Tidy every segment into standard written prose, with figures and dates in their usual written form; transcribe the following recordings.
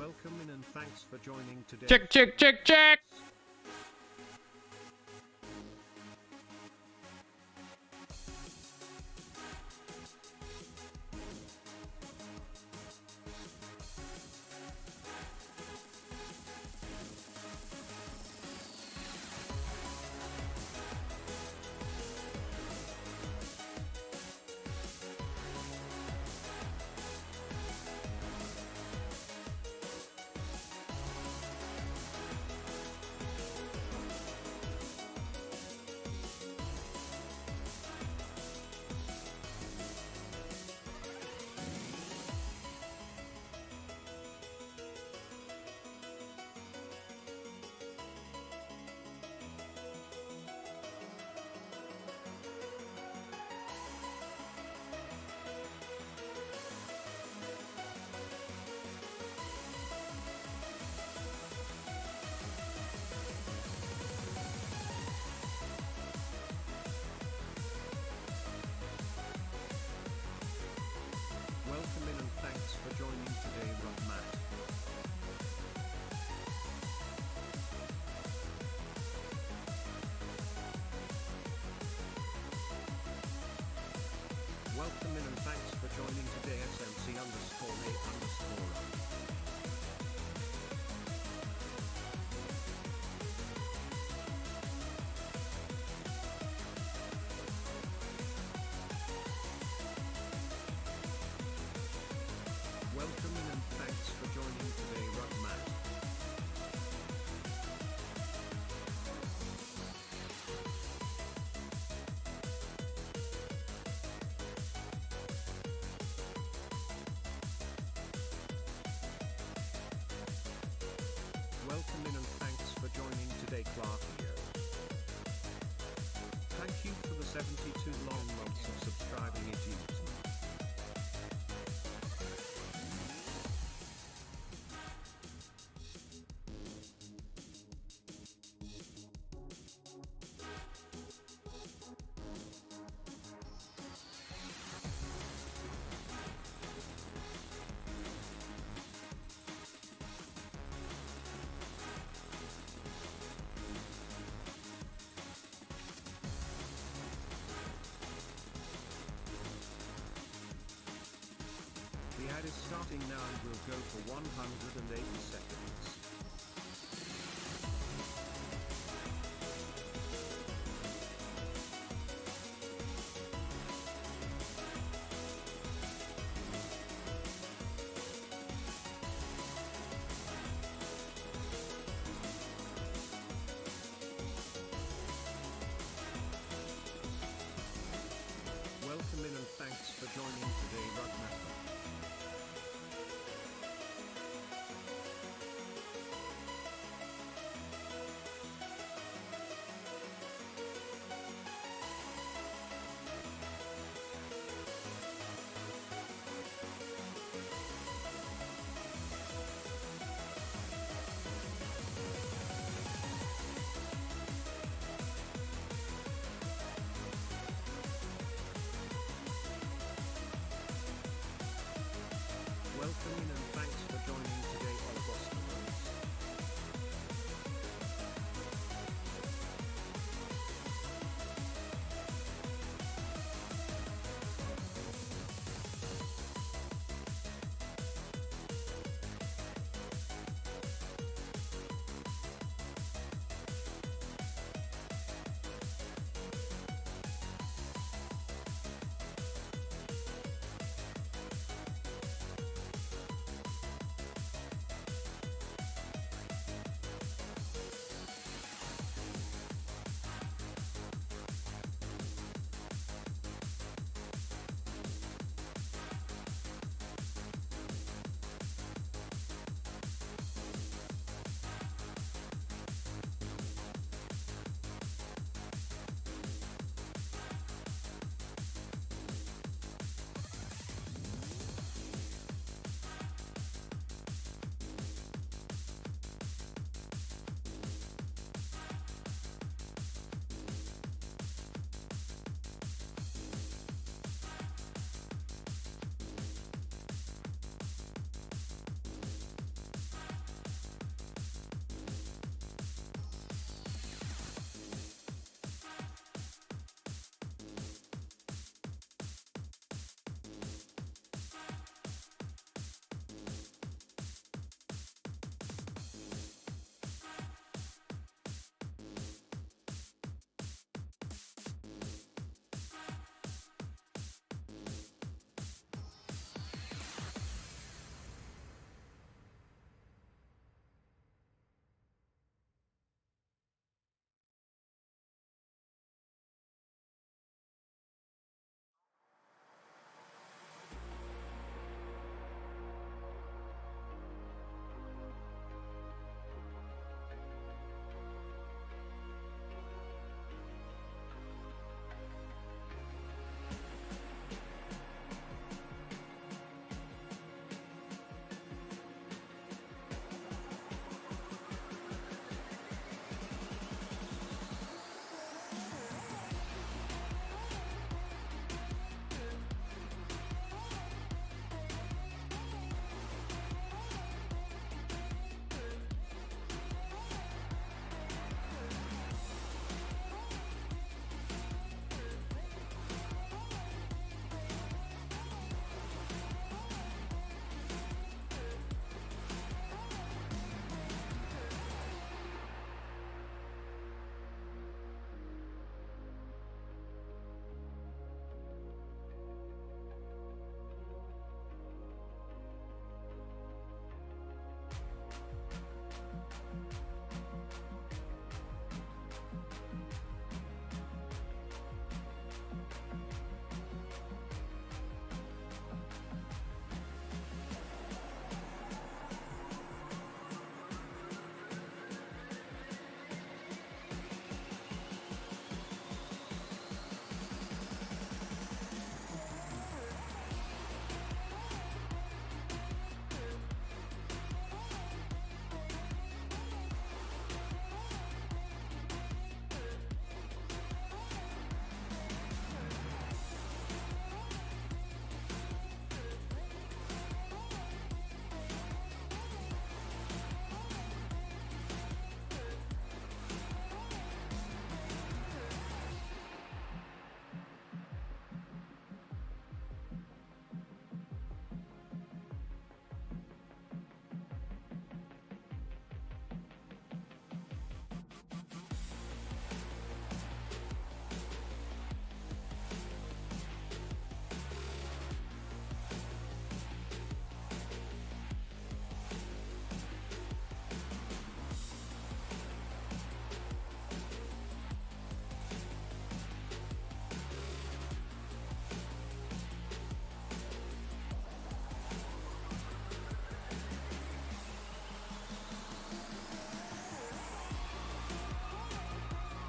Welcome in and thanks for joining today. Check, check, check, check. Welcome in and thanks for joining today, Matt. Welcome in and thanks for joining today, SMC_A_. Welcome in and thanks for joining today, Matt. Welcome in and thanks for joining today, Clark here. Thank you for the 72 long months of subscribing it using. The ad is starting now and will go for 180 seconds. Welcome in and thanks for joining today, Matt.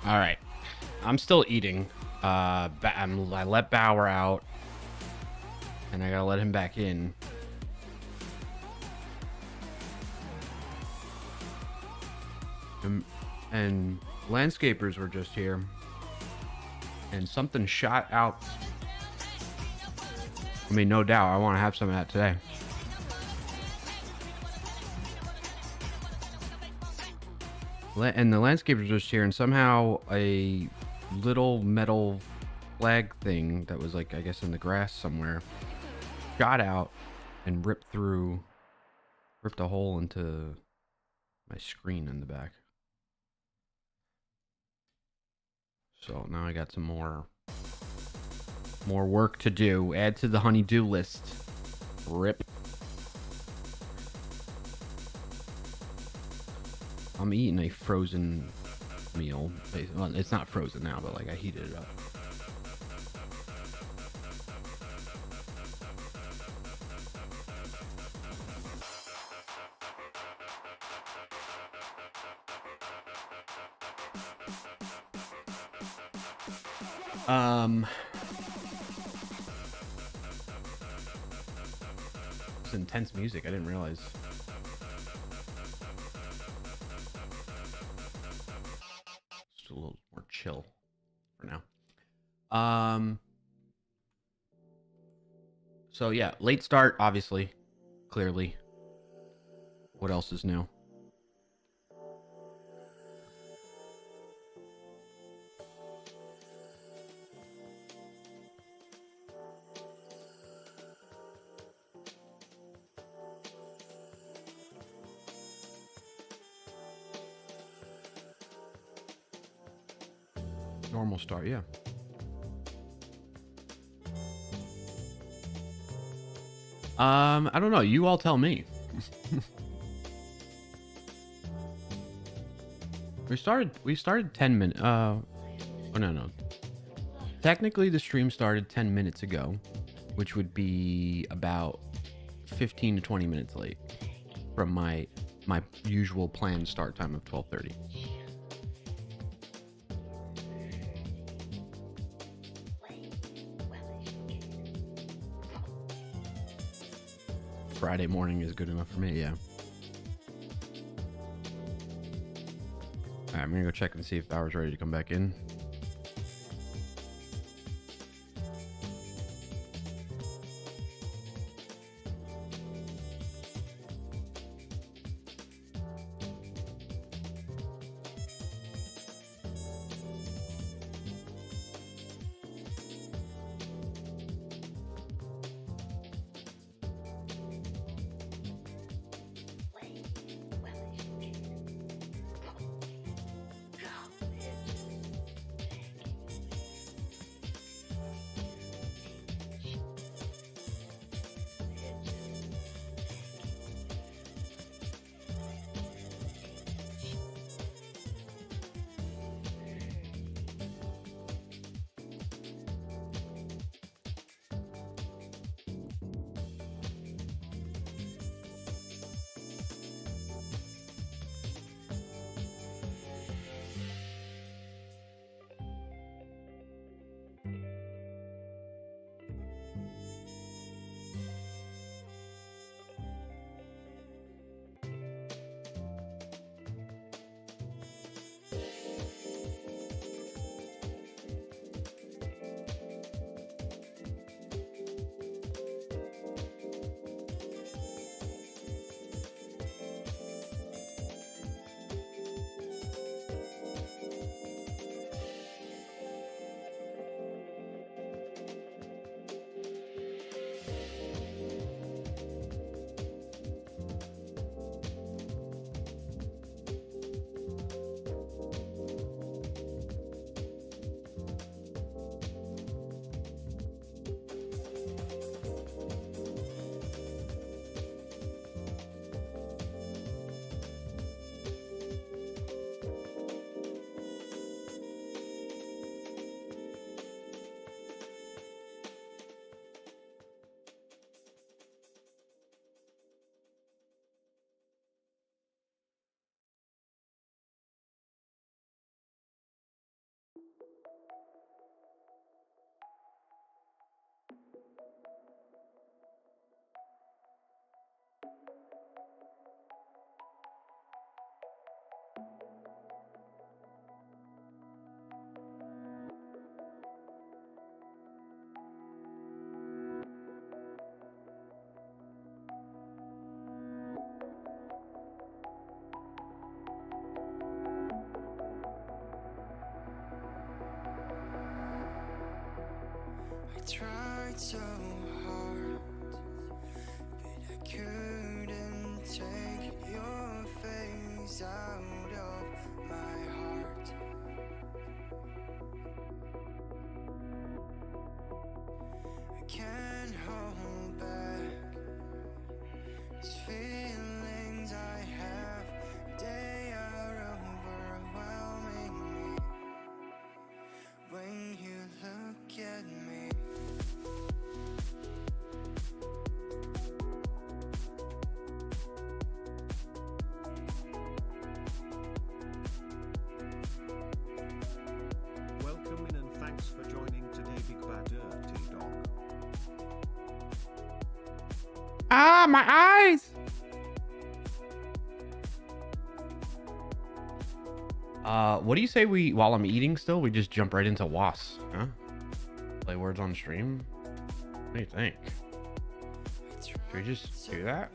All right. I'm still eating. I let Bauer out, and I gotta let him back in. And landscapers were just here, and something shot out. I mean, no doubt, I want to have some of that today. And the landscapers were just here, and somehow a little metal flag thing that was like, I guess, in the grass somewhere, shot out and ripped a hole into my screen in the back. So now I got some more work to do. Add to the honey-do list. Rip. I'm eating a frozen meal. Well, it's not frozen now, but like I heated it up. It's intense music. I didn't realize. Just a little more chill for now. So yeah, late start, obviously, clearly. What else is new? Normal start, yeah. I don't know. You all tell me. We started 10 minutes. Oh, no. Technically, the stream started 10 minutes ago, which would be about 15 to 20 minutes late from my usual planned start time of 12:30. Friday morning is good enough for me, yeah. Alright, I'm gonna go check and see if Bauer's ready to come back in. so hard, but I couldn't take your face out of my heart. I can't hold back these feelings I have. They are overwhelming me when you look at me. Welcome in and thanks for joining today, Big Bad Dirty Dog. Ah, my eyes! What do you say while I'm eating still, we just jump right into WAS, huh? Play words on stream? What do you think? Should we just do that?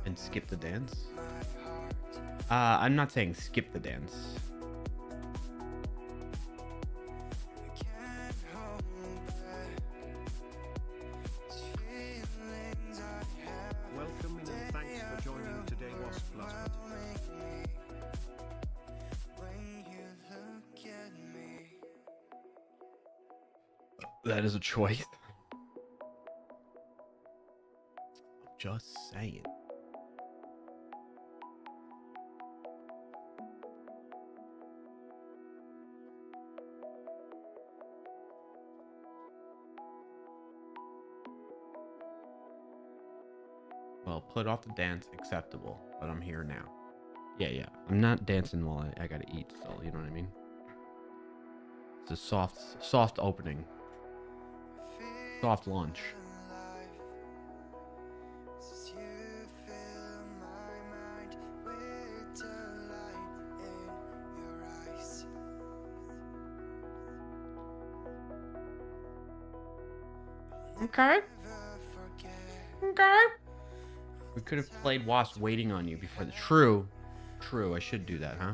And skip the dance? I'm not saying skip the dance. Welcome in and thanks for joining today, Wasp Blood. That is a choice. Just saying. Well, put off the dance, acceptable, but I'm here now. Yeah. I'm not dancing while I gotta eat still, you know what I mean? It's a soft opening. Soft launch. Okay. We could have played Wasp Waiting on You before the True. I should do that, huh?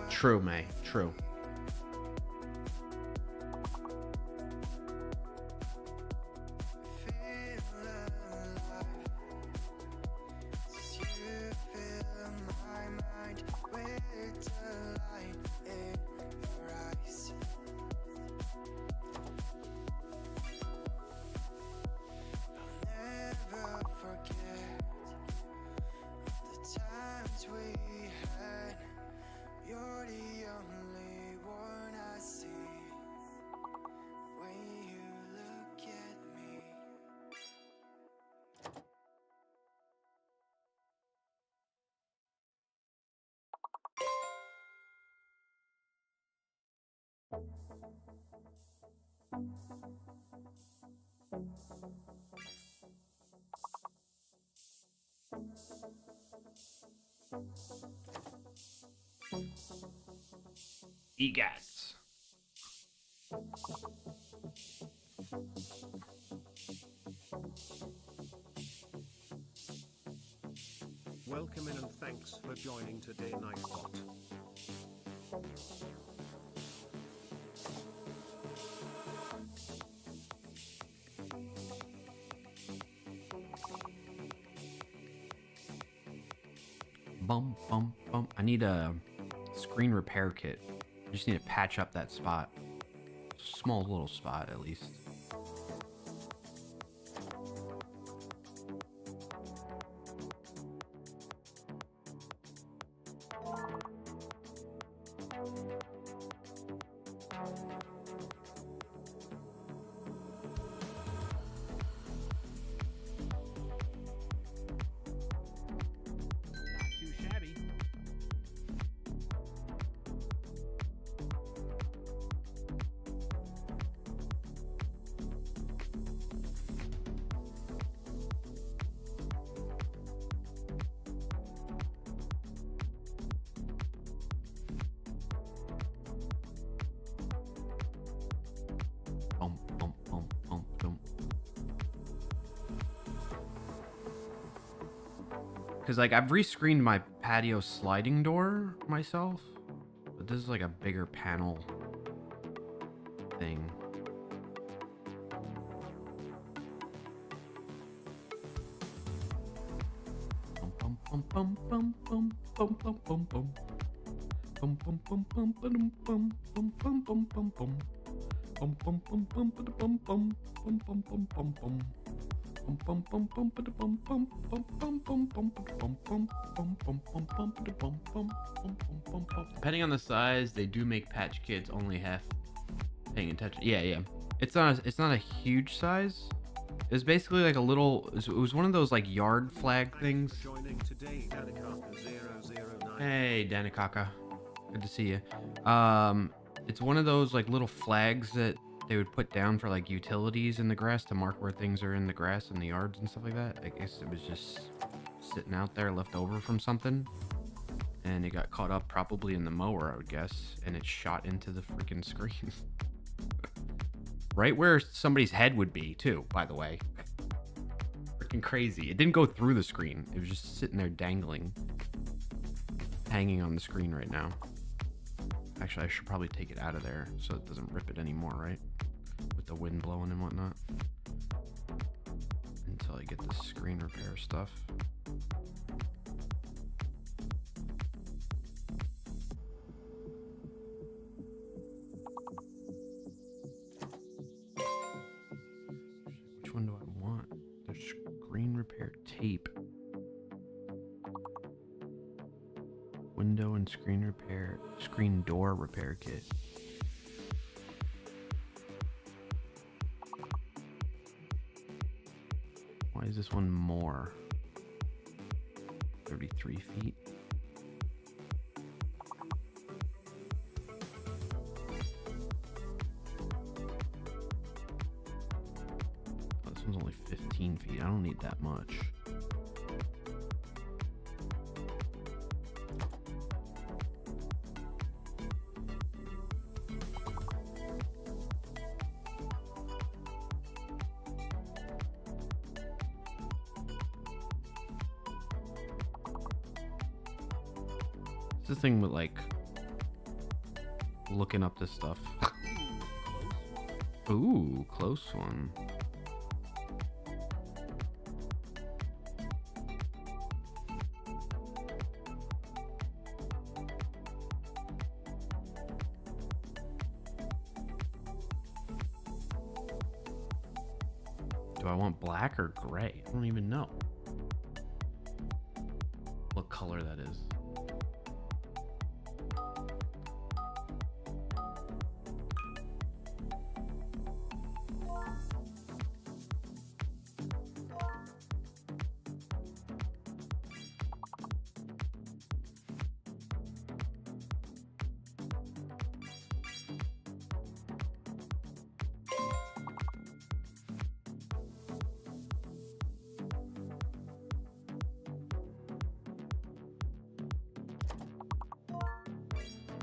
True, May. True. EGATs. Welcome in and thanks for joining today, Nightbot. Bum. I need a screen repair kit. I just need to patch up that spot. Small little spot, at least. Because, like, I've rescreened my patio sliding door myself. But this is, like, a bigger panel thing. Bum, bum, bum, bum, bum, bum, bum, bum, bum. Bum, bum, bum, bum, bum, bum, bum, bum, bum, bum, bum. Bum, bum, bum, bum, bum, bum, bum, bum, bum, bum, bum. Depending on the size, they do make patch kids only half paying attention. Yeah. It's not a huge size. It's basically like a little. It was one of those like yard flag things. Hey, Danikaka, good to see you. It's one of those like little flags that they would put down for like utilities in the grass to mark where things are in the grass in the yards and stuff like that. I guess it was just sitting out there left over from something, and it got caught up probably in the mower, I would guess, and it shot into the freaking screen. Right where somebody's head would be too, by the way. Freaking crazy. It didn't go through the screen. It was just sitting there dangling, hanging on the screen right now. Actually, I should probably take it out of there so it doesn't rip it anymore, right? With the wind blowing and whatnot. Until I get the screen repair stuff. Which one do I want? There's screen repair tape. Window and screen door repair kit. Why is this one more? 33 feet. Oh, this one's only 15 feet. I don't need that much. It's the thing with like looking up this stuff. Ooh, close one. Do I want black or gray? I don't even know what color that is.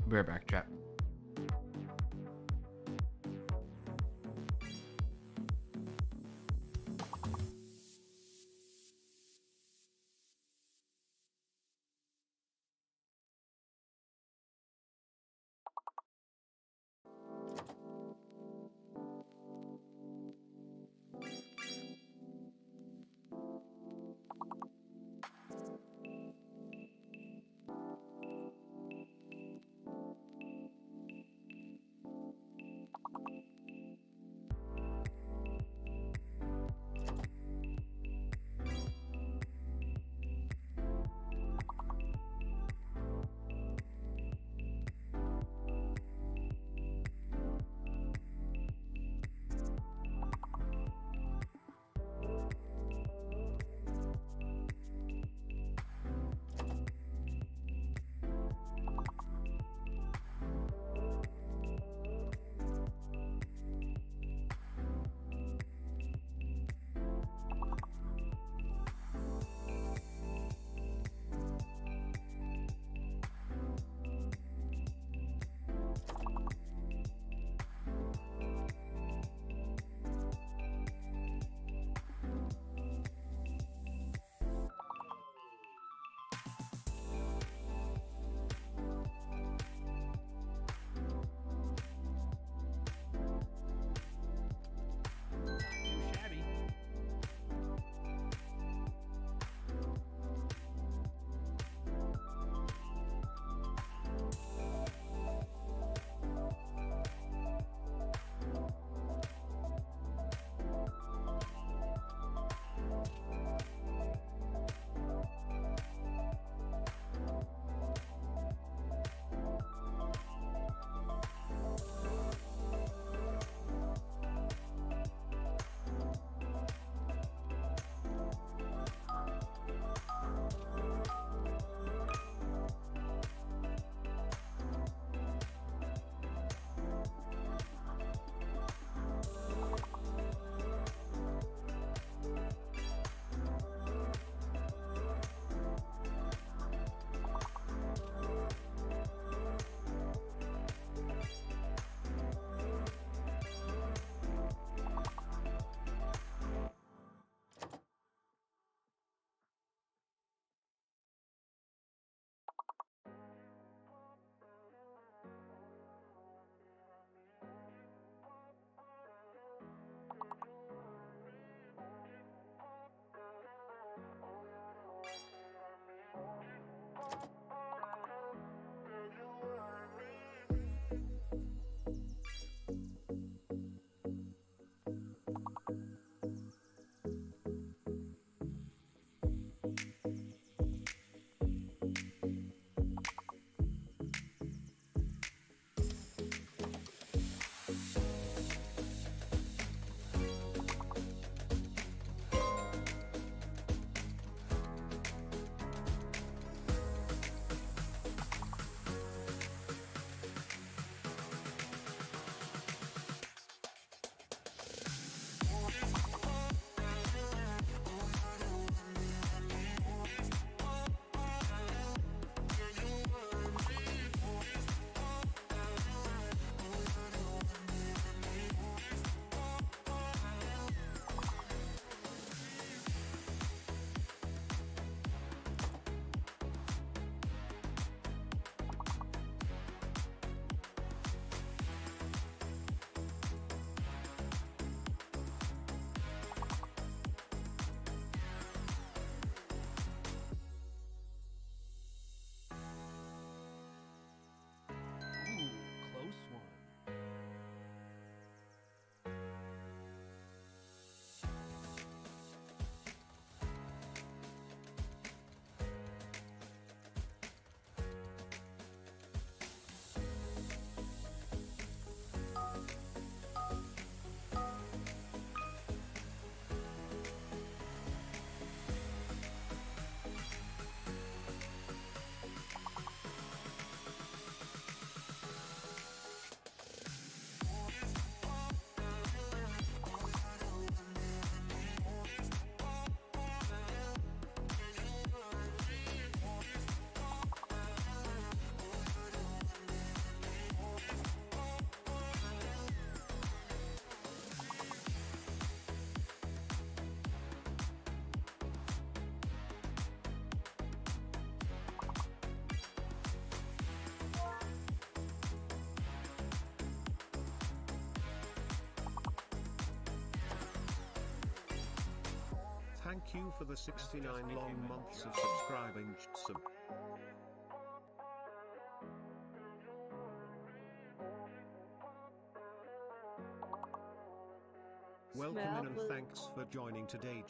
Be right back, chat. Thank you for the 69 long months of subscribing. Welcome in and thanks for joining today.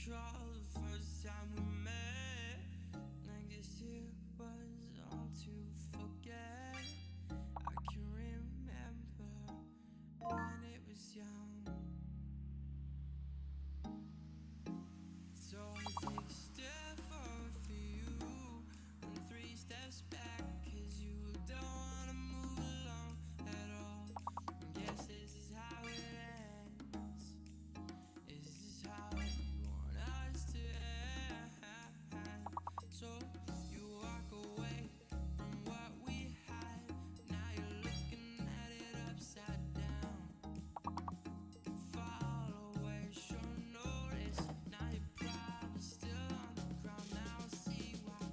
recall the first time we met. I guess it was all to forget. I can remember when it was young. So I take a step forward for you and 3 steps back, 'cause you don't wanna move along at all. Guess this is how it ends. Is this how you want us to end? So you walk away from what we had. Now you're looking at it upside down. Fall away, show notice. Now you're probably still on the ground. Now I see why.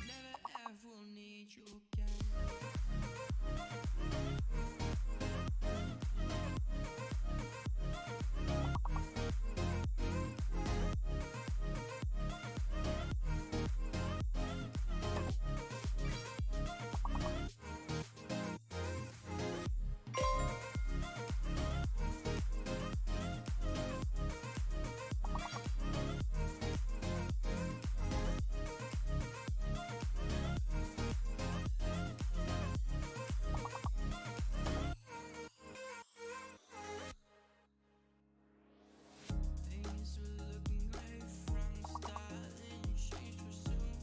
Never ever will need you again. Things were looking great from the start, then you changed too soon.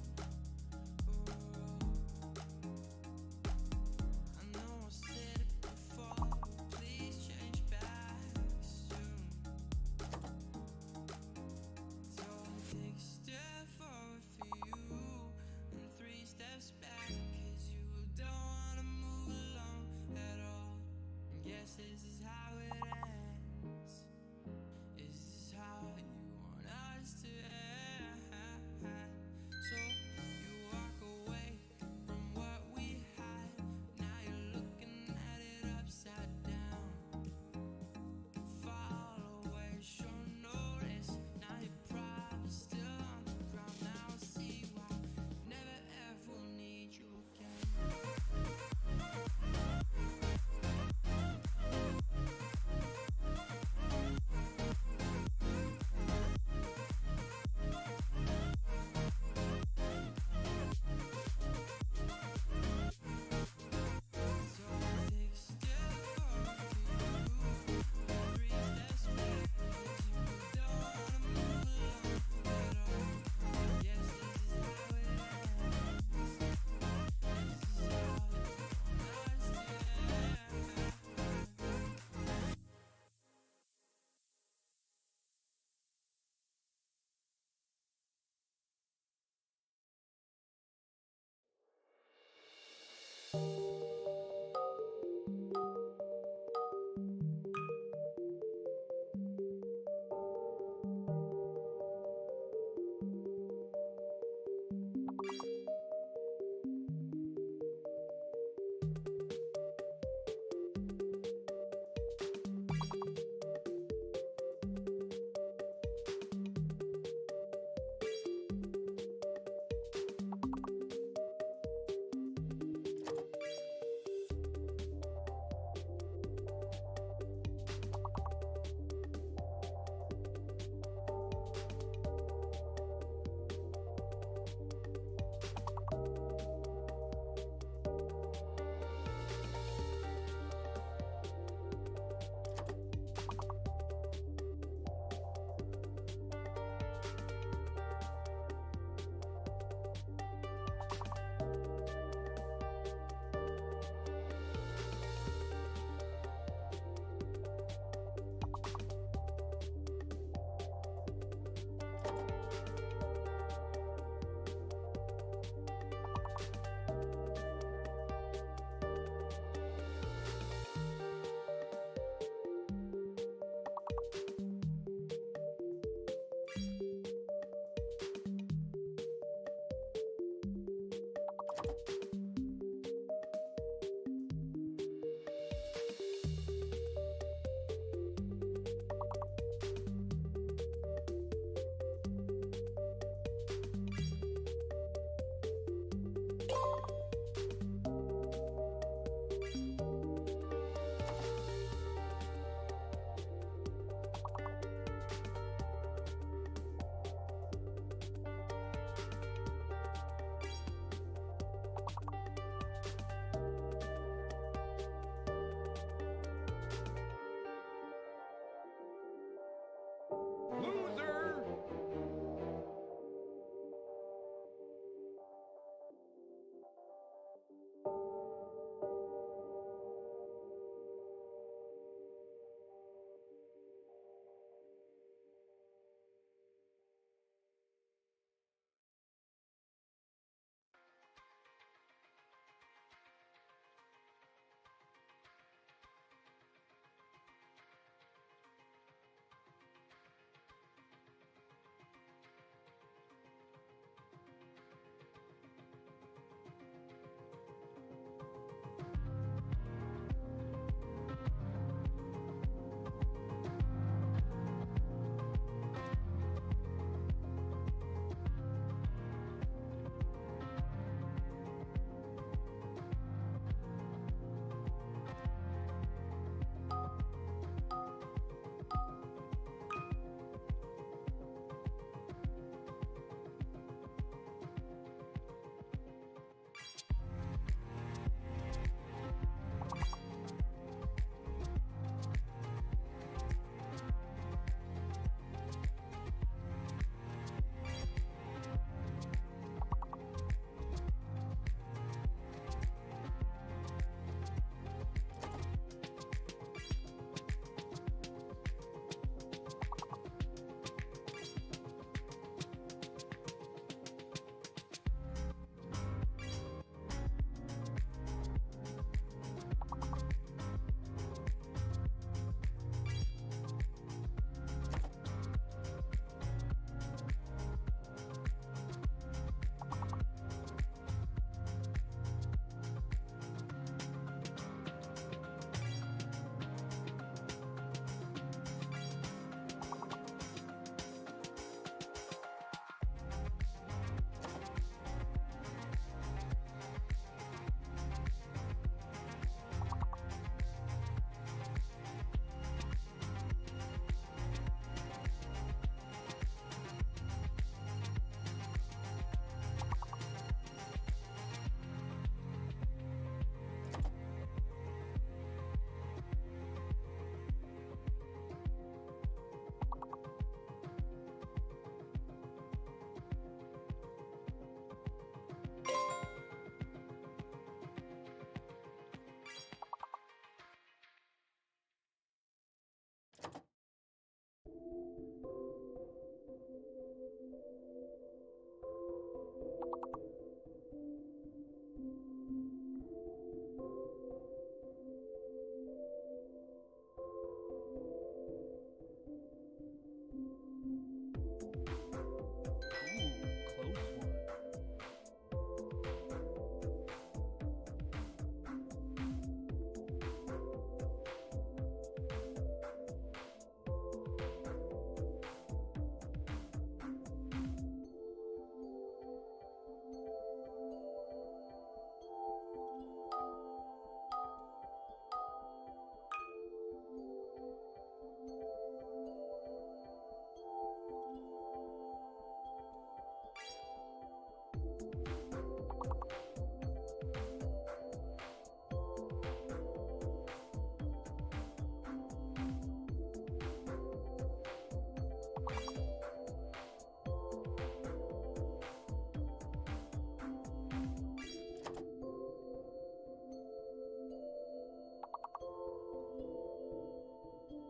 I know I said it before, but please change back soon. So I take a step forward for you and 3 steps back, 'cause you don't wanna move along at all. Guess this is how it ends. Is this how you want us to end? So you walk away from what we had. Now you're looking at it upside down. Fall away, show notice. Now you're probably still on the ground. Now I see why. Never ever will need you again.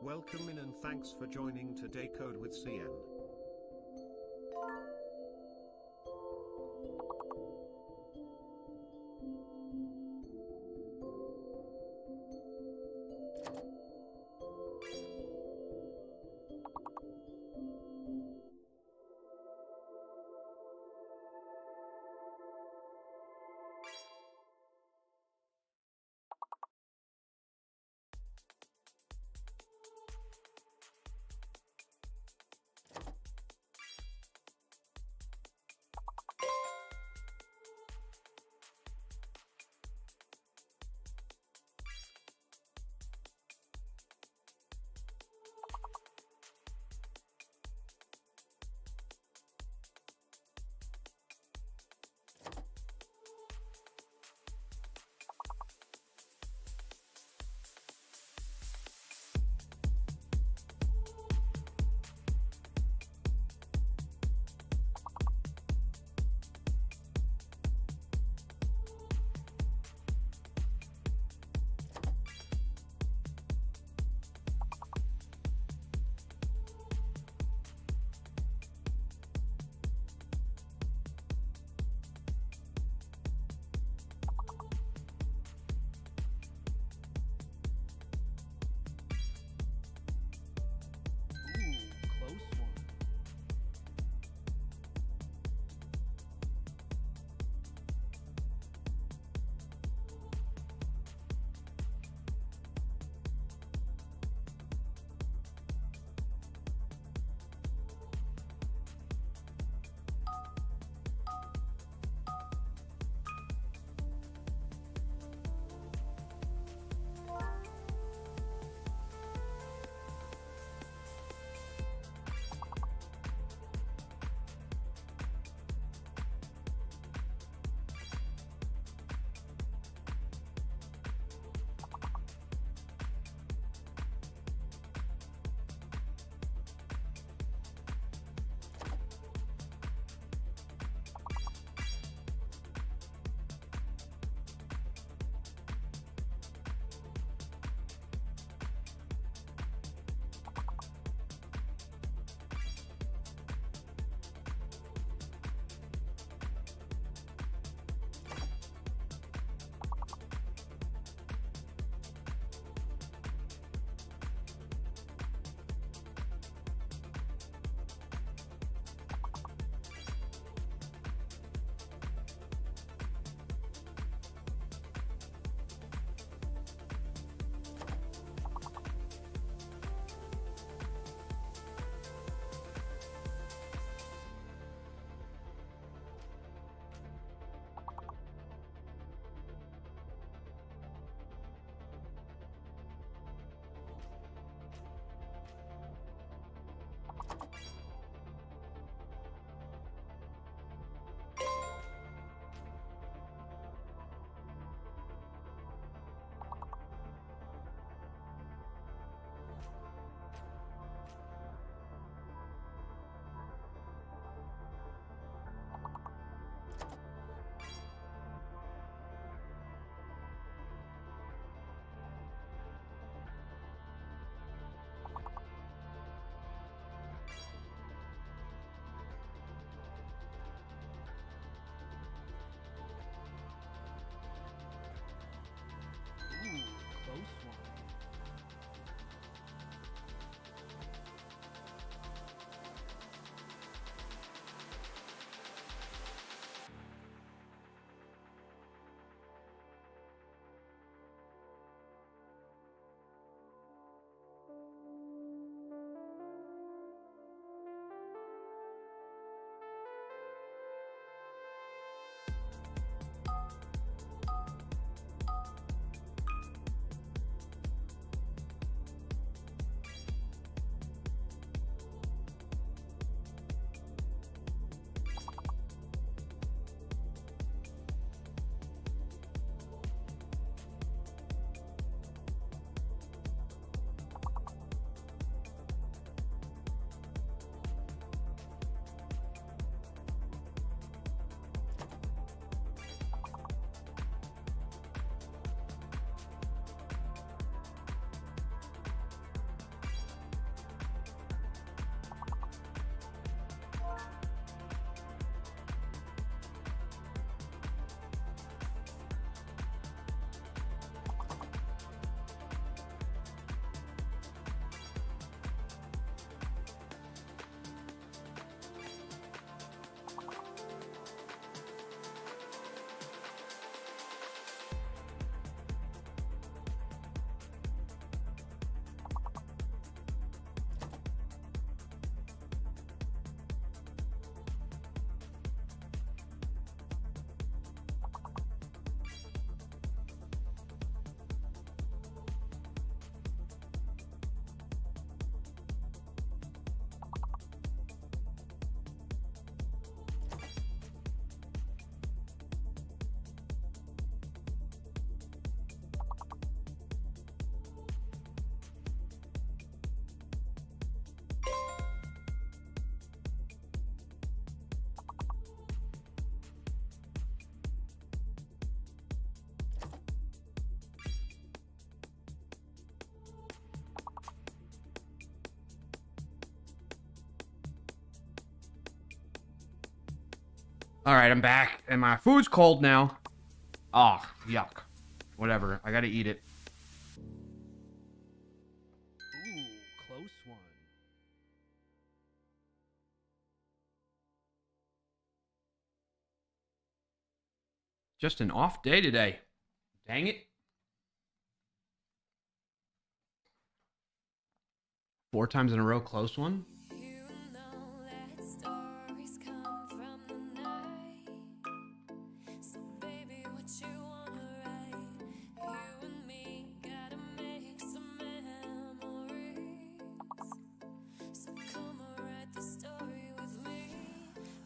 Welcome in and thanks for joining today Code with CN. All right, I'm back, and my food's cold now. Oh, yuck. Whatever. I gotta eat it. Ooh, close one. Just an off day today. Dang it. 4 times in a row, close one. You know that stories come from the night. So baby, what you wanna write? You and me gotta make some memories. So come and write the story with me,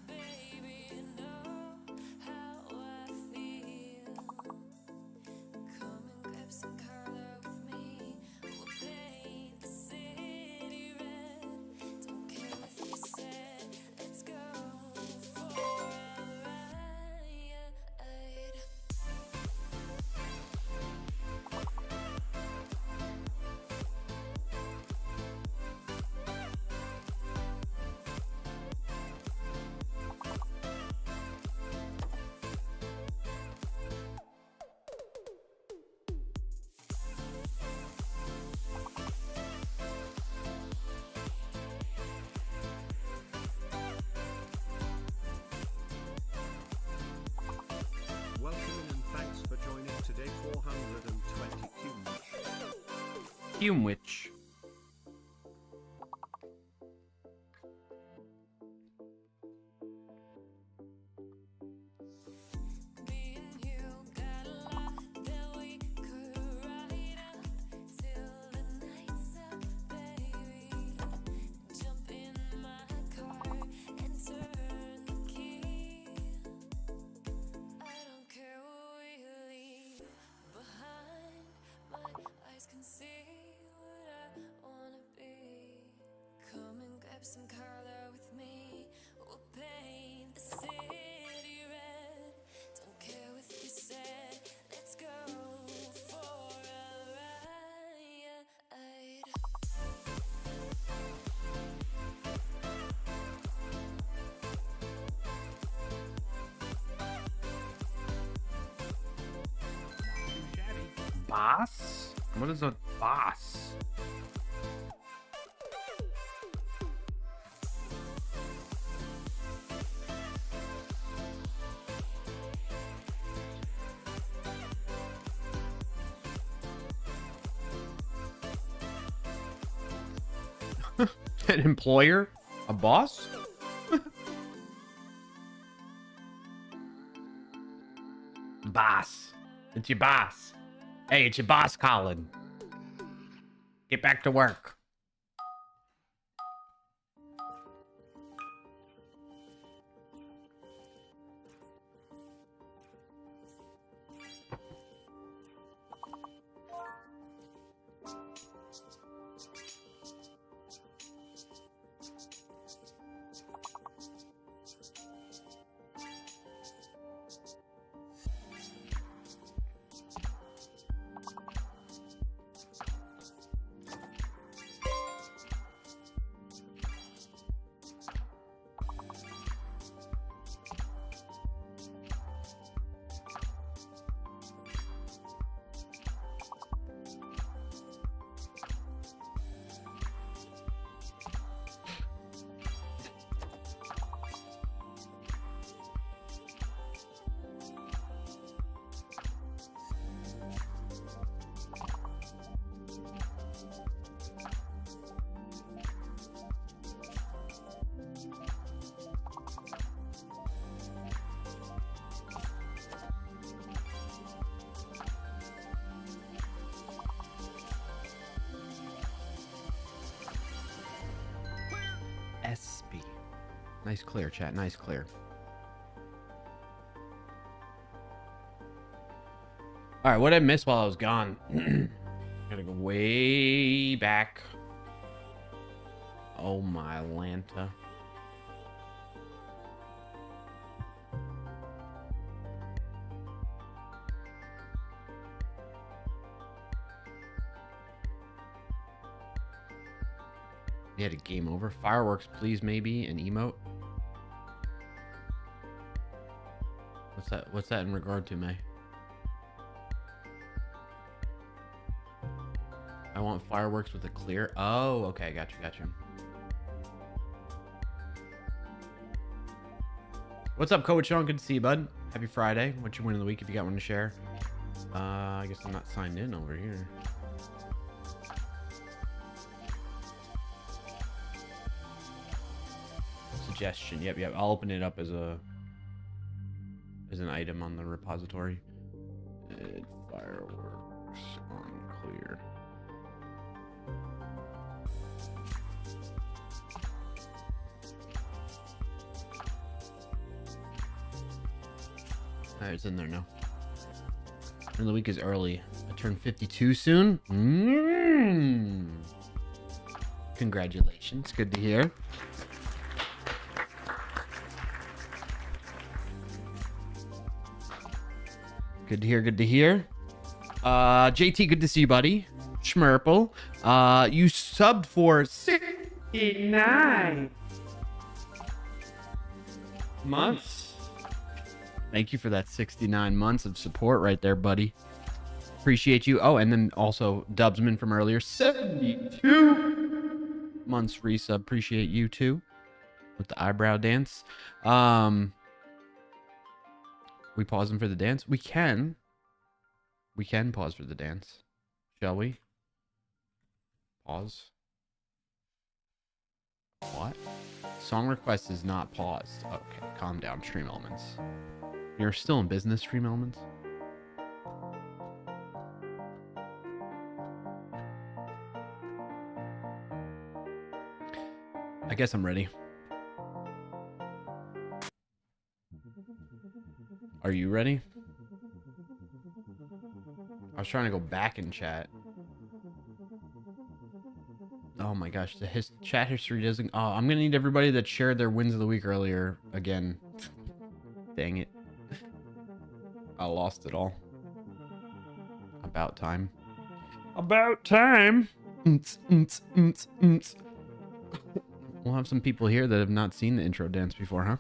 baby. You know how I feel. Come and grab some color with me. We'll paint the city red. Don't care if you said, let's go for a ride. Welcome in and thanks for joining today 420 Hume Witch. Me and you got a lot that we could write up till the night's up, baby. Jump in my car and turn the key. I don't care what we leave behind. My eyes can see what I wanna be. Come and grab some color with me. We'll paint the city red. Don't care what you said. Let's go for a ride. Boss? What is a boss? An employer? A boss? Boss. It's your boss. Hey, it's your boss calling. Get back to work. SB. Nice clear, chat. Nice clear. All right, what did I miss while I was gone? Gotta go way back. Oh my Lanta. They had a game over. Fireworks, please, maybe. An emote. that? What's that in regard to, May? I want fireworks with a clear. Oh, okay. Got you. What's up, Coach Sean? Good to see you, bud. Happy Friday. What's your win of the week if you got one to share? I guess I'm not signed in over here. Suggestion. Yep. I'll open it up as an item on the repository. Fireworks on clear. Alright, it's in there now. And the week is early. I turn 52 soon. Congratulations. Good to hear. Good to hear. JT, good to see you, buddy. Schmerple. You subbed for 69 months. Thank you for that 69 months of support right there, buddy. Appreciate you. Oh, and then also Dubsman from earlier. 72 months resub. Appreciate you too. With the eyebrow dance. We pausing for the dance? We can. We can pause for the dance. Shall we? Pause. What? Song request is not paused. Okay, calm down, Stream Elements. You're still in business, Stream Elements? I guess I'm ready. Are you ready? I was trying to go back in chat. Oh my gosh, the chat history doesn't... Oh, I'm gonna need everybody that shared their wins of the week earlier again. Dang it. I lost it all. About time. About time! We'll have some people here that have not seen the intro dance before, huh?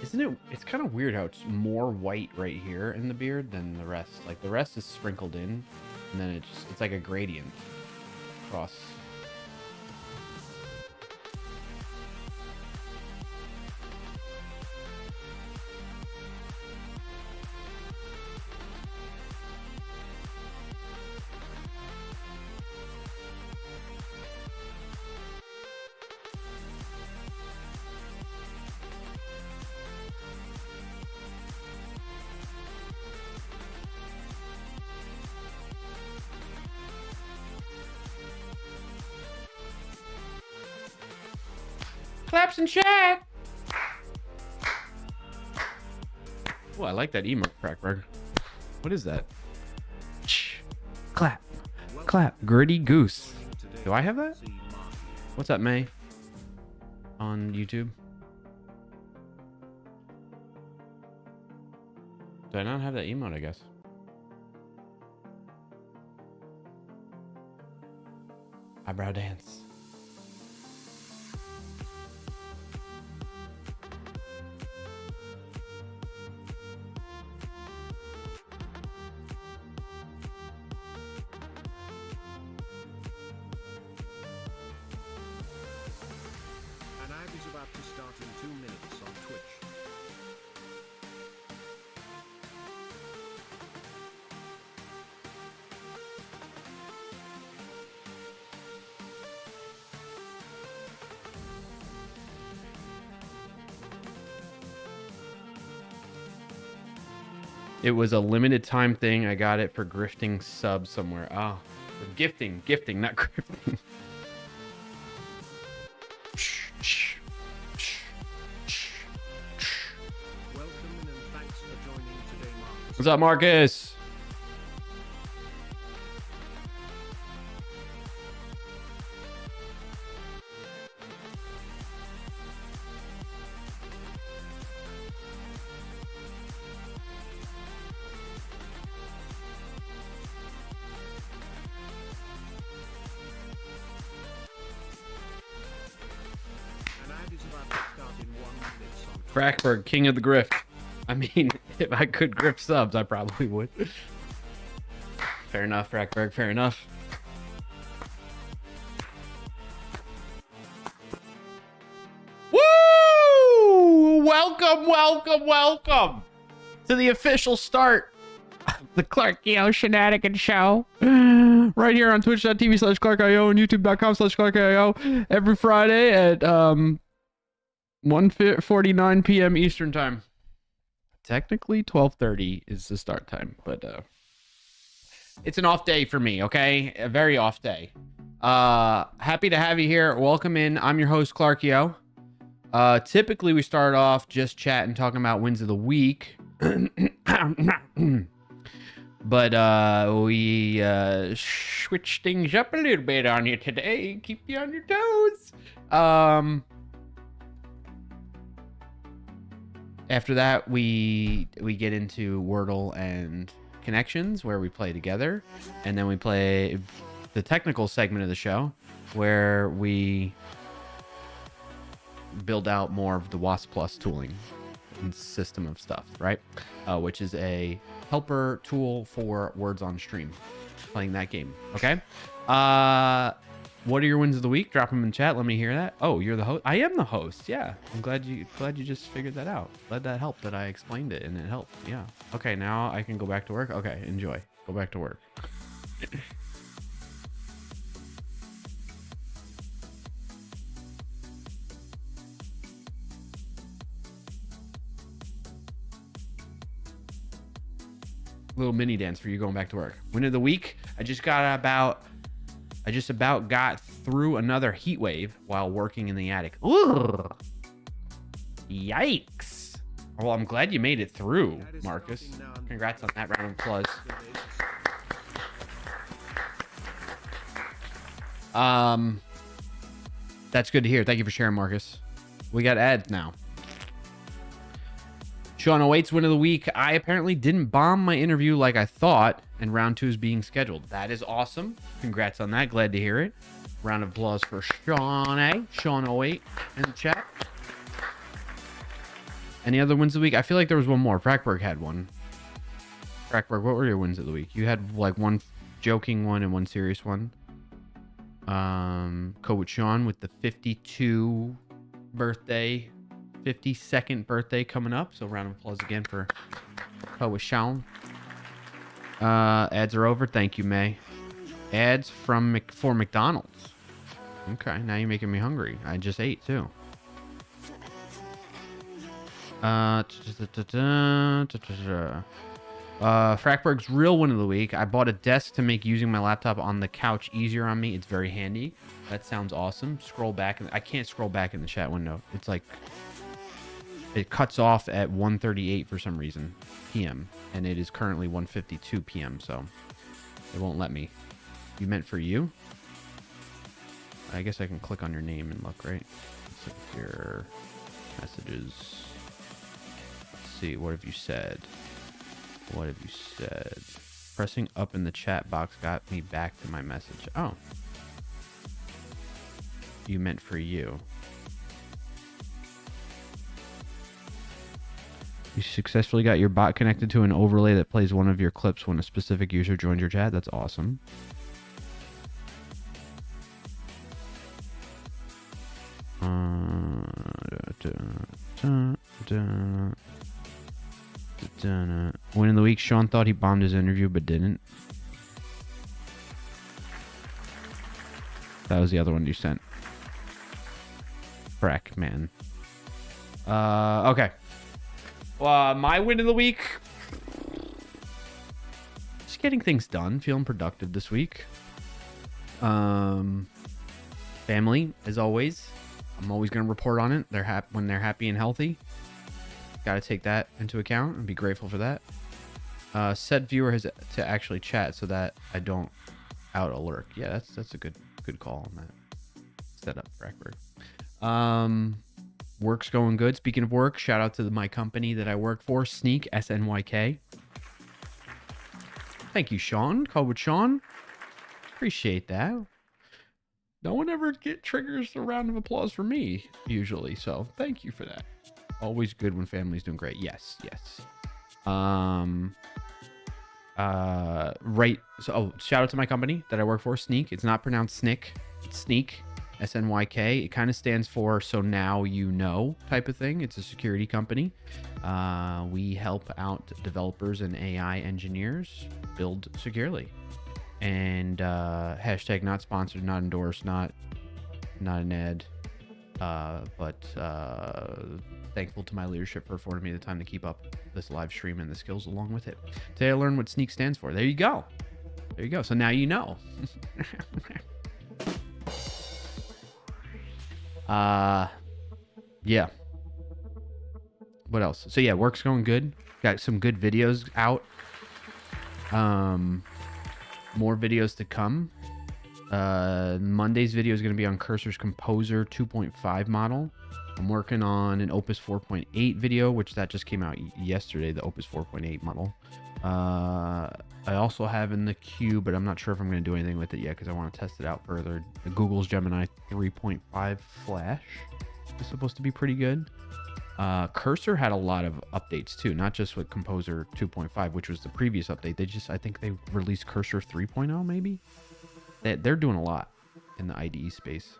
Isn't it? It's kind of weird how it's more white right here in the beard than the rest. Like the rest is sprinkled in, and then it's like a gradient across. Claps in chat. Oh, I like that emote, Crackberg. What is that? Clap. Clap. Gritty Goose. Do I have that? What's up, May? On YouTube? Do I not have that emote, I guess? Eyebrow dance. An ad is about to start in 2 minutes on Twitch. It was a limited time thing. I got it for grifting subs somewhere. Oh, for gifting, not grifting. Welcome and thanks for joining today, Marcus. What's up, Marcus? Frackberg, king of the grift. I mean, if I could grift subs, I probably would. Fair enough, Frackberg, fair enough. Woo! Welcome to the official start of the Clarkio Shenanigans Show. Right here on twitch.tv/ClarkIO and youtube.com/ClarkIO every Friday at 1:49 p.m. Eastern Time. Technically 12:30 is the start time, but it's an off day for me, okay? A very off day. Happy to have you here. Welcome in. I'm your host, Clarkio. Typically we start off just chatting, talking about wins of the week. But we switch things up a little bit on you today. Keep you on your toes. After that, we get into Wordle and Connections, where we play together. And then we play the technical segment of the show, where we build out more of the WASP Plus tooling and system of stuff, right? Which is a helper tool for Words on Stream. Playing that game, okay? What are your wins of the week? Drop them in chat. Let me hear that. Oh, you're the host. I am the host. Yeah, I'm glad you just figured that out. Glad that helped. That I explained it and it helped. Yeah. Okay, now I can go back to work. Okay, enjoy. Go back to work. Little mini dance for you going back to work. Win of the week. I just about got through another heat wave while working in the attic. Ugh. Yikes. Well, I'm glad you made it through, Marcus. Congrats on that round of applause. That's good to hear. Thank you for sharing, Marcus. We got ads now. Sean awaits win of the week. I apparently didn't bomb my interview like I thought, and round 2 is being scheduled. That is awesome. Congrats on that. Glad to hear it. Round of applause for Sean A. Sean 08 in the chat. Any other wins of the week? I feel like there was one more. Frackberg had one. Frackberg, what were your wins of the week? You had like one joking one and one serious one. With Sean with the 52nd birthday coming up. So round of applause again for with Sean. Ads are over. Thank you, May. Ads for McDonald's. Okay, now you're making me hungry. I just ate too. Frackberg's real win of the week. I bought a desk to make using my laptop on the couch easier on me. It's very handy. That sounds awesome. Scroll back. I can't scroll back in the chat window. It's like it cuts off at 1:38 for some reason p.m. and it is currently 1:52 p.m. so it won't let me. You meant for you? I guess I can click on your name and look, right? Let's look at your messages. Let's see. What have you said? What have you said? Pressing up in the chat box got me back to my message. Oh. You meant for you. You successfully got your bot connected to an overlay that plays one of your clips when a specific user joins your chat. That's awesome. Win of the week. Sean thought he bombed his interview but didn't. That was the other one you sent. Frack, man. Okay. My win of the week. Just getting things done. Feeling productive this week. Family, as always. I'm always going to report on it. When they're happy and healthy. Got to take that into account and be grateful for that. Said viewer has to actually chat so that I don't out alert. Yeah, that's a good call on that. Set up Frackberg. Work's going good. Speaking of work, shout out to my company that I work for, Sneak, SNYK. Thank you, Sean. Call with Sean. Appreciate that. No one ever triggers a round of applause for me, usually, so thank you for that. Always good when family's doing great. Yes, yes. Right. So, shout out to my company that I work for, Sneak. It's not pronounced Snick. It's Sneak, SNYK. It kind of stands for "so now you know" type of thing. It's a security company. We help out developers and AI engineers build securely. And hashtag not sponsored, not endorsed, not an ad. But thankful to my leadership for affording me the time to keep up this live stream and the skills along with it. Today I learned what Sneak stands for. There you go. There you go. So now you know. Yeah. What else? So yeah, work's going good. Got some good videos out. More videos to come. Monday's video is going to be on Cursor's Composer 2.5 model. I'm working on an Opus 4.8 video, which that just came out yesterday, the Opus 4.8 model. I also have in the queue, but I'm not sure if I'm going to do anything with it yet because I want to test it out further. Google's Gemini 3.5 Flash is supposed to be pretty good. Cursor had a lot of updates too, not just with Composer 2.5, which was the previous update. I think they released Cursor 3.0 maybe. They're doing a lot in the IDE space.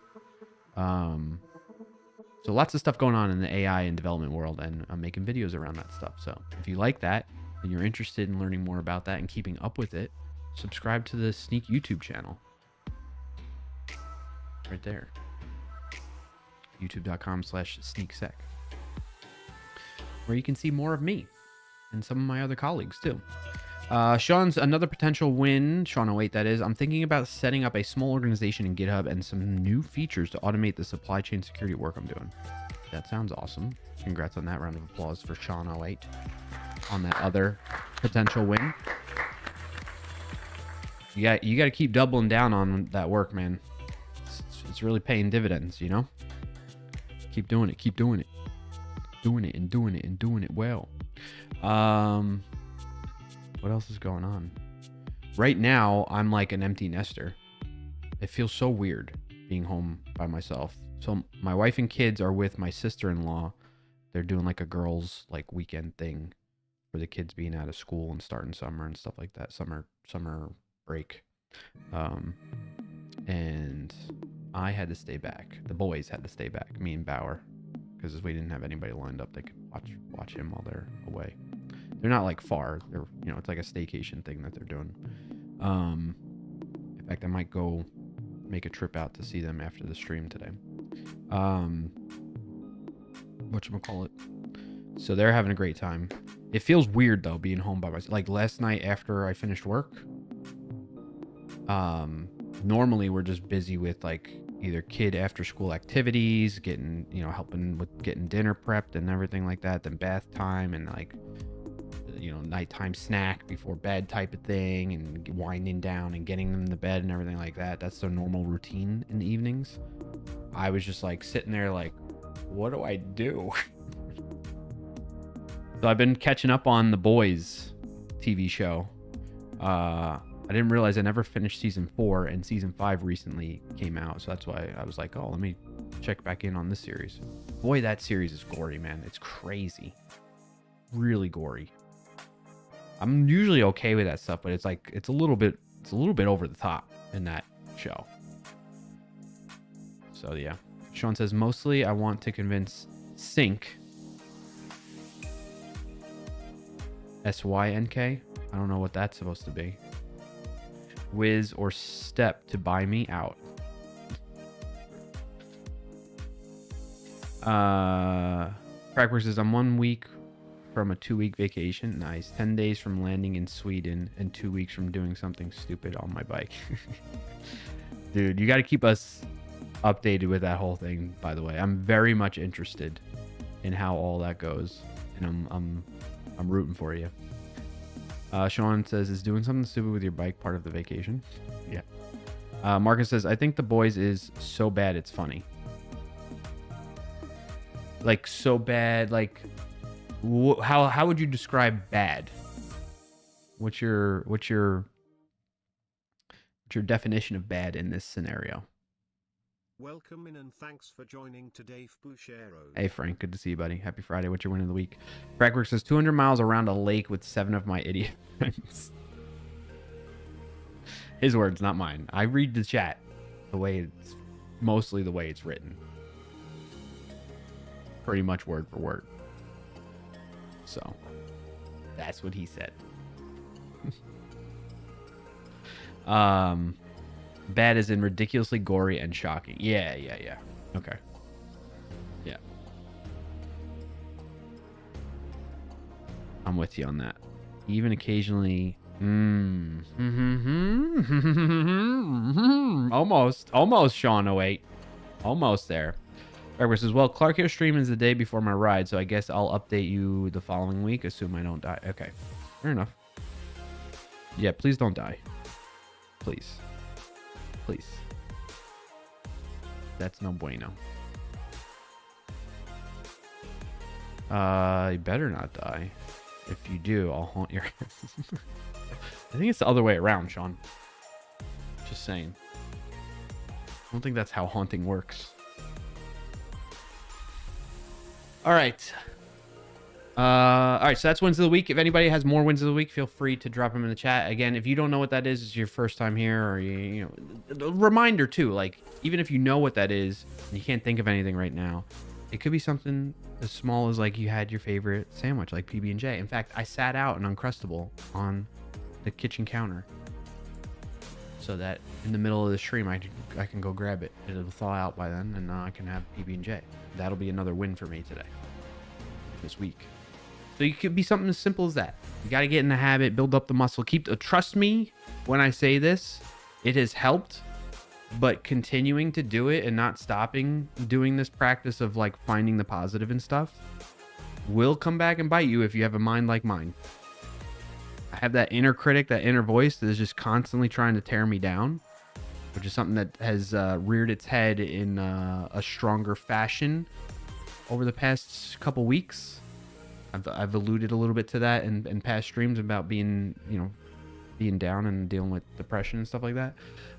So lots of stuff going on in the AI and development world, and I'm making videos around that stuff. So if you like that and you're interested in learning more about that and keeping up with it, subscribe to the Sneak YouTube channel. Right there. youtube.com/sneaksec. Where you can see more of me and some of my other colleagues too. Sean's another potential win. Sean 08, that is. I'm thinking about setting up a small organization in GitHub and some new features to automate the supply chain security work I'm doing. That sounds awesome. Congrats on that. Round of applause for Sean 08 on that other potential win. You got to keep doubling down on that work, man. It's really paying dividends, you know? Keep doing it. Keep doing it. Doing it and doing it and doing it well. What else is going on? Right now, I'm like an empty nester. It feels so weird being home by myself. So my wife and kids are with my sister-in-law. They're doing like a girls' like weekend thing for the kids being out of school and starting summer and stuff like that. Summer break. And I had to stay back. The boys had to stay back, me and Bauer, because we didn't have anybody lined up that could watch him while they're away. They're not like far. They're, you know, it's like a staycation thing that they're doing. In fact, I might go make a trip out to see them after the stream today. Whatchamacallit. So they're having a great time. It feels weird though, being home by myself. Like last night after I finished work, normally we're just busy with like either kid after school activities, getting, you know, helping with getting dinner prepped and everything like that, then bath time and like, you know, nighttime snack before bed type of thing, and winding down and getting them to bed and everything like that. That's the normal routine in the evenings. I was just like sitting there like, what do I do? So I've been catching up on The Boys TV show. I didn't realize I never finished season 4, and season 5 recently came out. So that's why I was like, oh, let me check back in on this series. Boy, that series is gory, man. It's crazy. Really gory. I'm usually okay with that stuff, but it's like it's a little bit over the top in that show. So yeah. Sean says, mostly I want to convince Sync, SYNK, I don't know what that's supposed to be, Wiz or Step to buy me out. Crackworks says, I'm 1 week from a 2-week vacation. Nice. 10 days from landing in Sweden and 2 weeks from doing something stupid on my bike. Dude, you got to keep us updated with that whole thing, by the way. I'm very much interested in how all that goes, and I'm rooting for you. Sean says, is doing something stupid with your bike part of the vacation? Yeah. Marcus says, I think The Boys is so bad it's funny. Like so bad, like how would you describe bad? What's your definition of bad in this scenario? Welcome in and thanks for joining today, Fushero. Hey Frank, good to see you, buddy. Happy Friday. What's your win of the week? Fragworks says 200 miles around a lake with 7 of my idiot friends. His words, not mine. I read the chat the way it's mostly the way it's written. Pretty much word for word. So that's what he said. Bad as in ridiculously gory and shocking. Yeah. Okay. Yeah. I'm with you on that. Even occasionally. Almost, Sean 08. Almost there. Fragworks says, well, Clark here stream is the day before my ride, so I guess I'll update you the following week. Assume I don't die. Okay. Fair enough. Yeah, please don't die. Please. Please. That's no bueno. You better not die. If you do, I'll haunt your ass. I think it's the other way around, Sean. Just saying. I don't think that's how haunting works. All right. All right, so that's wins of the week. If anybody has more wins of the week, feel free to drop them in the chat. Again, if you don't know what that is, it's your first time here, or you know, a reminder too. Like, even if you know what that is, and you can't think of anything right now, it could be something as small as like you had your favorite sandwich, like PB&J. In fact, I sat out an Uncrustable on the kitchen counter, so that in the middle of the stream, I can go grab it. It'll thaw out by then, and I can have PB&J. That'll be another win for me today, this week. So you could be something as simple as that. You got to get in the habit, build up the muscle. Trust me when I say this, it has helped, but continuing to do it and not stopping doing this practice of like finding the positive and stuff will come back and bite you if you have a mind like mine. I have that inner critic, that inner voice that is just constantly trying to tear me down, which is something that has reared its head in a stronger fashion over the past couple weeks. I've alluded a little bit to that in past streams about being down and dealing with depression and stuff like that.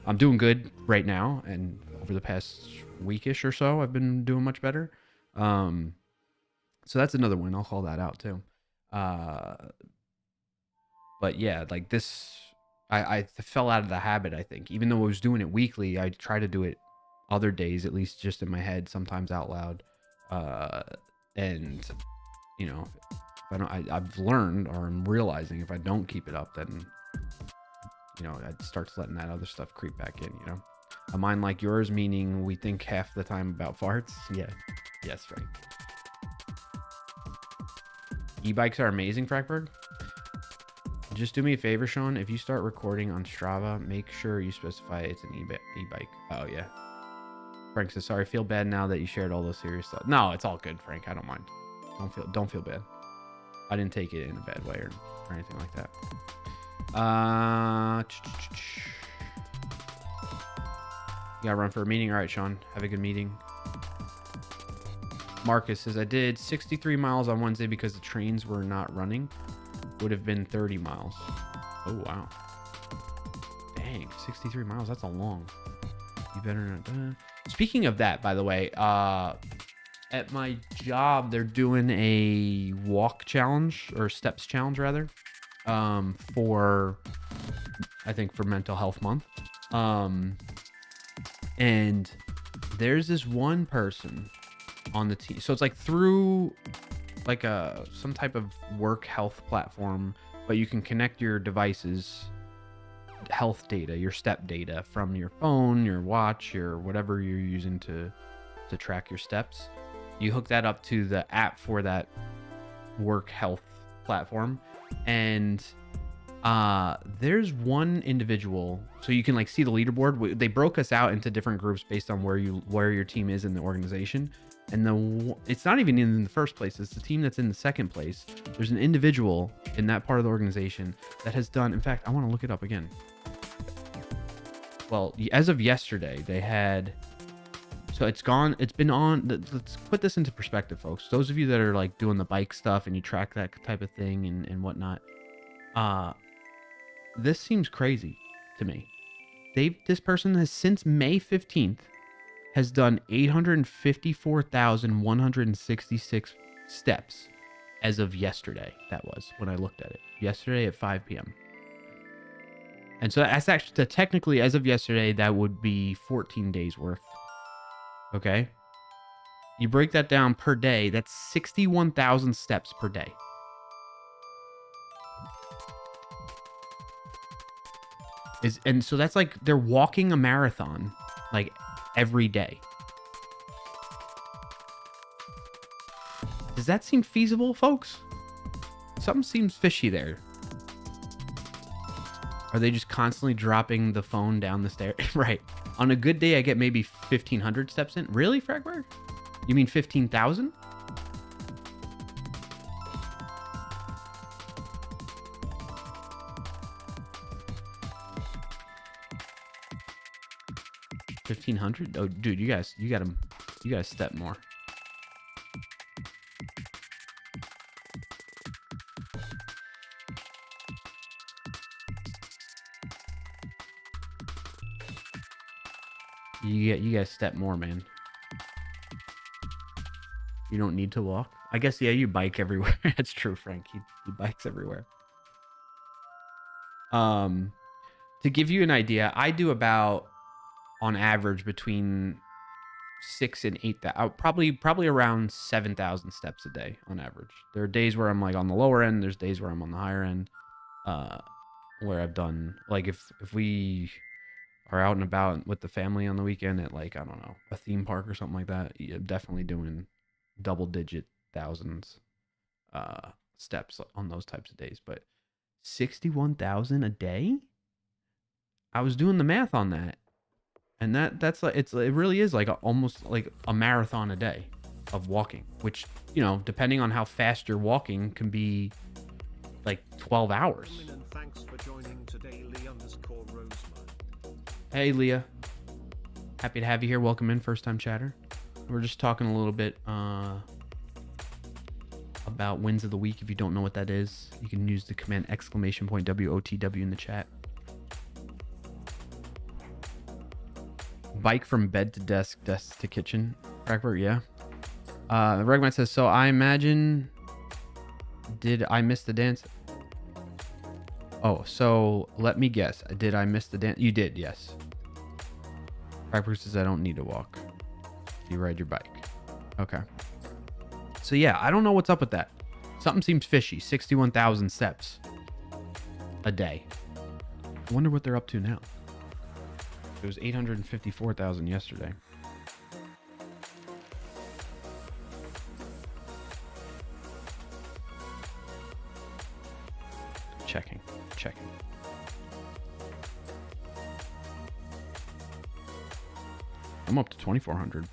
I'm doing good right now, and over the past weekish or so, I've been doing much better. So that's another one. I'll call that out too. But yeah, like this, I fell out of the habit, I think. Even though I was doing it weekly, I try to do it other days, at least just in my head, sometimes out loud. And you know, I've learned, or I'm realizing, if I don't keep it up, then, you know, it starts letting that other stuff creep back in, you know? A mind like yours, meaning we think half the time about farts? Yeah. Yes, Frank. E-bikes are amazing, Frackberg. Just do me a favor, Sean. If you start recording on Strava, make sure you specify it's an e-bike. Oh, yeah. Frank says, sorry, feel bad now that you shared all those serious stuff. No, it's all good, Frank. I don't mind. Don't feel bad. I didn't take it in a bad way or anything like that. You gotta run for a meeting. All right, Sean. Have a good meeting. Marcus says, I did 63 miles on Wednesday because the trains were not running. Would have been 30 miles. Oh, wow. Dang, 63 miles. That's a long. You better not. Speaking of that, by the way, at my job, they're doing a walk challenge, or steps challenge rather, for, I think, for Mental Health Month. And there's this one person on the team. So it's like through like some type of work health platform, but you can connect your devices, health data, your step data from your phone, your watch, your whatever you're using to track your steps. You hook that up to the app for that work health platform, and there's one individual, so you can like see the leaderboard. They broke us out into different groups based on where your team is in the organization, and it's not even in the first place, it's the team that's in the second place. There's an individual in that part of the organization that has done, in fact, I want to look it up again. Well, as of yesterday, they had, so it's been on, let's put this into perspective, folks. Those of you that are like doing the bike stuff and you track that type of thing and whatnot, this seems crazy to me. This person has, since May 15th, has done 854,166 steps as of yesterday. That was when I looked at it. Yesterday at 5 p.m. And so that's actually, technically, as of yesterday, that would be 14 days worth. Okay? You break that down per day, that's 61,000 steps per day. And so that's like they're walking a marathon like every day. Does that seem feasible, folks? Something seems fishy there. Are they just constantly dropping the phone down the stairs? Right. On a good day, I get maybe 1,500 steps in. Really, Fragberg? You mean 15,000? $1,500? Oh, dude, you gotta step more. You gotta step more, man. You don't need to walk. I guess, yeah, you bike everywhere. That's true, Frank. He bikes everywhere. To give you an idea, I do about, on average, between 6,000 and 8,000, probably around 7,000 steps a day on average. There are days where I'm like on the lower end. There's days where I'm on the higher end. Where I've done, like, if we are out and about with the family on the weekend at, like, I don't know, a theme park or something like that, you're definitely doing double-digit thousands steps on those types of days. But 61,000 a day? I was doing the math on that, and that's like, it really is like almost like a marathon a day of walking, which, you know, depending on how fast you're walking, can be like 12 hours. Thanks for joining today, Lee_Rosemont. Hey, Leah. Happy to have you here. Welcome in, first time chatter. We're just talking a little bit about wins of the week. If you don't know what that is, you can use the command !WOTW in the chat. Bike from bed to desk, desk to kitchen. Frankfurt, yeah. Regman says, so I imagine, did I miss the dance? Oh, so let me guess. Did I miss the dance? You did, yes. Frankfurt says, I don't need to walk. You ride your bike. Okay. So yeah, I don't know what's up with that. Something seems fishy. 61,000 steps a day. I wonder what they're up to now. It was 854,000 yesterday. Checking. I'm up to 2,400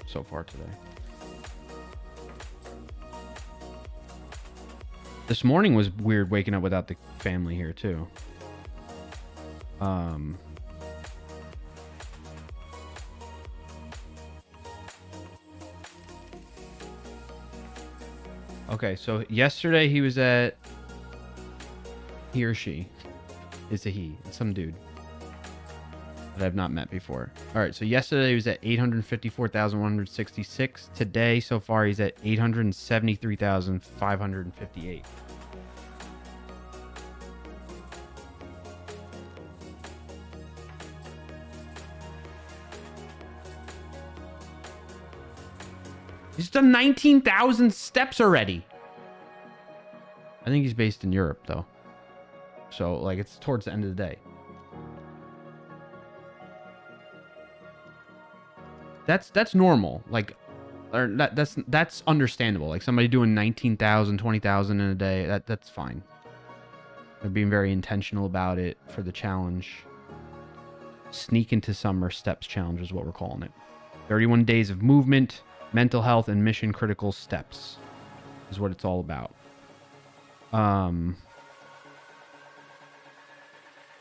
so far today. This morning was weird waking up without the family here too. Okay, so yesterday he was at, he or she is a he, it's some dude that I've not met before. All right, so yesterday he was at 854,166. Today, so far, he's at 873,558. He's done 19,000 steps already. I think he's based in Europe, though. So, like, it's towards the end of the day. That's normal. Like, or that's understandable. Like, somebody doing 19,000, 20,000 in a day, that's fine. They're being very intentional about it for the challenge. Sneak into summer steps challenge is what we're calling it. 31 days of movement, mental health, and mission critical steps is what it's all about.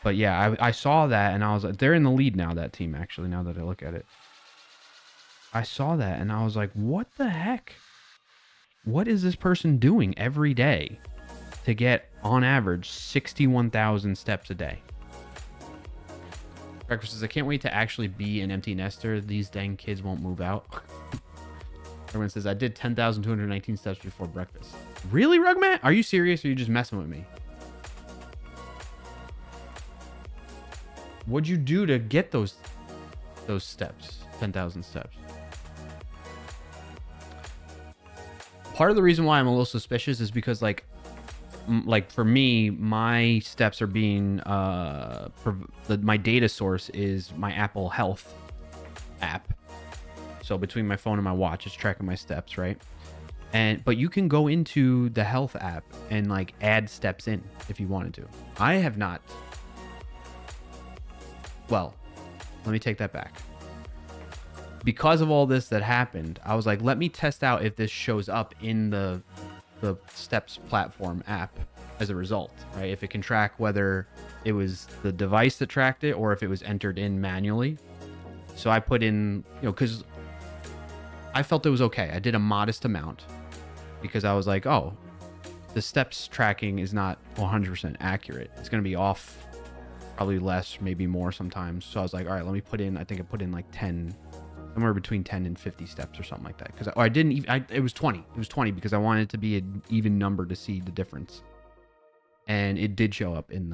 But yeah, I saw that and I was like, they're in the lead now, that team, actually, now that I look at it. I saw that and I was like, what the heck? What is this person doing every day to get, on average, 61,000 steps a day? Breakfast says, I can't wait to actually be an empty nester. These dang kids won't move out. Everyone says, I did 10,219 steps before breakfast. Really, Rugmat? Are you serious or are you just messing with me? What'd you do to get those steps? 10,000 steps. Part of the reason why I'm a little suspicious is because like for me, my steps are being my data source is my Apple Health app. So between my phone and my watch, it's tracking my steps, right? But you can go into the health app and like add steps in if you wanted to. I have not. Well, let me take that back. Because of all this that happened, I was like, let me test out if this shows up in the Steps platform app as a result, right? If it can track whether it was the device that tracked it or if it was entered in manually. So I put in, because I felt it was okay. I did a modest amount because I was like, oh, the steps tracking is not 100% accurate. It's going to be off, probably less, maybe more sometimes. So I was like, all right, let me put in, I think I put in like 10, somewhere between 10 and 50 steps or something like that. Because I didn't even, it was 20. It was 20 because I wanted it to be an even number to see the difference. And it did show up in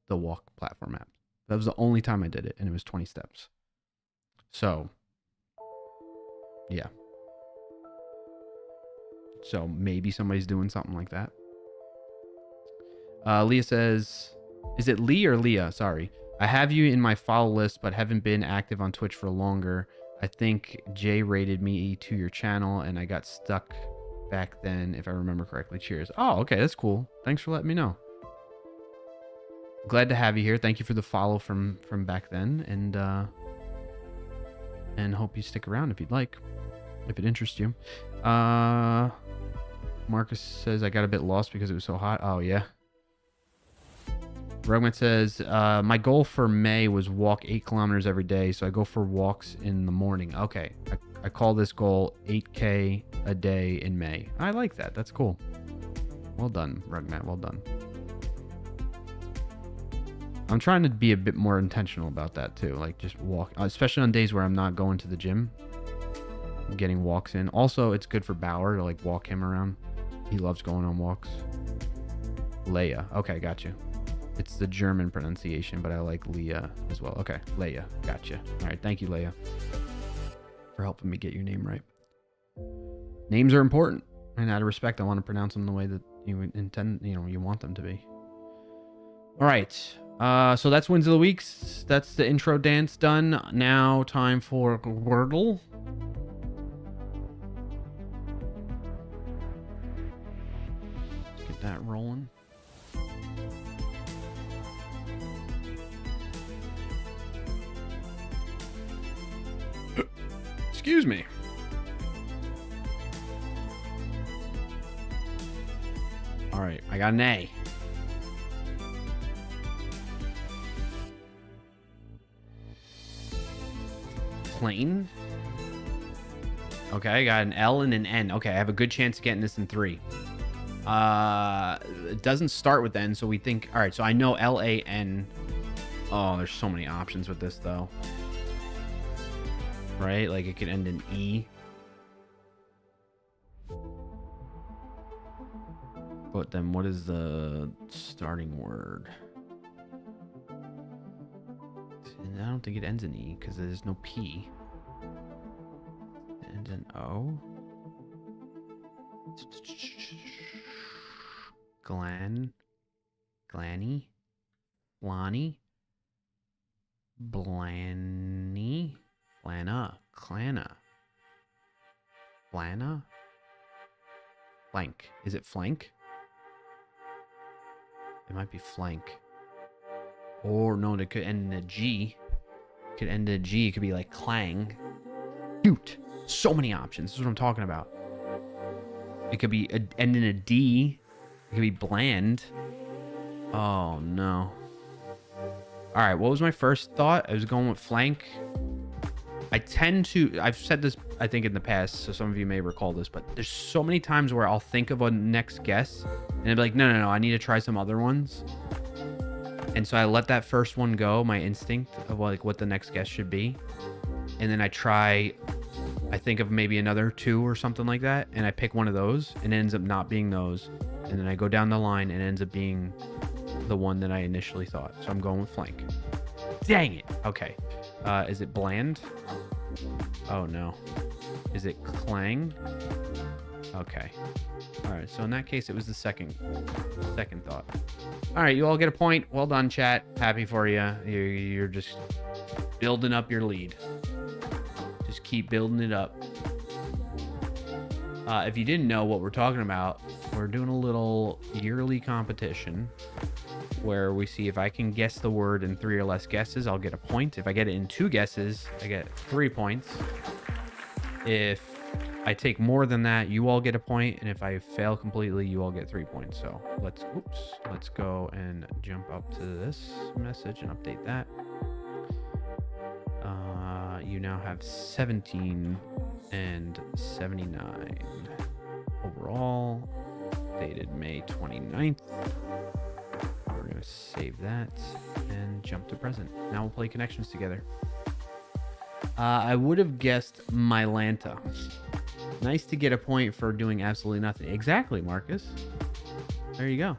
the walk platform app. That was the only time I did it, and it was 20 steps. So, yeah. So maybe somebody's doing something like that. Leah says, is it Lee or Leah? Sorry. I have you in my follow list, but haven't been active on Twitch for longer. I think Jay rated me to your channel, and I got stuck back then, if I remember correctly. Cheers. Oh, okay. That's cool. Thanks for letting me know. Glad to have you here. Thank you for the follow from back then, and hope you stick around if you'd like, if it interests you. Marcus says, I got a bit lost because it was so hot. Oh, yeah. Rugman says, my goal for May was walk 8 kilometers every day, so I go for walks in the morning. Okay, I call this goal 8K a day in May. I like that. That's cool. Well done, Rugman. Well done. I'm trying to be a bit more intentional about that too. Like just walk, especially on days where I'm not going to the gym. Getting walks in. Also, it's good for Bauer to like walk him around. He loves going on walks. Leia. Okay, got you. It's the German pronunciation, but I like Leah as well. Okay, Leia. Gotcha. All right, thank you, Leia, for helping me get your name right. Names are important, and out of respect, I want to pronounce them the way that you intend, you want them to be. All right. So that's wins of the weeks. That's the intro dance done. Now time for Wordle. Let's get that rolling. Excuse me. All right, I got an A. Plane. Okay, I got an L and an N. Okay, I have a good chance of getting this in 3. It doesn't start with N, so we think... All right, so I know L-A-N. Oh, there's so many options with this, though. Right? Like, it could end in E. But then what is the starting word? I don't think it ends in E because there's no P. It ends in O. Glanny, Lonnie, Blanny, Clana, Flank. Is it flank? It might be flank. Or no, it could end in a G. It could end in a G. It could be like clang. Shoot. So many options. This is what I'm talking about. It could be end in a D. It could be bland. Oh, no. All right, what was my first thought? I was going with flank. I've said this, I think, in the past, so some of you may recall this, but there's so many times where I'll think of a next guess, and I'll be like, no, I need to try some other ones. And so I let that first one go, my instinct of like what the next guess should be. And then I think of maybe another 2 or something like that. And I pick one of those and it ends up not being those. And then I go down the line and it ends up being the one that I initially thought. So I'm going with flank. Dang it. Okay. Is it bland? Oh no. Is it clang? Okay. All right. So in that case, it was the second thought. All right. You all get a point. Well done, chat. Happy for you. You're just building up your lead. Just keep building it up. If you didn't know what we're talking about, we're doing a little yearly competition where we see if I can guess the word in 3 or less guesses, I'll get a point. If I get it in 2 guesses, I get 3 points. If I take more than that, you all get a point, and if I fail completely, you all get 3 points. So let's go and jump up to this message and update that. You now have 17 and 79 overall, dated May 29th. We're gonna save that and jump to present. Now we'll play connections together. I would have guessed Mylanta. Nice to get a point for doing absolutely nothing. Exactly, Marcus. There you go.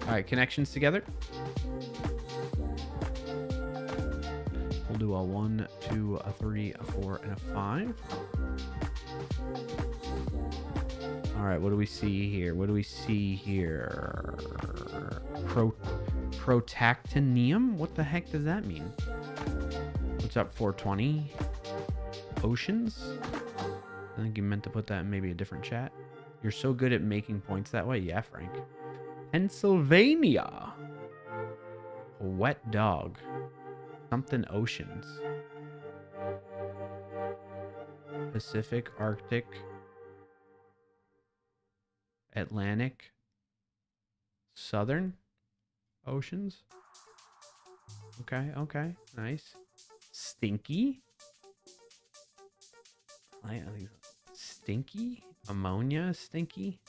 All right, connections together. We'll do a 1, 2, a 3, a 4, and a 5. All right, what do we see here? Protactinium? What the heck does that mean? What's up, 420? Oceans? I think you meant to put that in maybe a different chat. You're so good at making points that way. Yeah, Frank. Pennsylvania. A wet dog. Something oceans. Pacific, Arctic, Atlantic, Southern oceans. Okay, nice. Stinky. Stinky? Ammonia is stinky.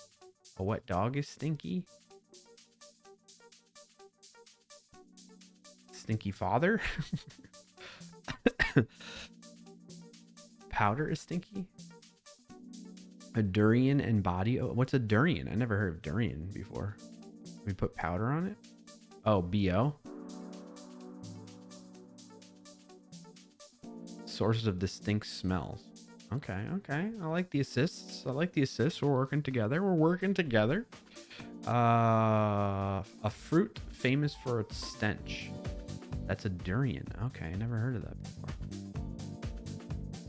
A wet dog is stinky. Stinky father. Powder is stinky. A durian and body. Oh, what's a durian? I never heard of durian before. We put powder on it. Oh, BO. Sources of distinct smells. Okay. I like the assists. We're working together. A fruit famous for its stench. That's a durian. Okay, I never heard of that before.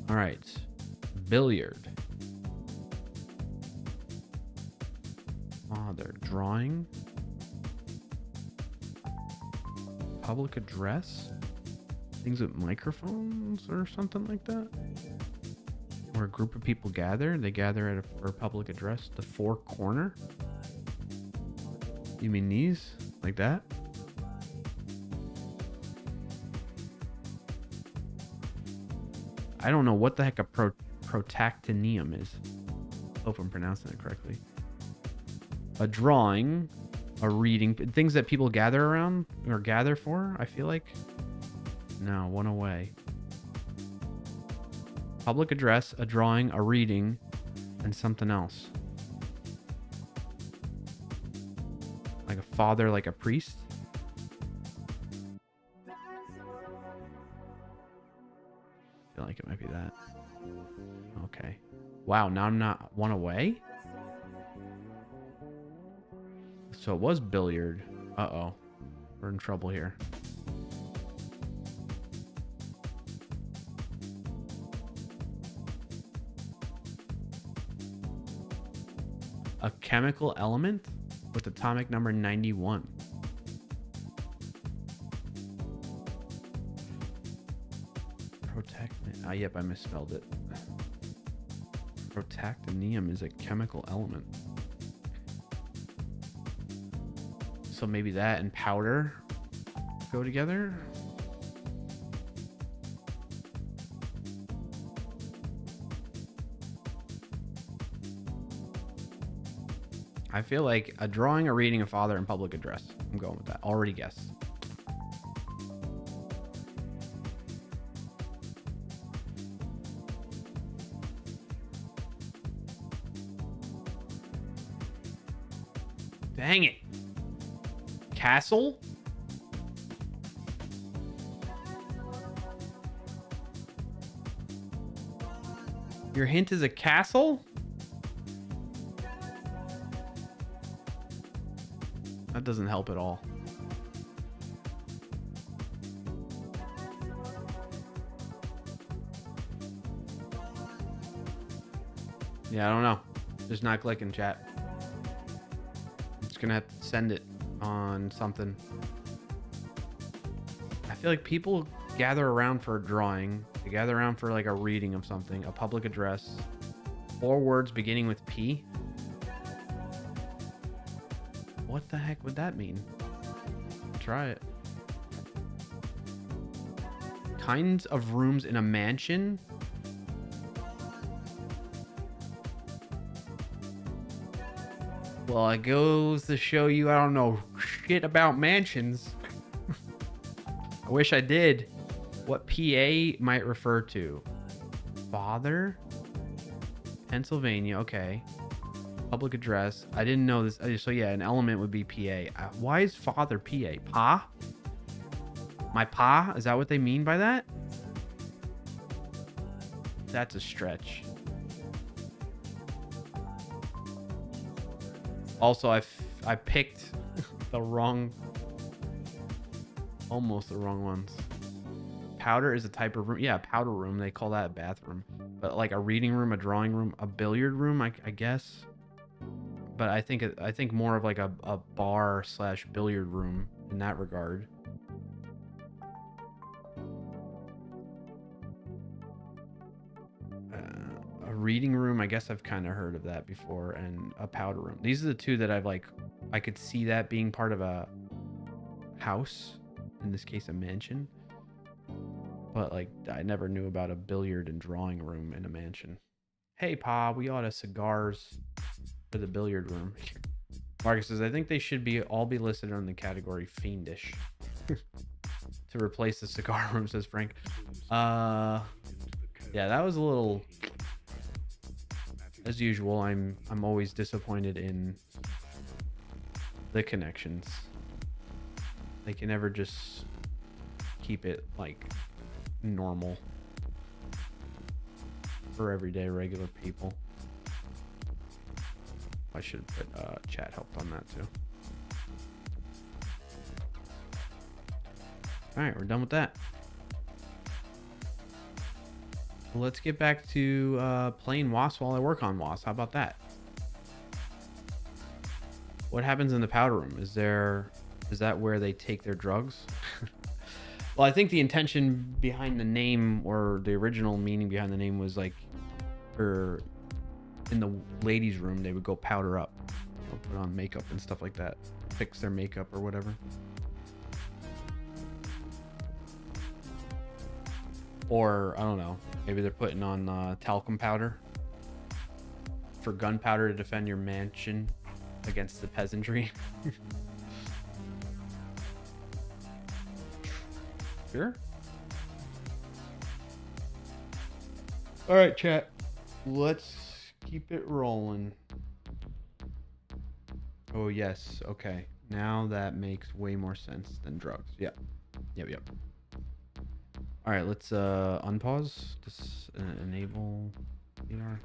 All right. Billiard. Father. Drawing. Public address. Things with microphones or something like that. Where a group of people gather. They gather for a public address. The four corner. You mean these? Like that? I don't know what the heck a protactinium is. Hope I'm pronouncing it correctly. A drawing, a reading, things that people gather around or gather for, I feel like. No, one away. Public address, a drawing, a reading, and something else. Like a father, like a priest. I feel like it might be that. Okay. Wow, now I'm not one away? So it was billiard. Uh-oh. We're in trouble here. A chemical element with atomic number 91. Yep, I misspelled it. Protactinium is a chemical element. So maybe that and powder go together. I feel like a drawing, a reading, a father, and public address. I'm going with that. Already guessed. Dang it. Castle? Your hint is a castle? That doesn't help at all. Yeah, I don't know. Just not clicking, chat. I'm just gonna have to send it on something. I feel like people gather around for a drawing. They gather around for like a reading of something, a public address. 4 words beginning with P. What the heck would that mean? Try it. Kinds of rooms in a mansion? Well, it goes to show you I don't know shit about mansions. I wish I did. What PA might refer to? Father? Pennsylvania, okay. Public address. I didn't know this. So yeah, an element would be PA. Why is father PA? Pa? My pa? Is that what they mean by that? That's a stretch. Also, I picked the wrong, almost the wrong ones. Powder is a type of room. Yeah, powder room. They call that a bathroom. But like a reading room, a drawing room, a billiard room, I guess. But I think more of like a bar / billiard room in that regard. A reading room, I guess I've kind of heard of that before, and a powder room. These are the two that I've like, I could see that being part of a house, in this case a mansion. But like, I never knew about a billiard and drawing room in a mansion. Hey Pa, we ought to cigars for the billiard room. Marcus says, I think they should all be listed on the category fiendish. To replace the cigar room, says Frank. Yeah, that was a little... As usual, I'm always disappointed in the connections. They can never just keep it like normal for everyday regular people. I should have put chat help on that too. All right, we're done with that. Let's get back to playing WASP while I work on WASP. How about that? What happens in the powder room? Is that where they take their drugs? Well, I think the intention behind the name, or the original meaning behind the name, was like, or in the ladies' room, they would go powder up, put on makeup and stuff like that, fix their makeup or whatever. Or I don't know, maybe they're putting on talcum powder for gunpowder to defend your mansion against the peasantry. Sure. All right, chat. Let's keep it rolling. Oh, yes. Okay. Now that makes way more sense than drugs. Yep. Yep. All right, let's unpause. Just enable VR.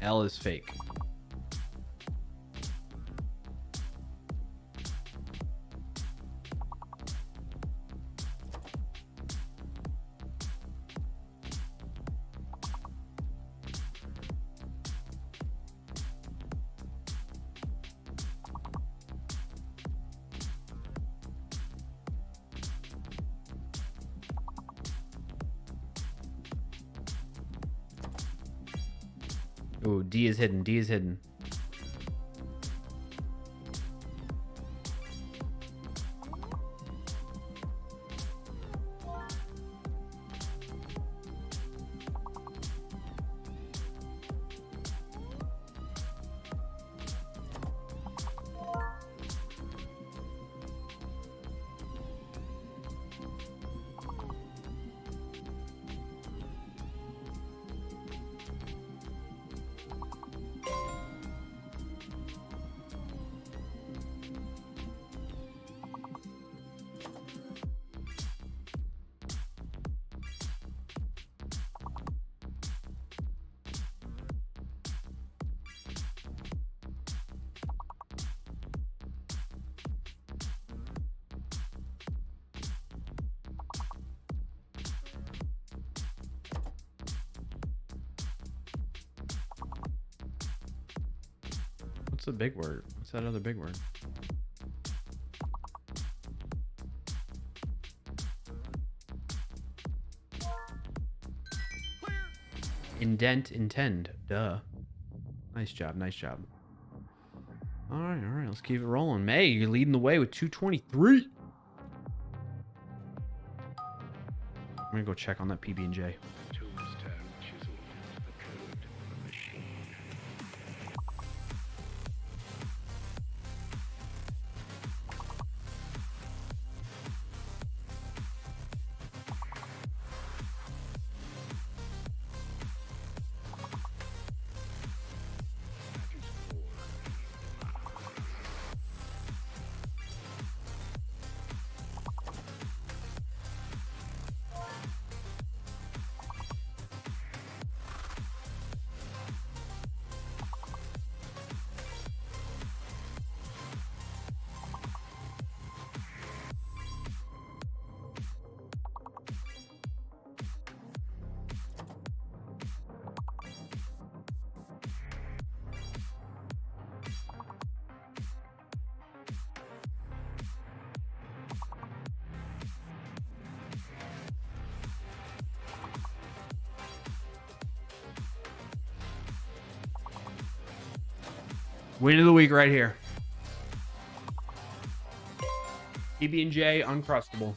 L is fake. Ooh, D is hidden. D is hidden. What's the big word? What's that other big word? Indent, intend. Duh. Nice job, nice job. All right, let's keep it rolling. May, you're leading the way with 223. I'm gonna go check on that PB&J. Win of the week right here. PB&J Uncrustable.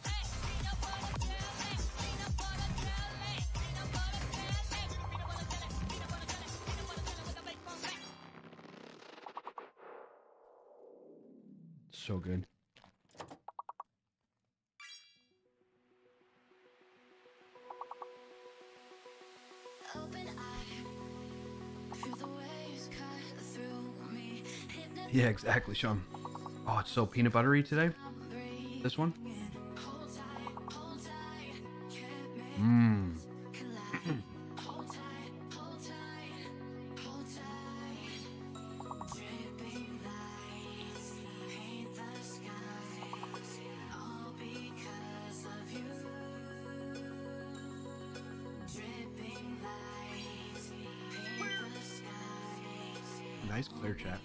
So good. Yeah, exactly, Sean. Oh, it's so peanut buttery today. This one. Mmm. Nice clear chat.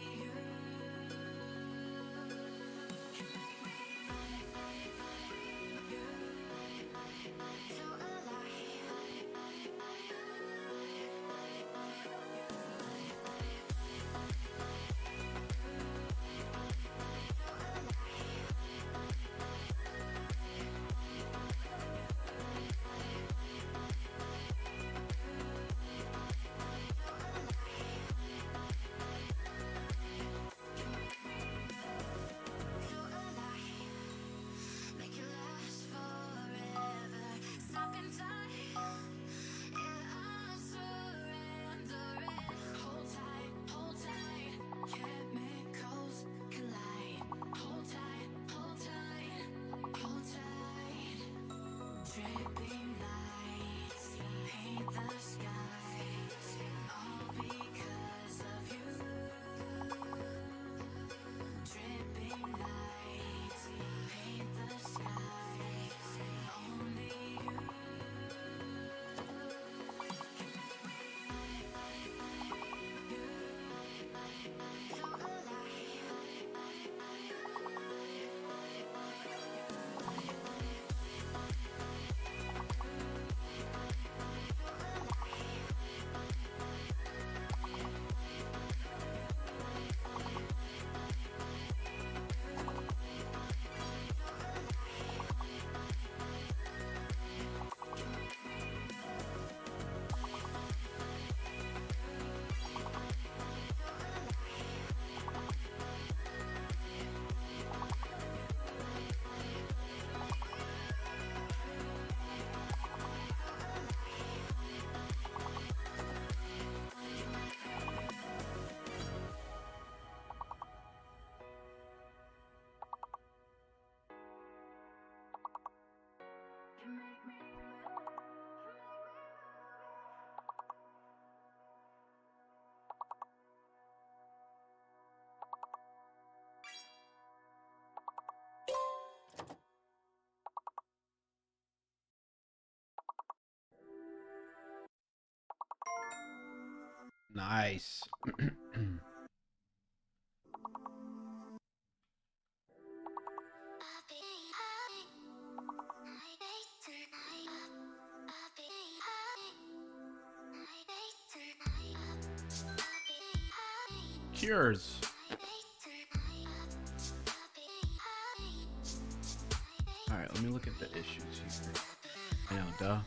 Nice. Cures. All right, let me look at the issues here. I know, duh.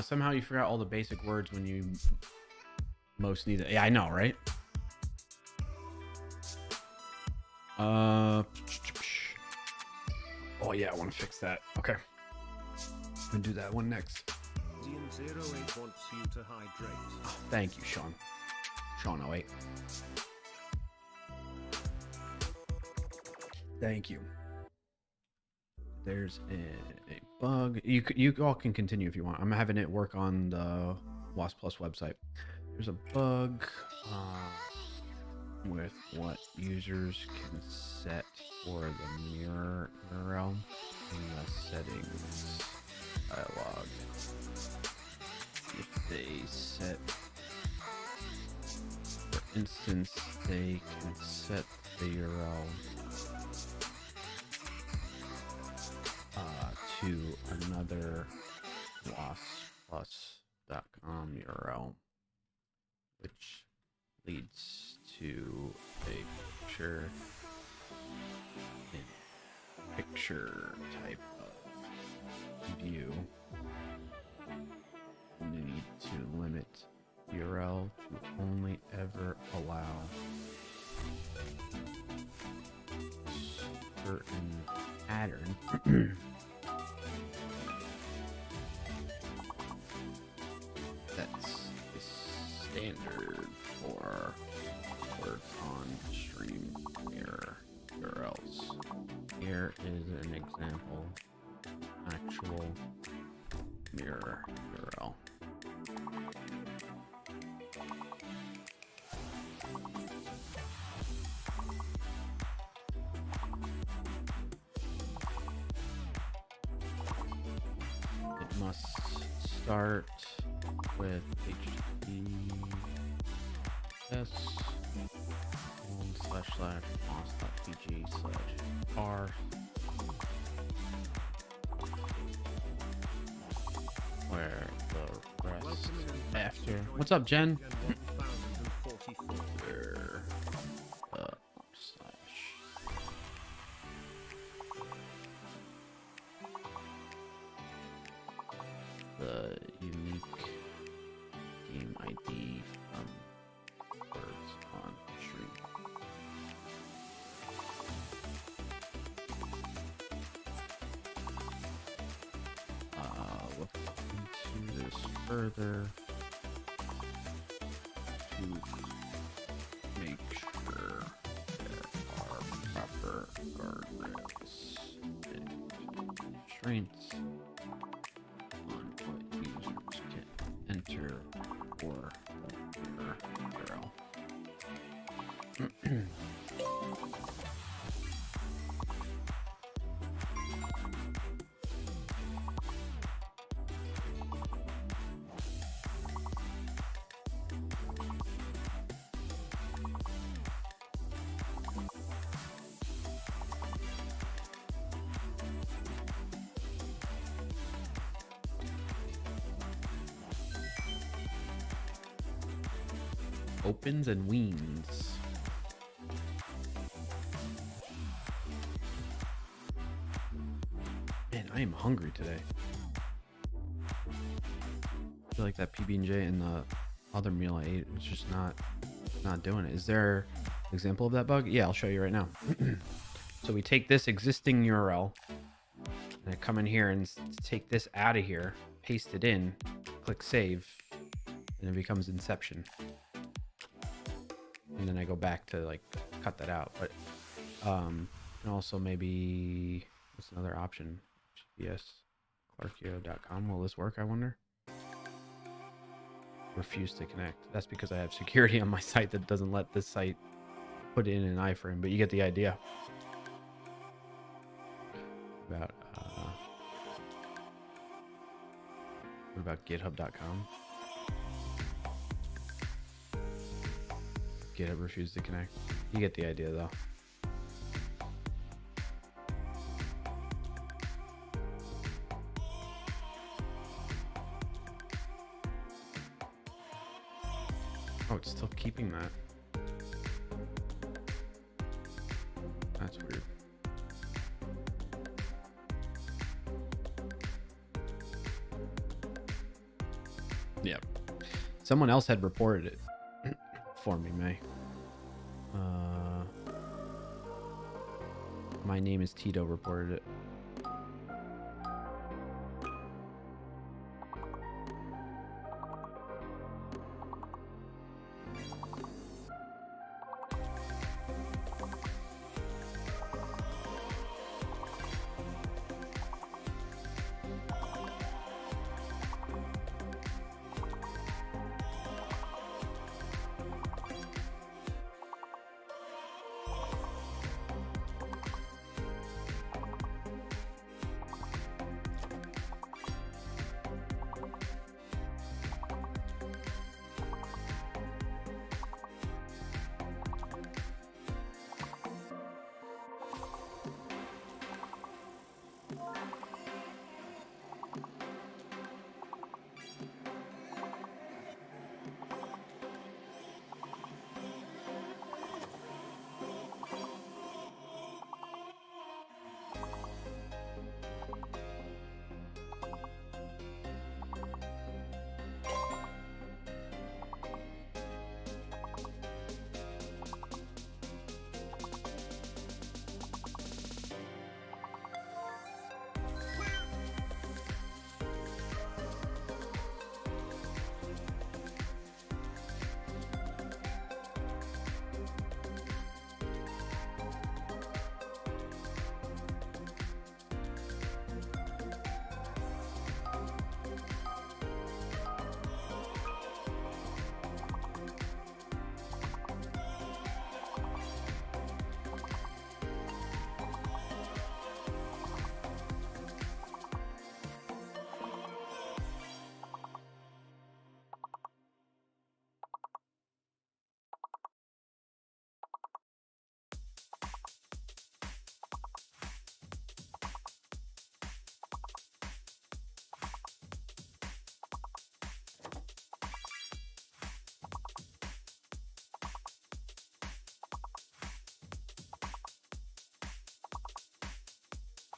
Somehow you forgot all the basic words when you most need it. Yeah, I know, right? Oh yeah, I want to fix that. Okay. I'm gonna do that one next. Zian08 wants you to hydrate. Oh, thank you, Sean. Sean08. Thank you. There's a bug. You all can continue if you want. I'm having it work on the Wasp Plus website. There's a bug with what users can set for the mirror URL in the settings dialog. If they set, for instance, they can set the URL to another waspplus.com URL, which leads to a picture type of view. You need to limit URL to only ever allow certain pattern. That's the standard for work on stream mirror URLs. Here is an example actual mirror URL. It must start with https://mos.pg/r, where the rest after. What's up, Jen? There, slash. The unique game ID from words on stream. Look into this further to make sure there are proper guardrails and constraints on what users can enter for the URL. Opens and weans. Man, I am hungry today. I feel like that PB&J and the other meal I ate was just not doing it. Is there an example of that bug? Yeah, I'll show you right now. So we take this existing URL and I come in here and take this out of here, paste it in, click save, and it becomes Inception. And then I go back to like cut that out. But and also maybe what's another option? GPS clarkio.com. Will this work, I wonder? refuse to connect. That's because I have security on my site that doesn't let this site put in an iframe, but you get the idea. About what about github.com? GitHub refused to connect. You get the idea though. Oh, it's still keeping that. That's weird. Yep. Someone else had reported it for me, May. My name is Tito reported it.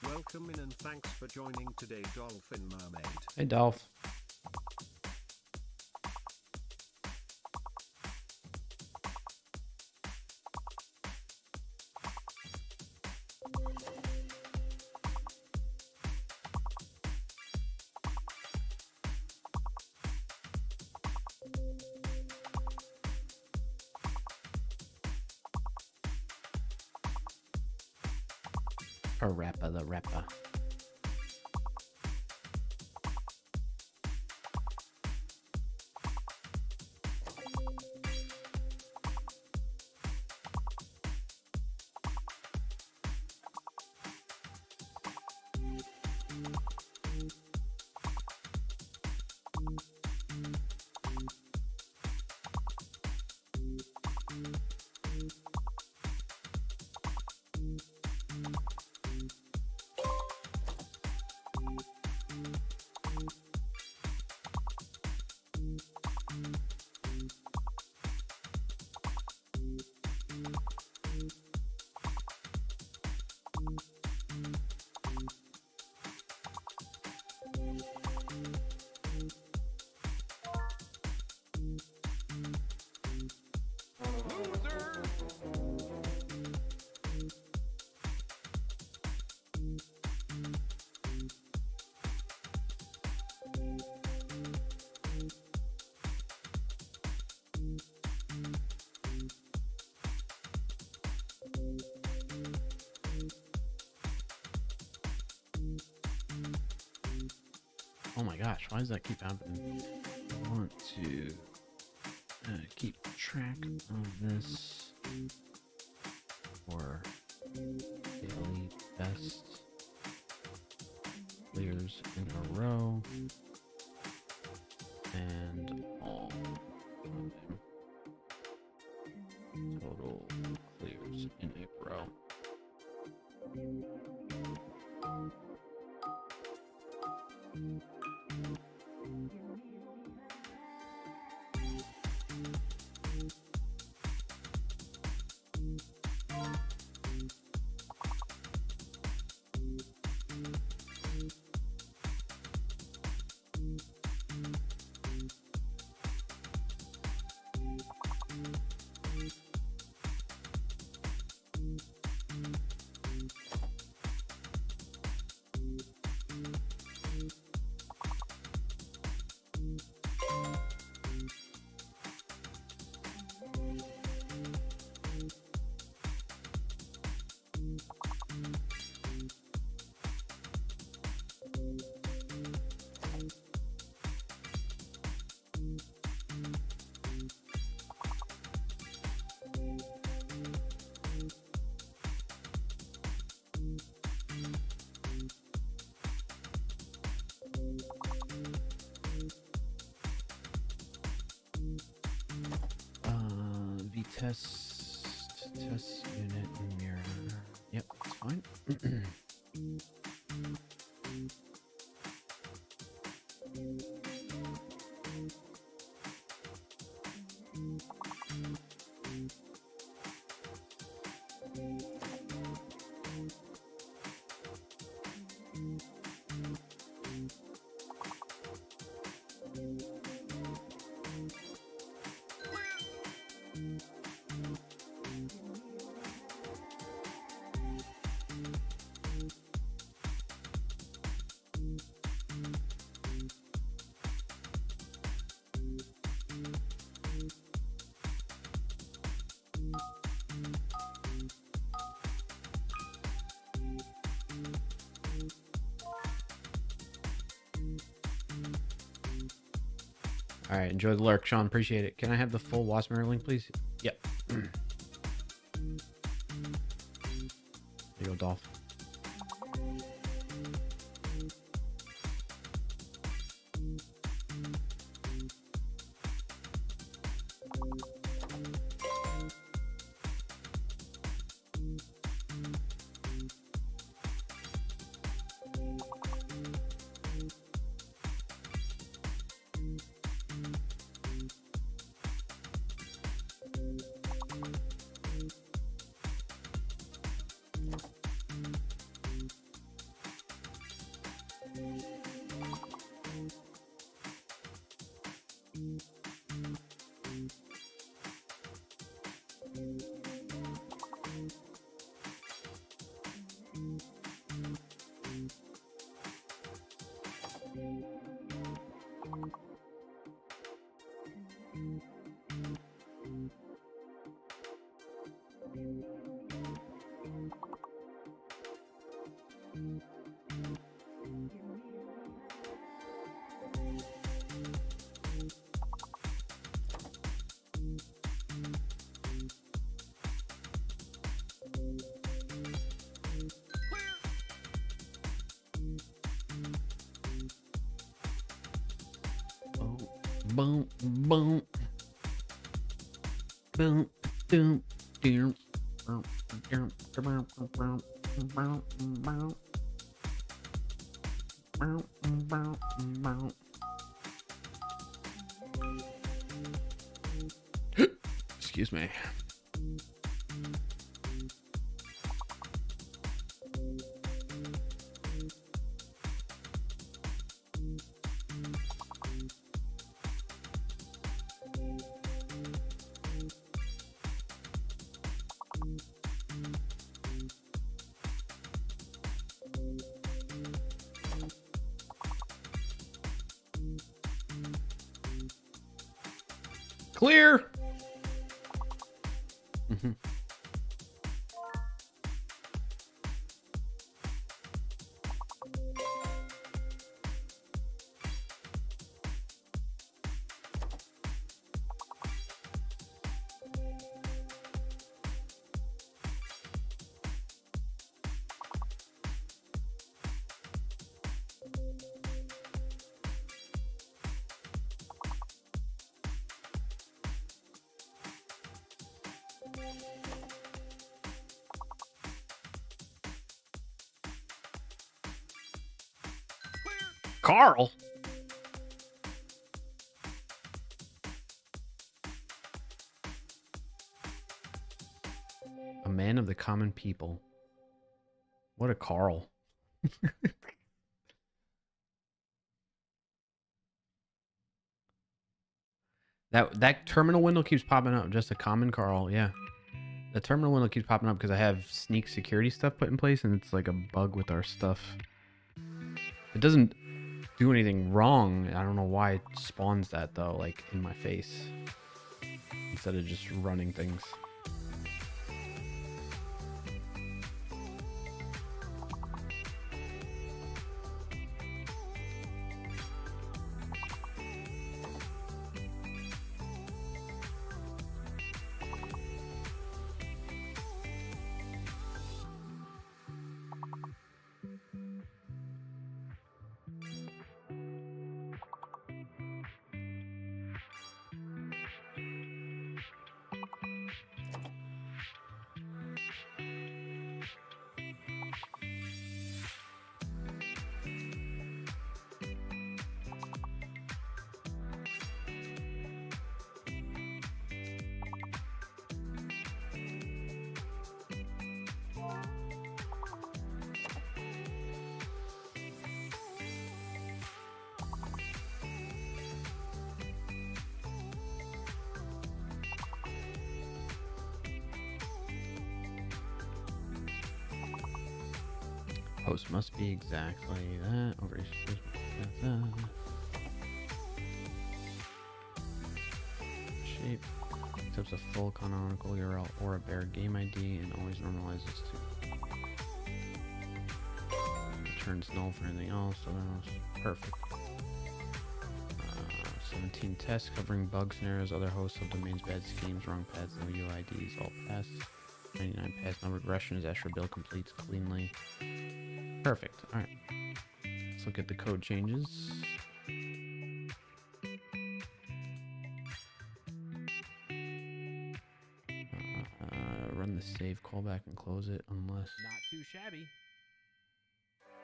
Welcome in and thanks for joining today, Dolphin Mermaid. Hey, Dolph. Parappa the Rappa. Oh my gosh, why does that keep happening? I want to track of this for daily best clears in a row and all total clears in a row. Test unit mirror. Yep, that's fine. All right, enjoy the lurk, Sean. Appreciate it. Can I have the full wasp mirror link, please? Yep. There you go, Dolph. Boom, boom, boom, boom, boom, excuse me. Clear. Carl. A man of the common people. What a Carl. That terminal window keeps popping up. Just a common Carl, yeah. The terminal window keeps popping up because I have sneak security stuff put in place, and it's like a bug with our stuff. It doesn't do anything wrong. I don't know why it spawns that though, like in my face, instead of just running things. Post must be exactly that. Over shape accepts a full canonical URL or a bare game ID and always normalizes to returns null for anything else. So that was perfect. 17 tests covering bug scenarios, other hosts of domains, bad schemes, wrong paths, no UIDs, all pass. 99 pass, no regressions. Azure build completes cleanly. Perfect. All right. Let's look at the code changes. Run the save callback and close it unless... Not too shabby.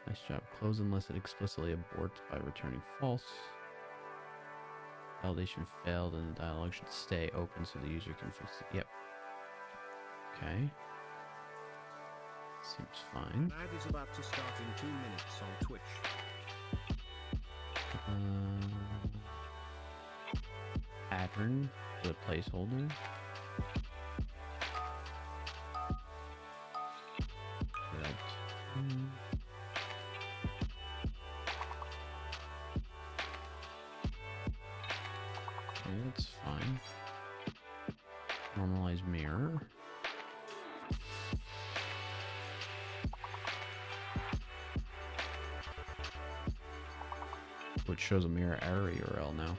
Nice job. Close unless it explicitly aborts by returning false. Validation failed and the dialog should stay open so the user can fix it. Yep. Okay. Seems fine. Ad is about to start in 2 minutes on Twitch. Pattern, the placeholder. Correct. Okay, that's fine. Normalize mirror. Which shows a mirror error URL now.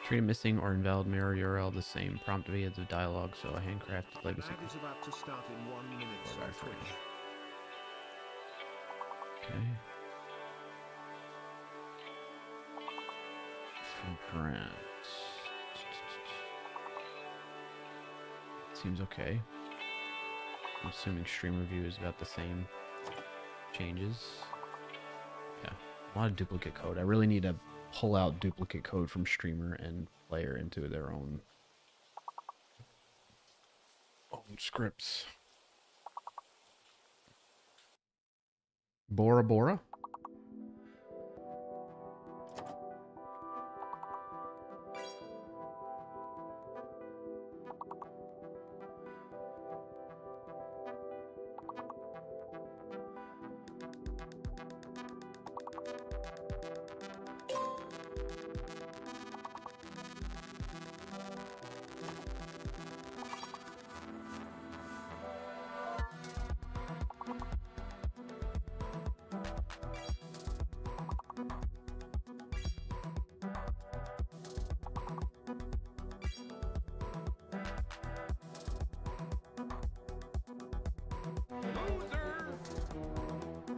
Treat a missing or invalid mirror URL the same. Prompt via the dialog, so a handcrafted legacy. Ad is about to start in 1 minute on Twitch. Okay. Grant. Seems okay. I'm assuming stream review is about the same changes. Yeah, a lot of duplicate code. I really need to pull out duplicate code from streamer and player into their own scripts. Bora Bora?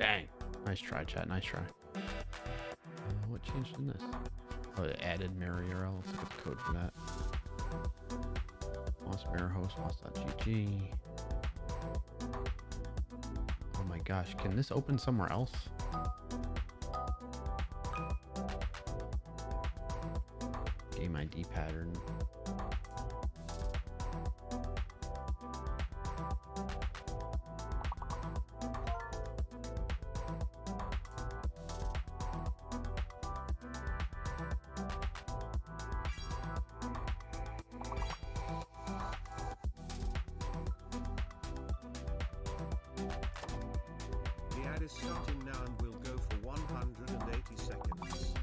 Dang. Nice try, chat. Nice try. What changed in this? Oh, it added mirror URL. Let's look at the code for that. Lost mirror host, lost.gg. Oh my gosh, can this open somewhere else? Game ID pattern. The ad is starting now and will go for 180 seconds.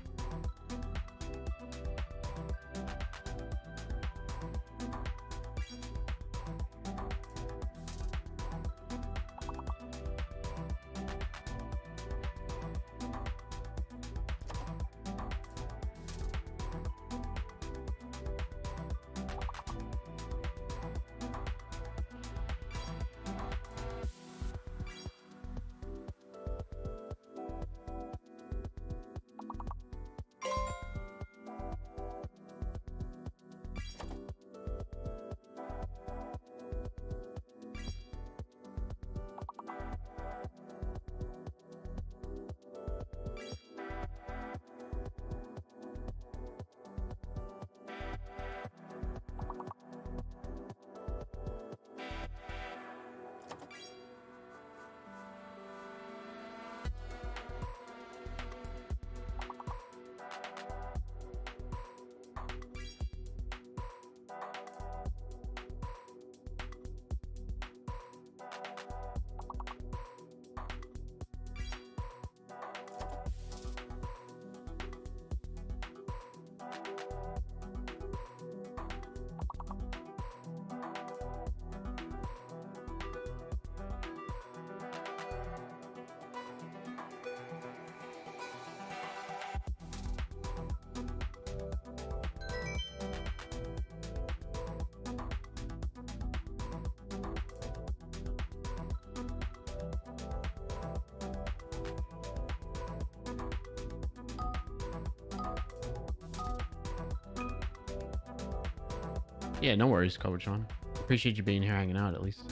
Yeah, no worries, Coach John. Appreciate you being here hanging out at least.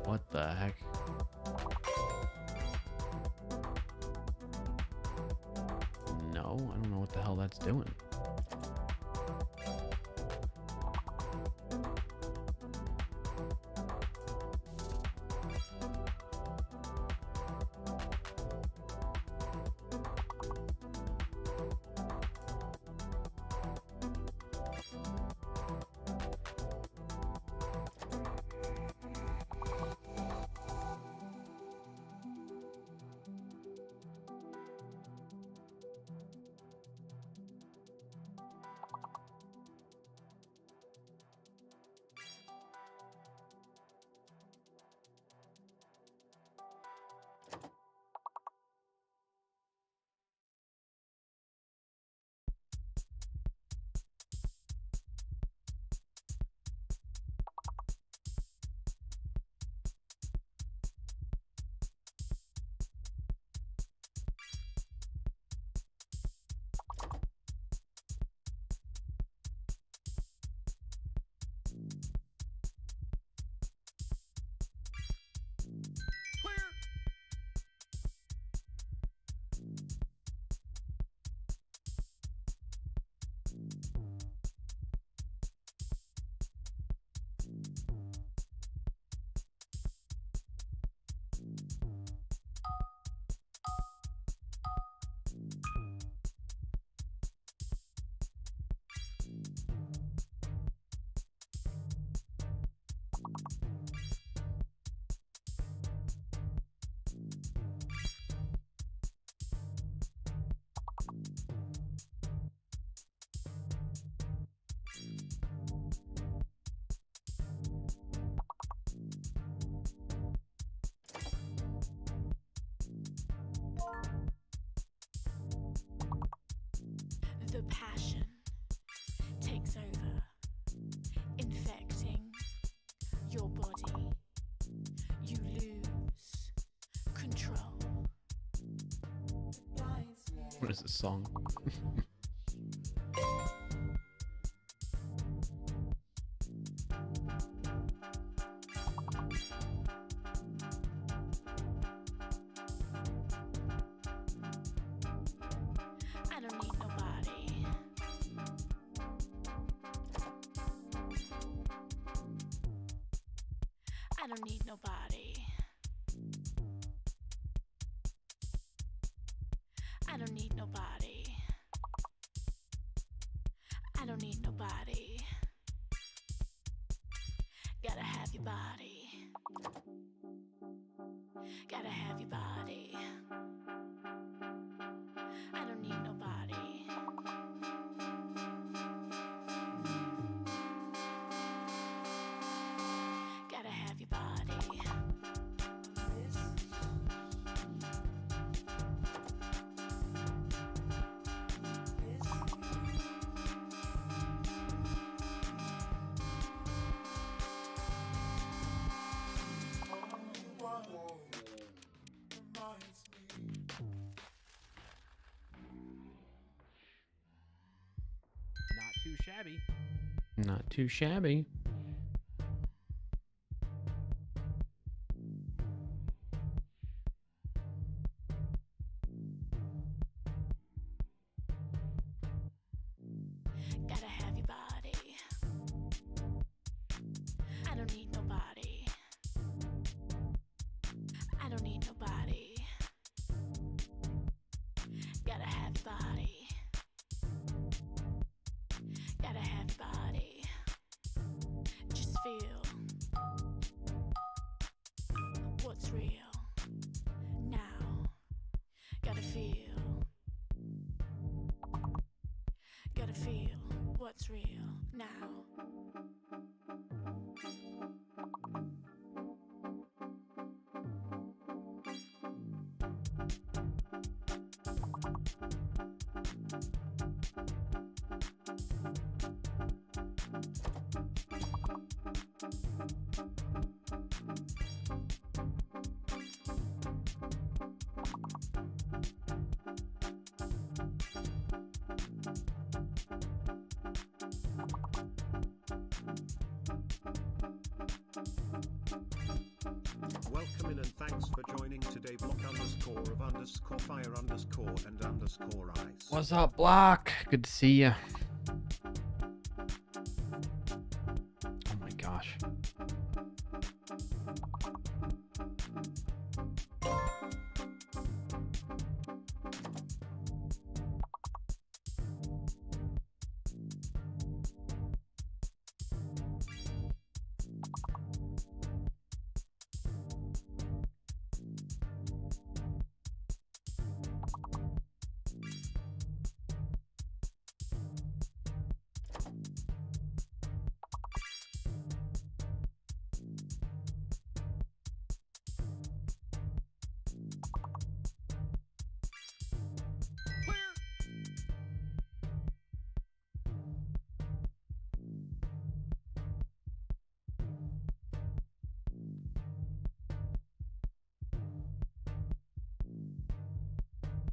What the heck? No, I don't know what the hell that's doing. The passion takes over, infecting your body. You lose control. What is this song? I don't need nobody. I don't need nobody. I don't need nobody. I don't need nobody. Gotta have your body. Gotta have your body. I don't need nobody. Gotta have your body. Not too shabby. Not too shabby. Gotta have your body. I don't need nobody. I don't need nobody. Gotta have your body. Gotta have your body. Just feel what's real now. Gotta feel what's real now. Welcome in and thanks for joining today. Block_of_fire_and_ice. What's up, Block? Good to see ya. Oh my gosh.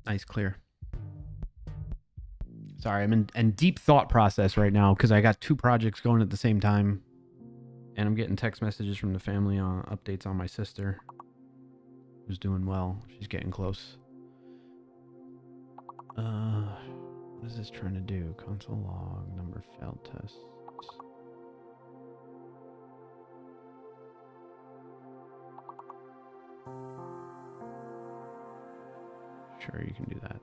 Nice, clear. Sorry, I'm in deep thought process right now because I got two projects going at the same time. And I'm getting text messages from the family on updates on my sister, who's doing well. She's getting close. What is this trying to do? Console log, number failed tests. Sure, you can do that.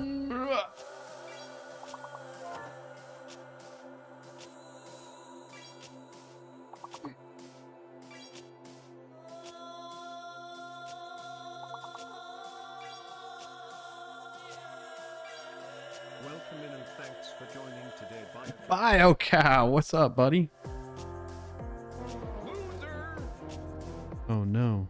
Welcome in and thanks for joining today. Bio cow, what's up, buddy? Oh no.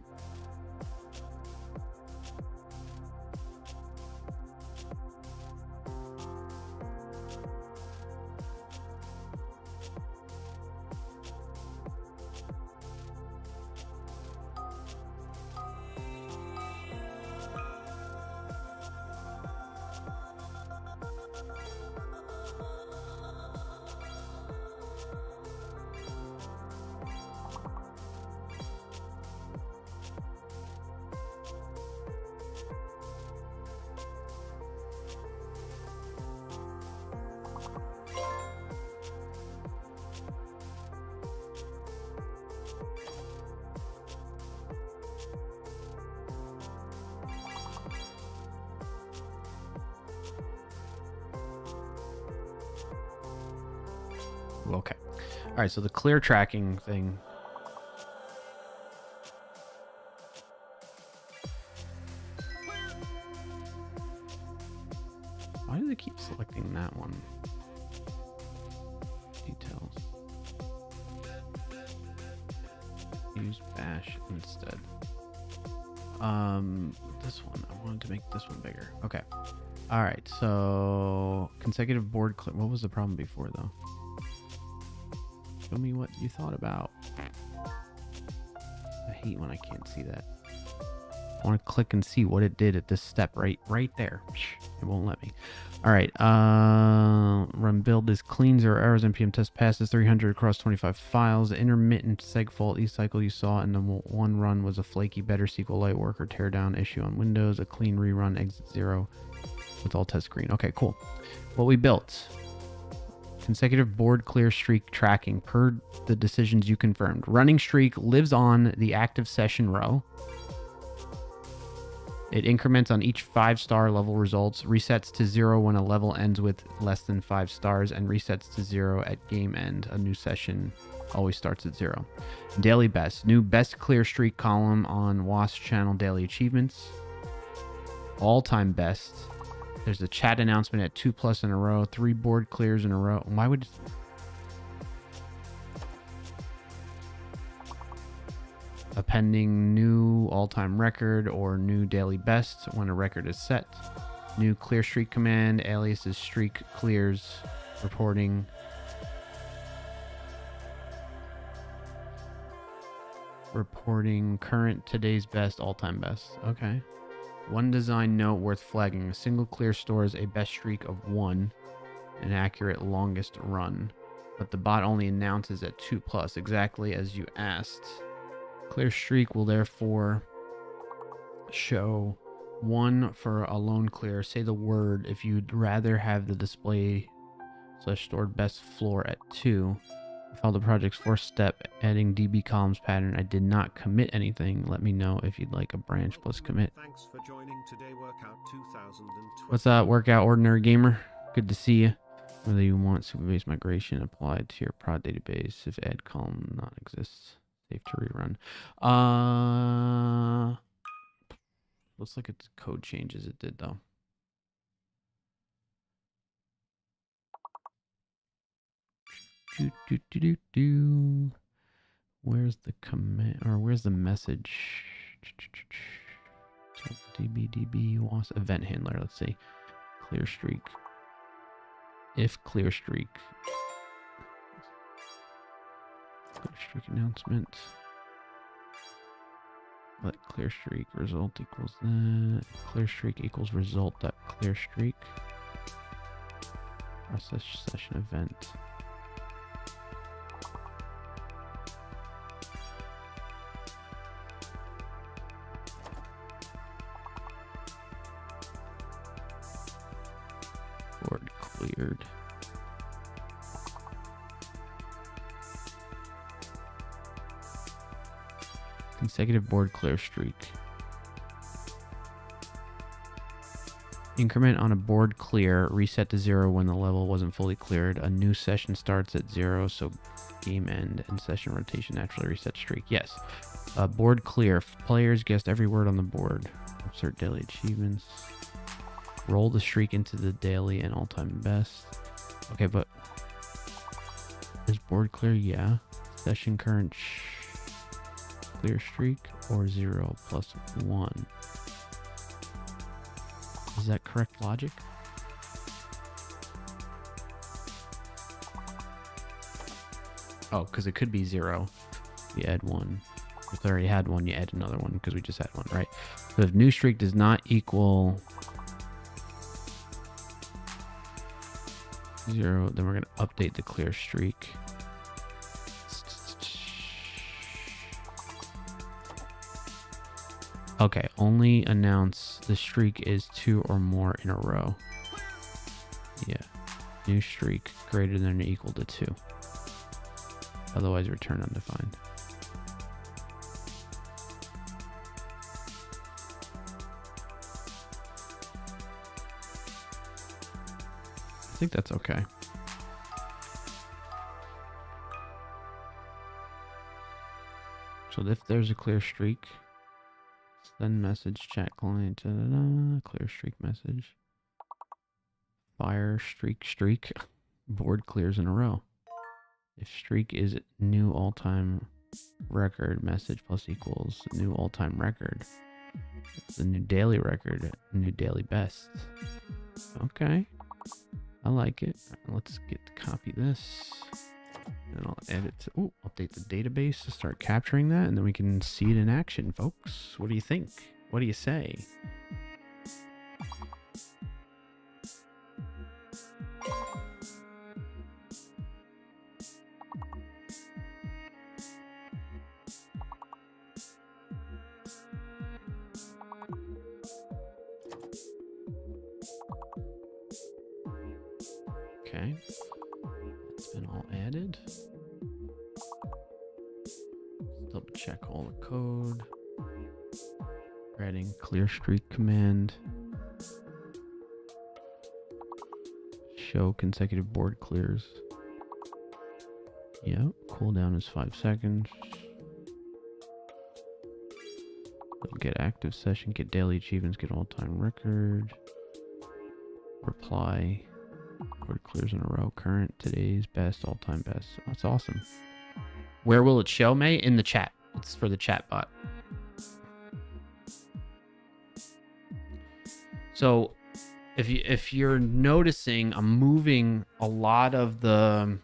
Okay. All right, so the clear tracking thing. Why do they keep selecting that one? Details. Use bash instead. This one. I wanted to make this one bigger. Okay. All right, so consecutive board clear. What was the problem before though? Show me what you thought about. I hate when I can't see that. I want to click and see what it did at this step right there. It won't let me. All right. Run build is clean, 0 errors. npm test passes 300 across 25 files. The intermittent seg fault eCycle you saw in the one run was a flaky better SQLite worker teardown issue on Windows. A clean rerun exit 0 with all tests green. Okay, cool. What we built. Consecutive board clear streak tracking per the decisions you confirmed. Running streak lives on the active session row. It increments on each 5-star level results, resets to 0 when a level ends with less than 5 stars, and resets to 0 at game end. A new session always starts at 0. Daily best. New best clear streak column on WASP channel daily achievements. All-time best. There's a chat announcement at 2+ in a row, 3 board clears in a row. Why would... A pending new all-time record or new daily best when a record is set. New clear streak command, aliases streak clears, reporting. Reporting current today's best, all-time best. Okay. One design note worth flagging. A single clear stores a best streak of 1, an accurate longest run. But the bot only announces at 2+, exactly as you asked. Clear streak will therefore show 1 for a lone clear. Say the word if you'd rather have the display / stored best floor at 2. I followed the project's 4th step, adding DB columns pattern. I did not commit anything. Let me know if you'd like a branch plus commit. Thanks for joining today Workout 2020. What's up, Workout Ordinary Gamer? Good to see you. Whether you want superbase migration applied to your prod database, if add column not exists, safe to rerun. Looks like it's code changes it did though. Where's the command or where's the message? So db was event handler. Let's see. Clear streak. If clear streak. Clear streak announcement. Let clear streak result equals that. Clear streak equals result dot clear streak. Process session event. Board cleared. Consecutive board clear streak Increment on a board clear. Reset to 0 when the level wasn't fully cleared. A new session starts at 0, so game end and session rotation naturally reset streak. Yes. Board clear. Players guessed every word on the board. Insert daily achievements. Roll the streak into the daily and all-time best. Okay, but is board clear? Yeah. Session current clear streak or 0 plus 1. Is that correct logic? Oh, because it could be 0. You add 1. If I already had 1, you add another one because we just had 1, right? So if new streak does not equal 0, then we're going to update the clear streak. Okay, only announce the streak is 2 or more in a row. Yeah, new streak greater than or equal to 2. Otherwise, return undefined. I think that's okay. So if there's a clear streak, send message, chat client, clear streak message. Fire streak, board clears in a row. If streak is new all-time record, message plus equals new all-time record. The new daily record, new daily best. Okay, I like it. Let's copy this. And I'll edit to, update the database to start capturing that, and then we can see it in action, folks. What do you think? What do you say? Okay, it's been all added. Double check all the code. We're adding clear streak command. Show consecutive board clears. Yep, cooldown is 5 seconds. Get active session, get daily achievements, get all-time record. Reply. Board clears in a row. Current, today's best, all-time best. That's awesome. Where will it show, May? In the chat. It's for the chat bot. So if you're noticing, I'm moving a lot of the,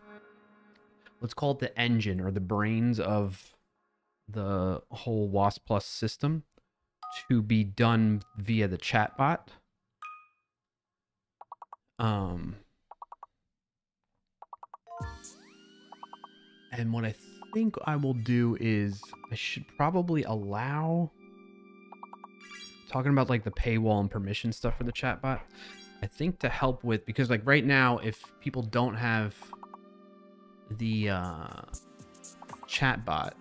let's call it the engine or the brains of the whole WASP Plus system to be done via the chat bot. And what I think I will do is I should probably allow, talking about like the paywall and permission stuff for the chatbot, I think to help with, because like right now, if people don't have the chatbot,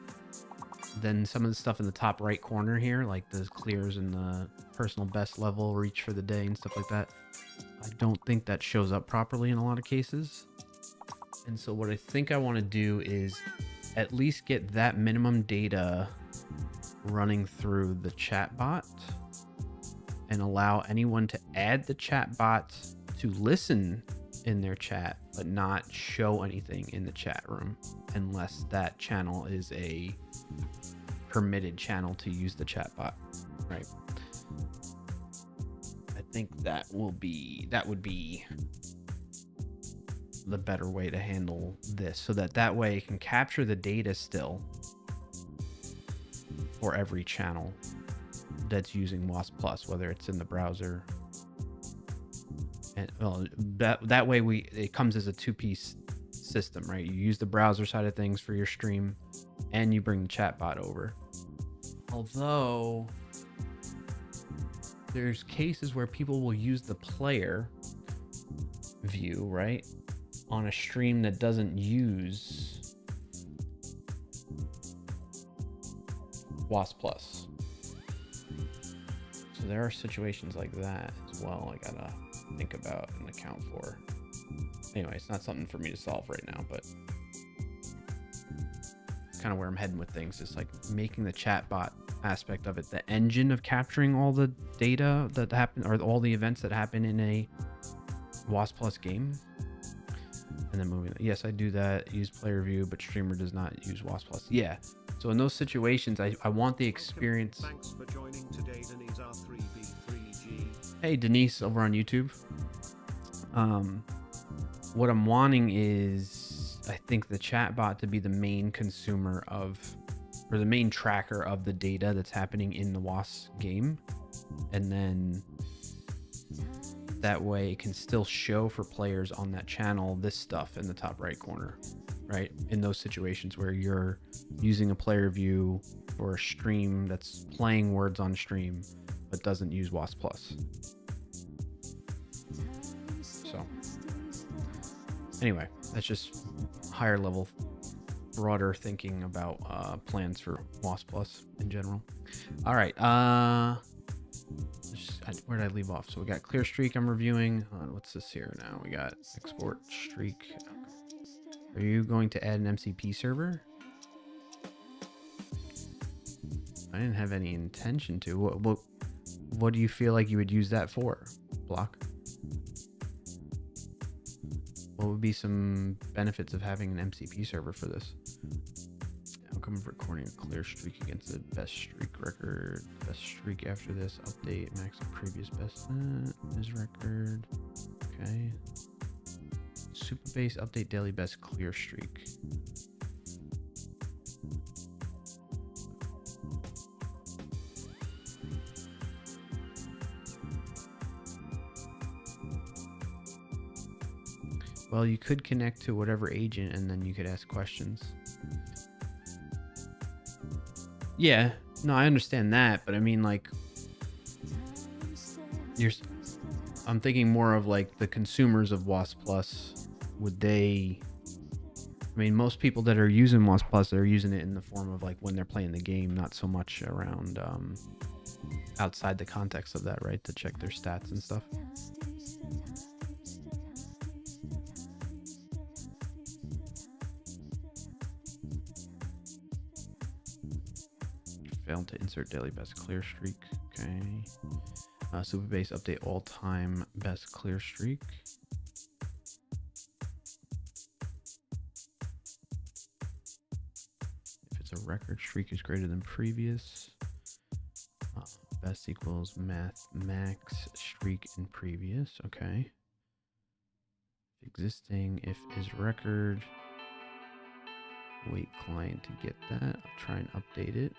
then some of the stuff in the top right corner here, like the clears and the personal best level, reach for the day and stuff like that, I don't think that shows up properly in a lot of cases. And so what I think I want to do is at least get that minimum data running through the chatbot and allow anyone to add the chatbot to listen in their chat, but not show anything in the chat room unless that channel is a permitted channel to use the chatbot, right? I think that would be the better way to handle this, so that way it can capture the data still for every channel that's using WASP Plus, whether it's in the browser. And well, that way it comes as a two-piece system, right? You use the browser side of things for your stream and you bring the chatbot over. Although there's cases where people will use the player view, right, on a stream that doesn't use WASP Plus. So there are situations like that as well I gotta think about and account for. Anyway, it's not something for me to solve right now, but kind of where I'm heading with things is like making the chatbot aspect of it the engine of capturing all the data that happen, or all the events that happen in a WASP Plus game. And then moving, yes, I do that. Use player view, but streamer does not use WASP Plus. Yeah. So in those situations, I want the experience. Thanks for joining today, Denise R3B3G. Hey, Denise over on YouTube. What I'm wanting is, I think, the chatbot to be the main consumer of, or the main tracker of the data that's happening in the WASP game. And then that way it can still show for players on that channel this stuff in the top right corner, right? In those situations where you're using a player view or a stream that's playing words on stream but doesn't use WASP Plus. So anyway, that's just higher level, broader thinking about plans for WASP Plus in general. All right, where did I leave off? So we got clear streak I'm reviewing. What's this here now? We got export streak. Are you going to add an MCP server? I didn't have any intention to. What do you feel like you would use that for, Block? What would be some benefits of having an MCP server for this? Outcome of recording a clear streak against the best streak record. Best streak after this. Update max of previous best. Is record. Okay. Super base update daily best clear streak. Well, you could connect to whatever agent and then you could ask questions. Yeah, no, I understand that, but I mean, like, I'm thinking more of like the consumers of WASP Plus. Would they? I mean, most people that are using WASP Plus are using it in the form of like when they're playing the game, not so much around outside the context of that, right? To check their stats and stuff. Failed to insert daily best clear streak. Okay. Super base update all time best clear streak. If it's a record, streak is greater than previous. Best equals max streak in previous. Okay. Existing, if is record. Wait client to get that. I'll try and update it.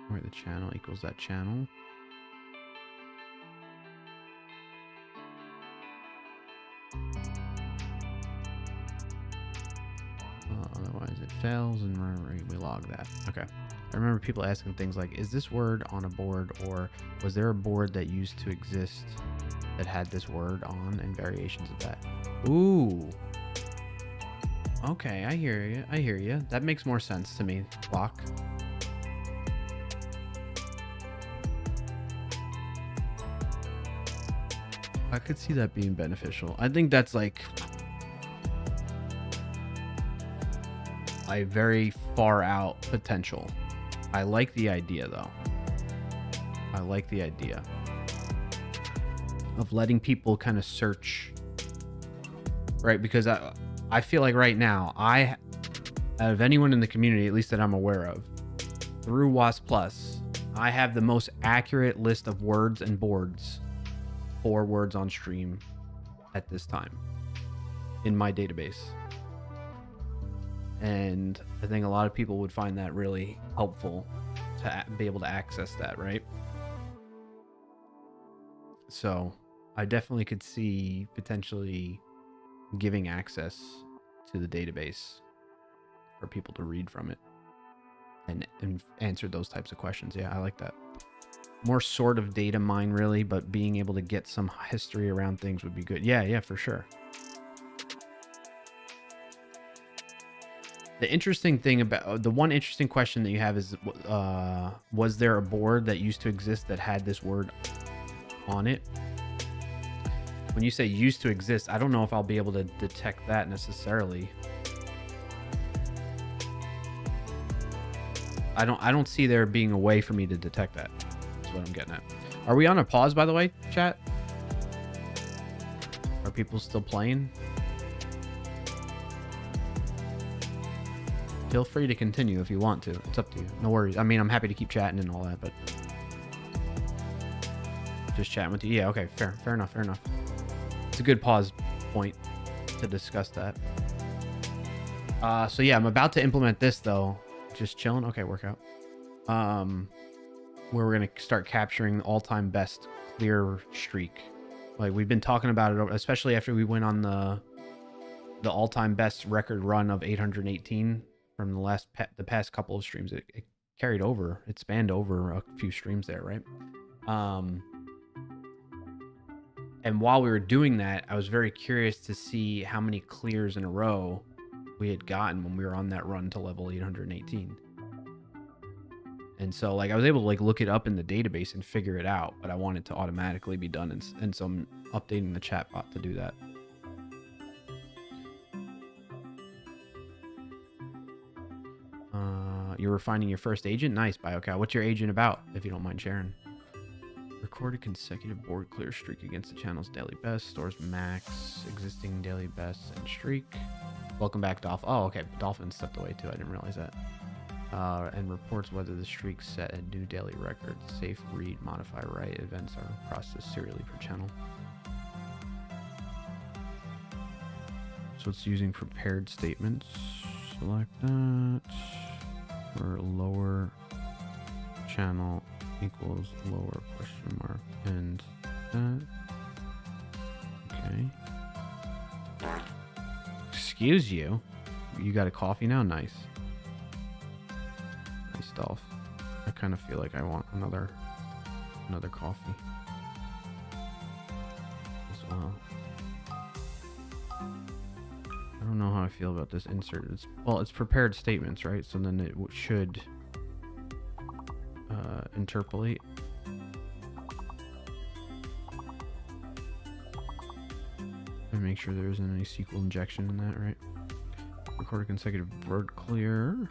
Where the channel equals that channel. Otherwise it fails and we log that. Okay. I remember people asking things like, is this word on a board, or was there a board that used to exist that had this word on, and variations of that? Ooh. Okay, I hear you. I hear you. That makes more sense to me, Block. I could see that being beneficial. I think that's like a very far out potential. I like the idea though. I like the idea of letting people kind of search, right? Because I feel like right now, out of anyone in the community, at least that I'm aware of, through WASP Plus, I have the most accurate list of words and boards for words on stream at this time in my database. And I think a lot of people would find that really helpful to be able to access that, right? So I definitely could see potentially giving access to the database for people to read from it and answer those types of questions. Yeah, I like that. More sort of data mine really, but being able to get some history around things would be good. Yeah, for sure. The interesting thing about the one interesting question that you have is, was there a board that used to exist that had this word on it? When you say used to exist, I don't know if I'll be able to detect that necessarily. I don't see there being a way for me to detect that. That's what I'm getting at. Are we on a pause, by the way, chat? Are people still playing? Feel free to continue if you want to. It's up to you. No worries. I mean, I'm happy to keep chatting and all that, but just chatting with you. Yeah, okay. Fair enough. It's a good pause point to discuss that. So yeah, I'm about to implement this though. Just chilling. Okay, workout. Where we're gonna start capturing the all-time best clear streak. Like we've been talking about it, especially after we went on the all-time best record run of 818 from the past couple of streams. It carried over. It spanned over a few streams there, right? And while we were doing that, I was very curious to see how many clears in a row we had gotten when we were on that run to level 818. And so like I was able to like look it up in the database and figure it out, but I want it to automatically be done. And so I'm updating the chatbot to do that. You're refining your first agent? Nice, BioCow. What's your agent about, if you don't mind sharing? Record a consecutive board clear streak against the channel's daily best. Stores max existing daily bests and streak. Welcome back, Dolphin. Oh, okay. Dolphin stepped away too. I didn't realize that. And reports whether the streak set a new daily record. Safe, read, modify, write. Events are processed serially per channel. So it's using prepared statements. Select that. For lower channel equals lower question mark and that. Okay. Excuse you. You got a coffee now? Nice. Nice stuff. I kind of feel like I want another coffee as well. I don't know how I feel about this insert. It's prepared statements, right? So then it should interpolate. And make sure there isn't any SQL injection in that, right? Record a consecutive word clear.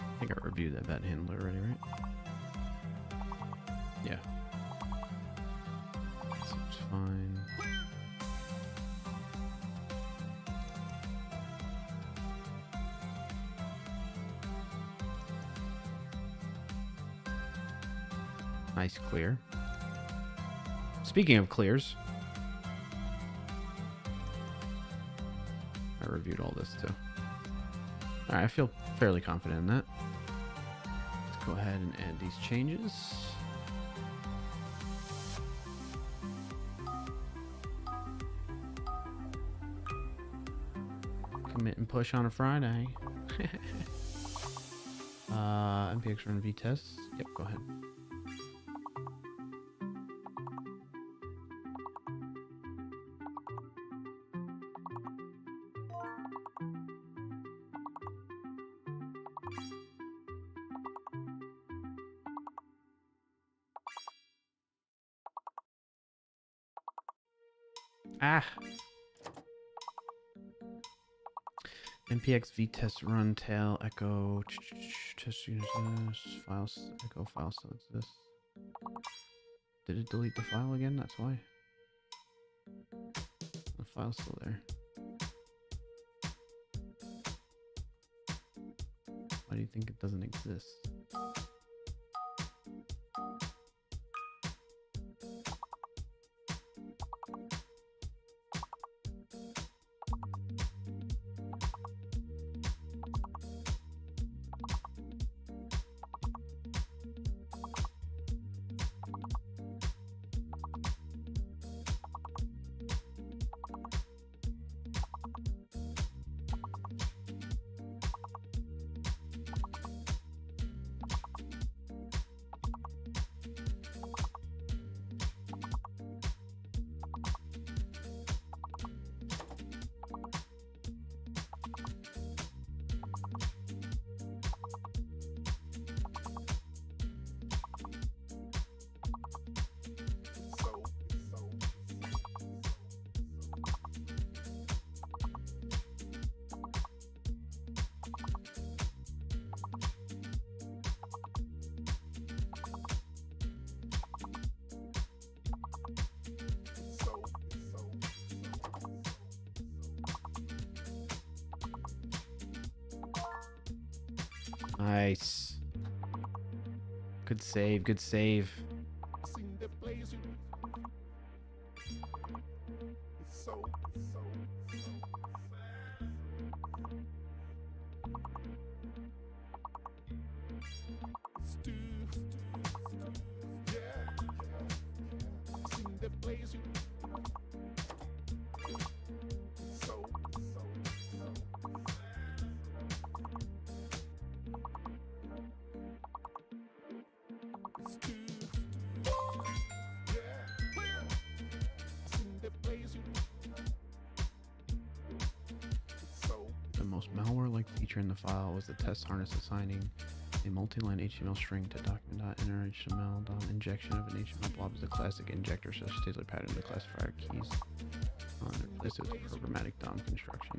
I think I reviewed that handler already, right? Yeah. Seems fine. Nice clear. Speaking of clears, I reviewed all this too. All right, I feel fairly confident in that. Let's go ahead and add these changes. Commit and push on a Friday. MPX run V tests. Yep, go ahead. Ah. npx vtest run tail echo test unit files echo file still exists. Did it delete the file again? That's why. The file's still there. Why do you think it doesn't exist? Nice. Good save, good save. The most malware-like feature in the file was the test harness assigning a multi-line HTML string to document.inner.html. Injection of an HTML blob is a classic injector such tailored pattern to classifier keys. And replace it with programmatic DOM construction.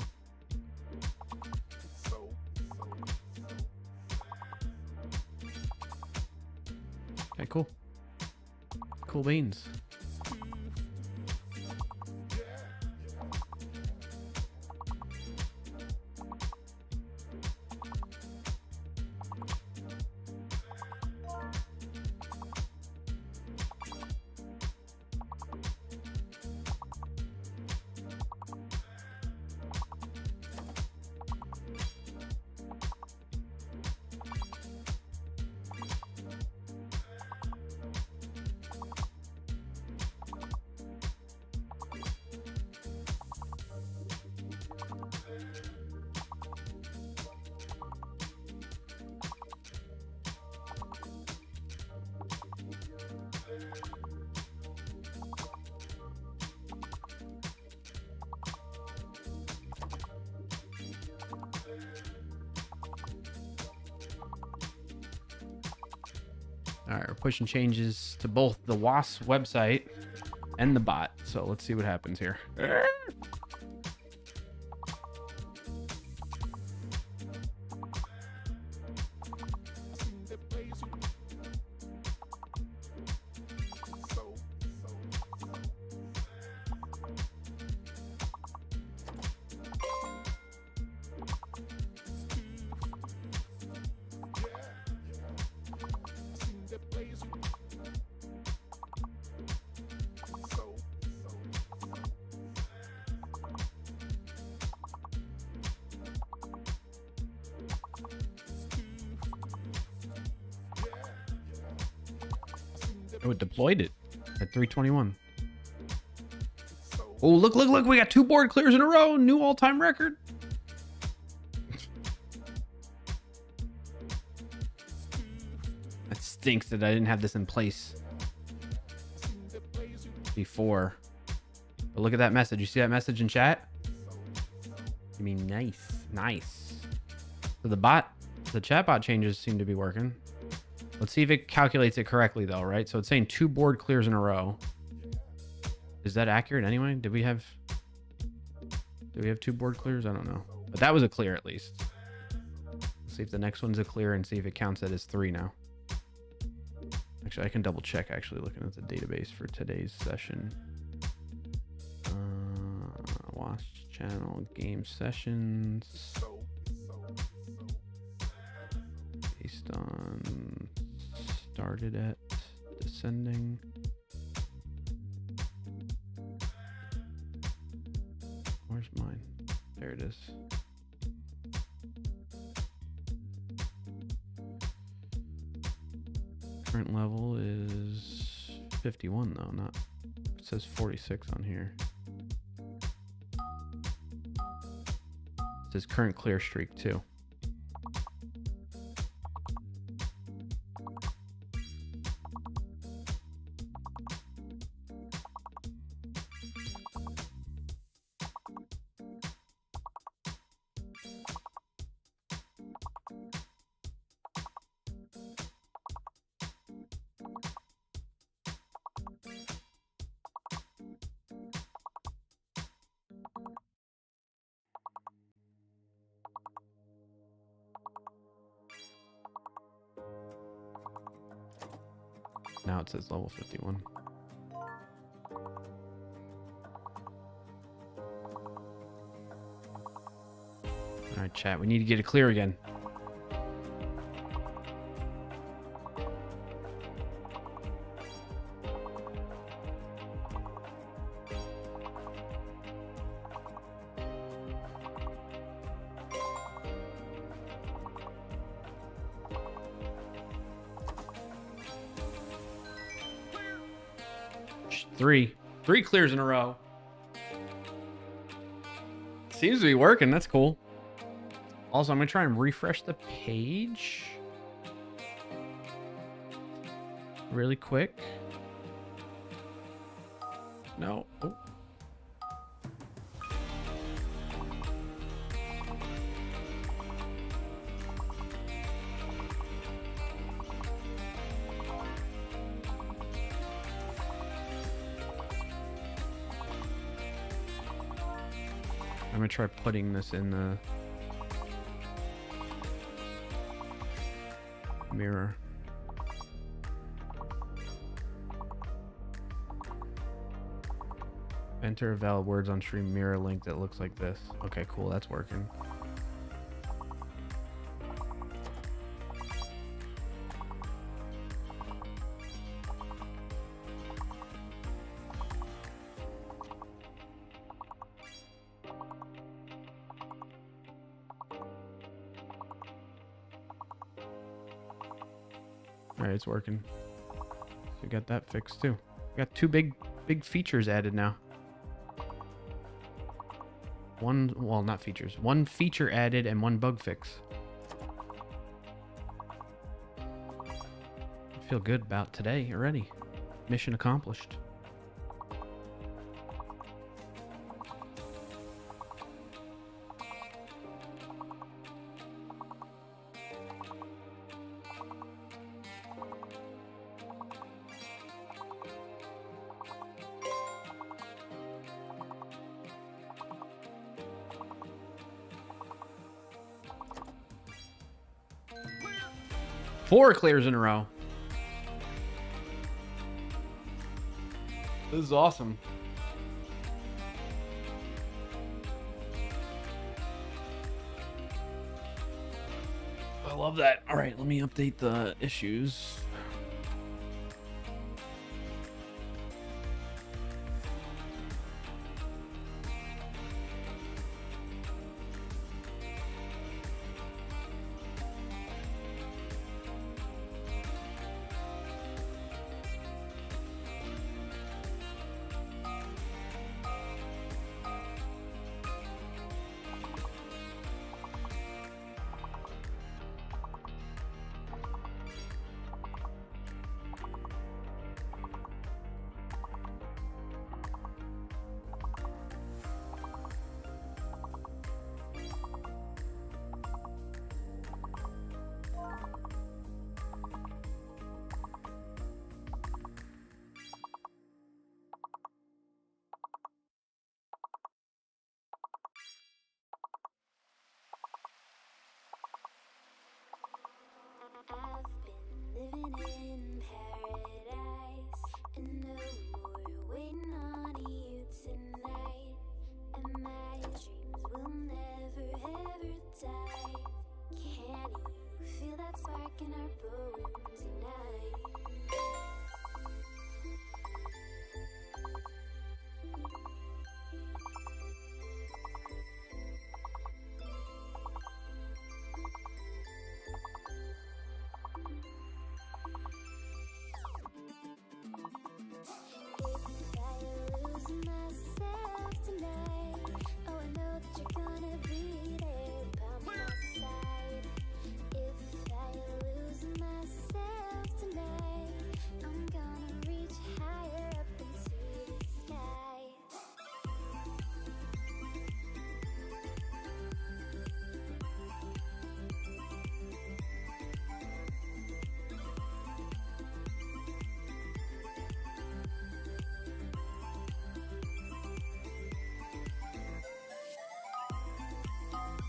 Okay, cool. Cool beans. All right, we're pushing changes to both the WAS website and the bot. So let's see what happens here. Oh, it deployed it at 321. Oh, look, look, look. We got 2 board clears in a row. New all-time record. That stinks that I didn't have this in place before. But look at that message. You see that message in chat? I mean, nice, nice. So the chatbot changes seem to be working. Let's see if it calculates it correctly though, right? So it's saying 2 board clears in a row. Is that accurate anyway? Did we have 2 board clears? I don't know. But that was a clear at least. Let's see if the next one's a clear and see if it counts that as 3 now. Actually, I can double check actually looking at the database for today's session. Watch channel game sessions. Based on started at descending. Where's mine? There it is. Current level is 51 though, not, it says 46 on here. It says current clear streak too. Now it says level 51. All right, chat, we need to get it clear again. Three clears in a row. Seems to be working. That's cool. Also, I'm gonna try and refresh the page really quick. No. Oh. I'm gonna try putting this in the mirror. Enter valid words on stream mirror link that looks like this. Okay, cool, that's working. Alright, it's working. So we got that fixed too. We got 2 big features added now. Well, not features. 1 feature added and 1 bug fix. I feel good about today already. Mission accomplished. Four clears in a row. This is awesome. I love that. All right, let me update the issues. in paradise, and no more waiting on you tonight. And my dreams will never ever die. Can you feel that spark in our bones tonight? If I lose myself tonight, oh, I know that you're gonna be there by my side. If I lose myself tonight, I'm gonna reach higher up into the sky.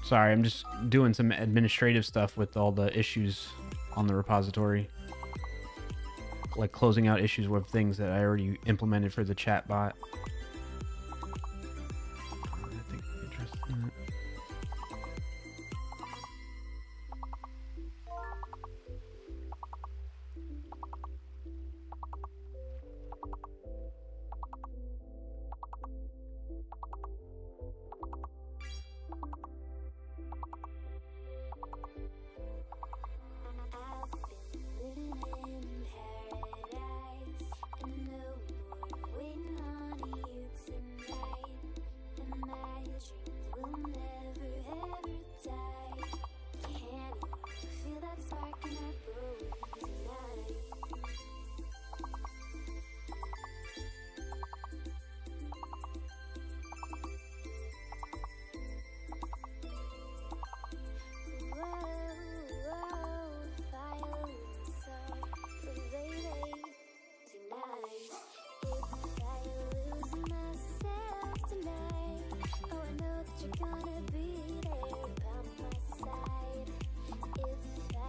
Sorry, I'm just doing some administrative stuff with all the issues on the repository. Like closing out issues with things that I already implemented for the chatbot. I think I'm interested in that. I've been living in paradise, and no more waiting on you tonight. And my dreams will never ever die. Can you feel that spark in our bones tonight? Whoa, violin song, baby, tonight. If I lose myself tonight, oh, I know that you're gonna be there by my side. If I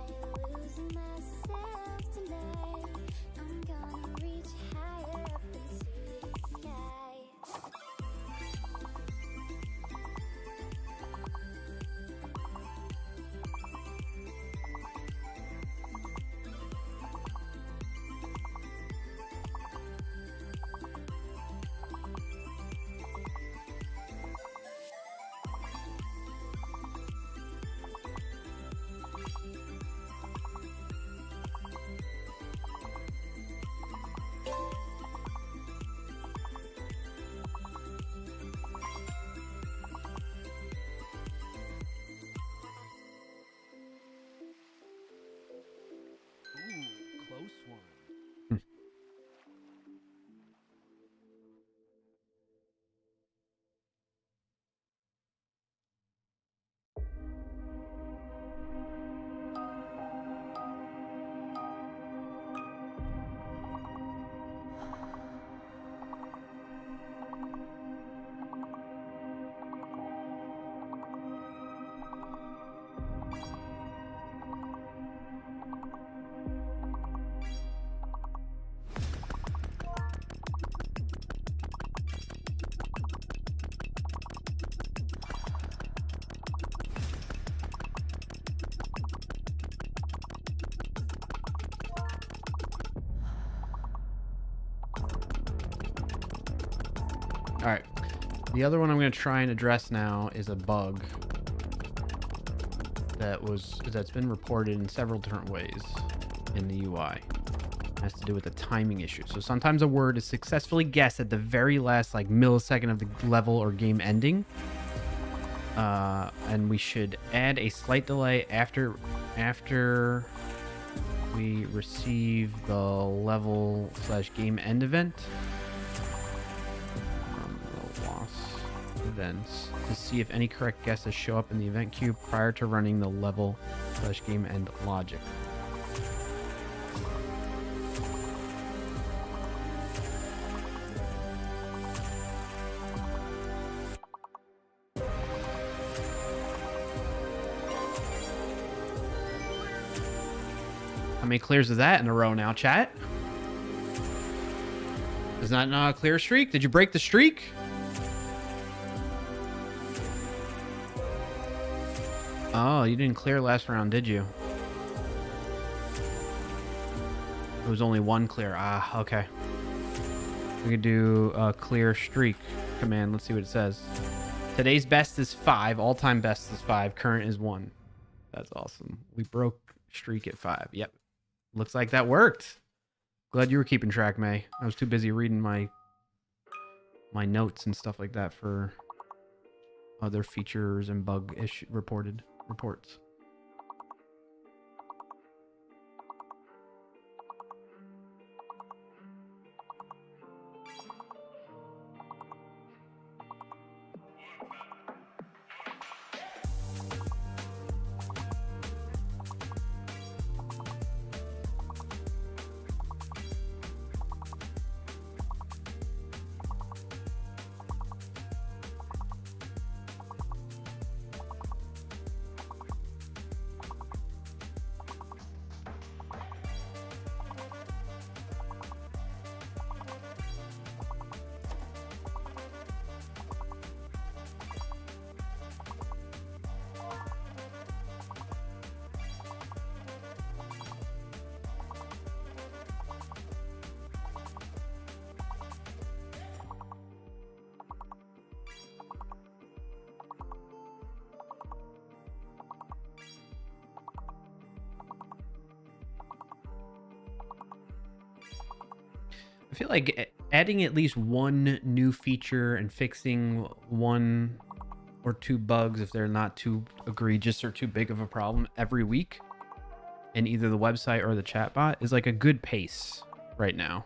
lose myself tonight, I'm gonna reach higher up into the sky. Ooh, close one. All right. The other one I'm going to try and address now is a bug that's been reported in several different ways in the UI. It has to do with the timing issue. So sometimes a word is successfully guessed at the very last like millisecond of the level or game ending. And we should add a slight delay after we receive the level/game end event. Loss events to see if any correct guesses show up in the event queue prior to running the level/game end logic. many clears is that in a row now, chat? Is that not a clear streak? Did you break the streak? Oh, you didn't clear last round, did you? It was only one clear. Ah, okay. We could do a clear streak command. Let's see what it says. Today's best is 5. All-time best is 5. Current is 1. That's awesome. We broke streak at 5. Yep. Looks like that worked. Glad you were keeping track, May. I was too busy reading my notes and stuff like that for other features and bug reports. I feel like adding at least one new feature and fixing 1 or 2 bugs if they're not too egregious or too big of a problem every week in either the website or the chatbot is like a good pace right now.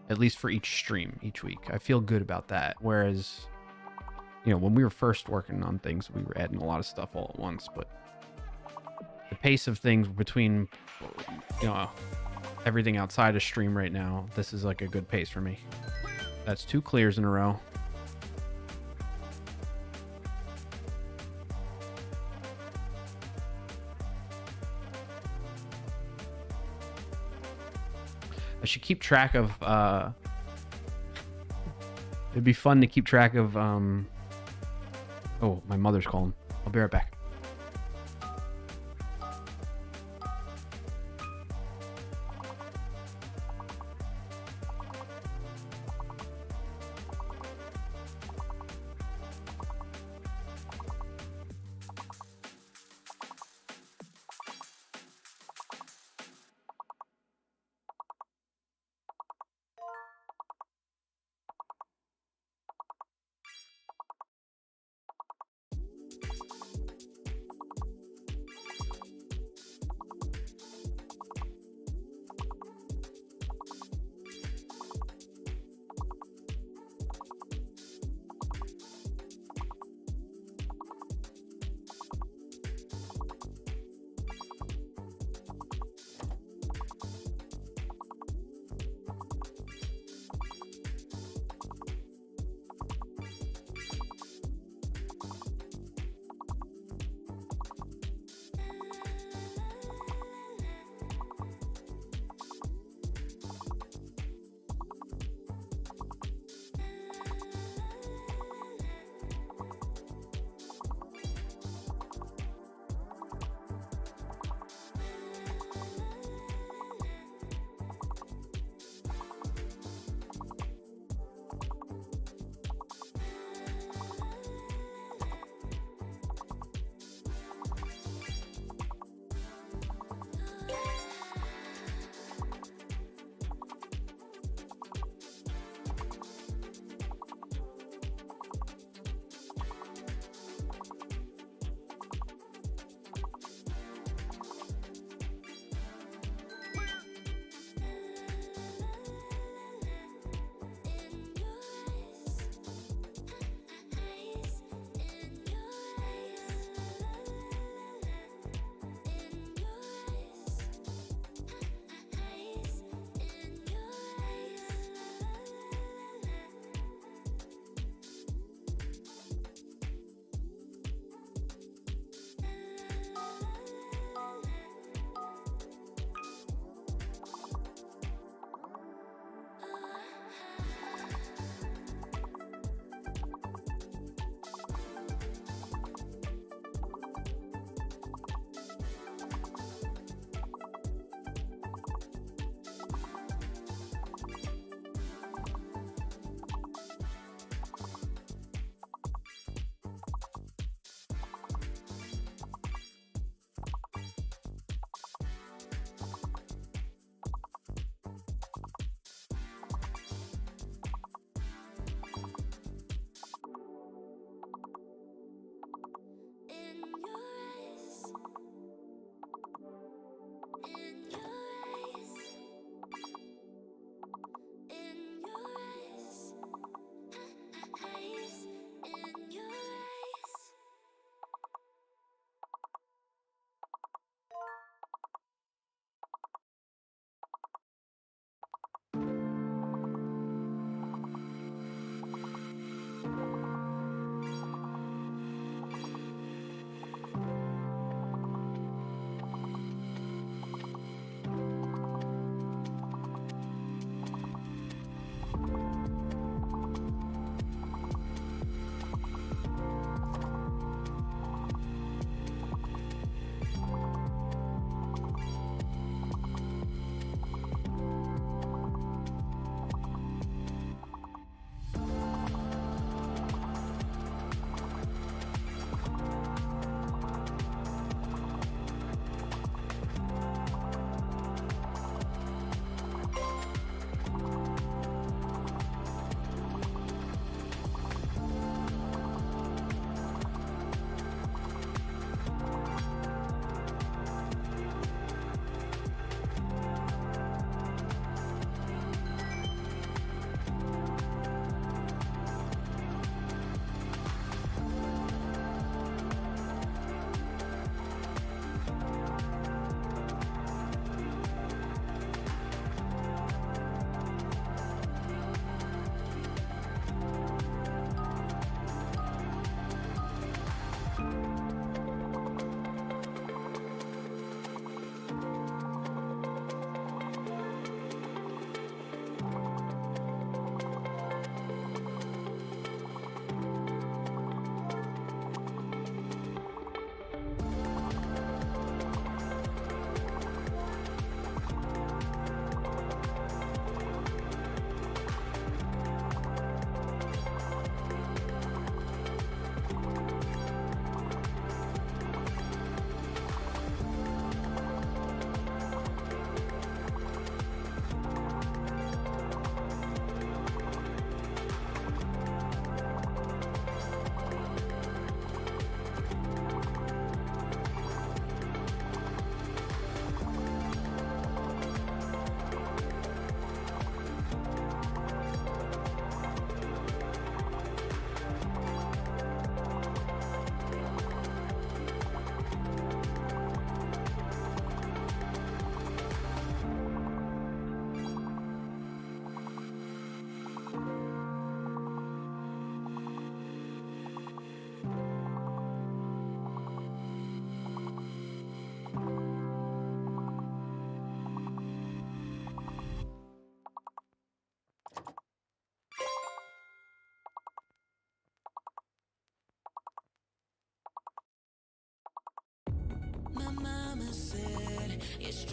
At least for each stream each week. I feel good about that. Whereas, you know, when we were first working on things, we were adding a lot of stuff all at once, but the pace of things between, you know, everything outside of stream right now, this is like a good pace for me. That's 2 clears in a row. I should keep track of it'd be fun to keep track of oh, my mother's calling. I'll be right back.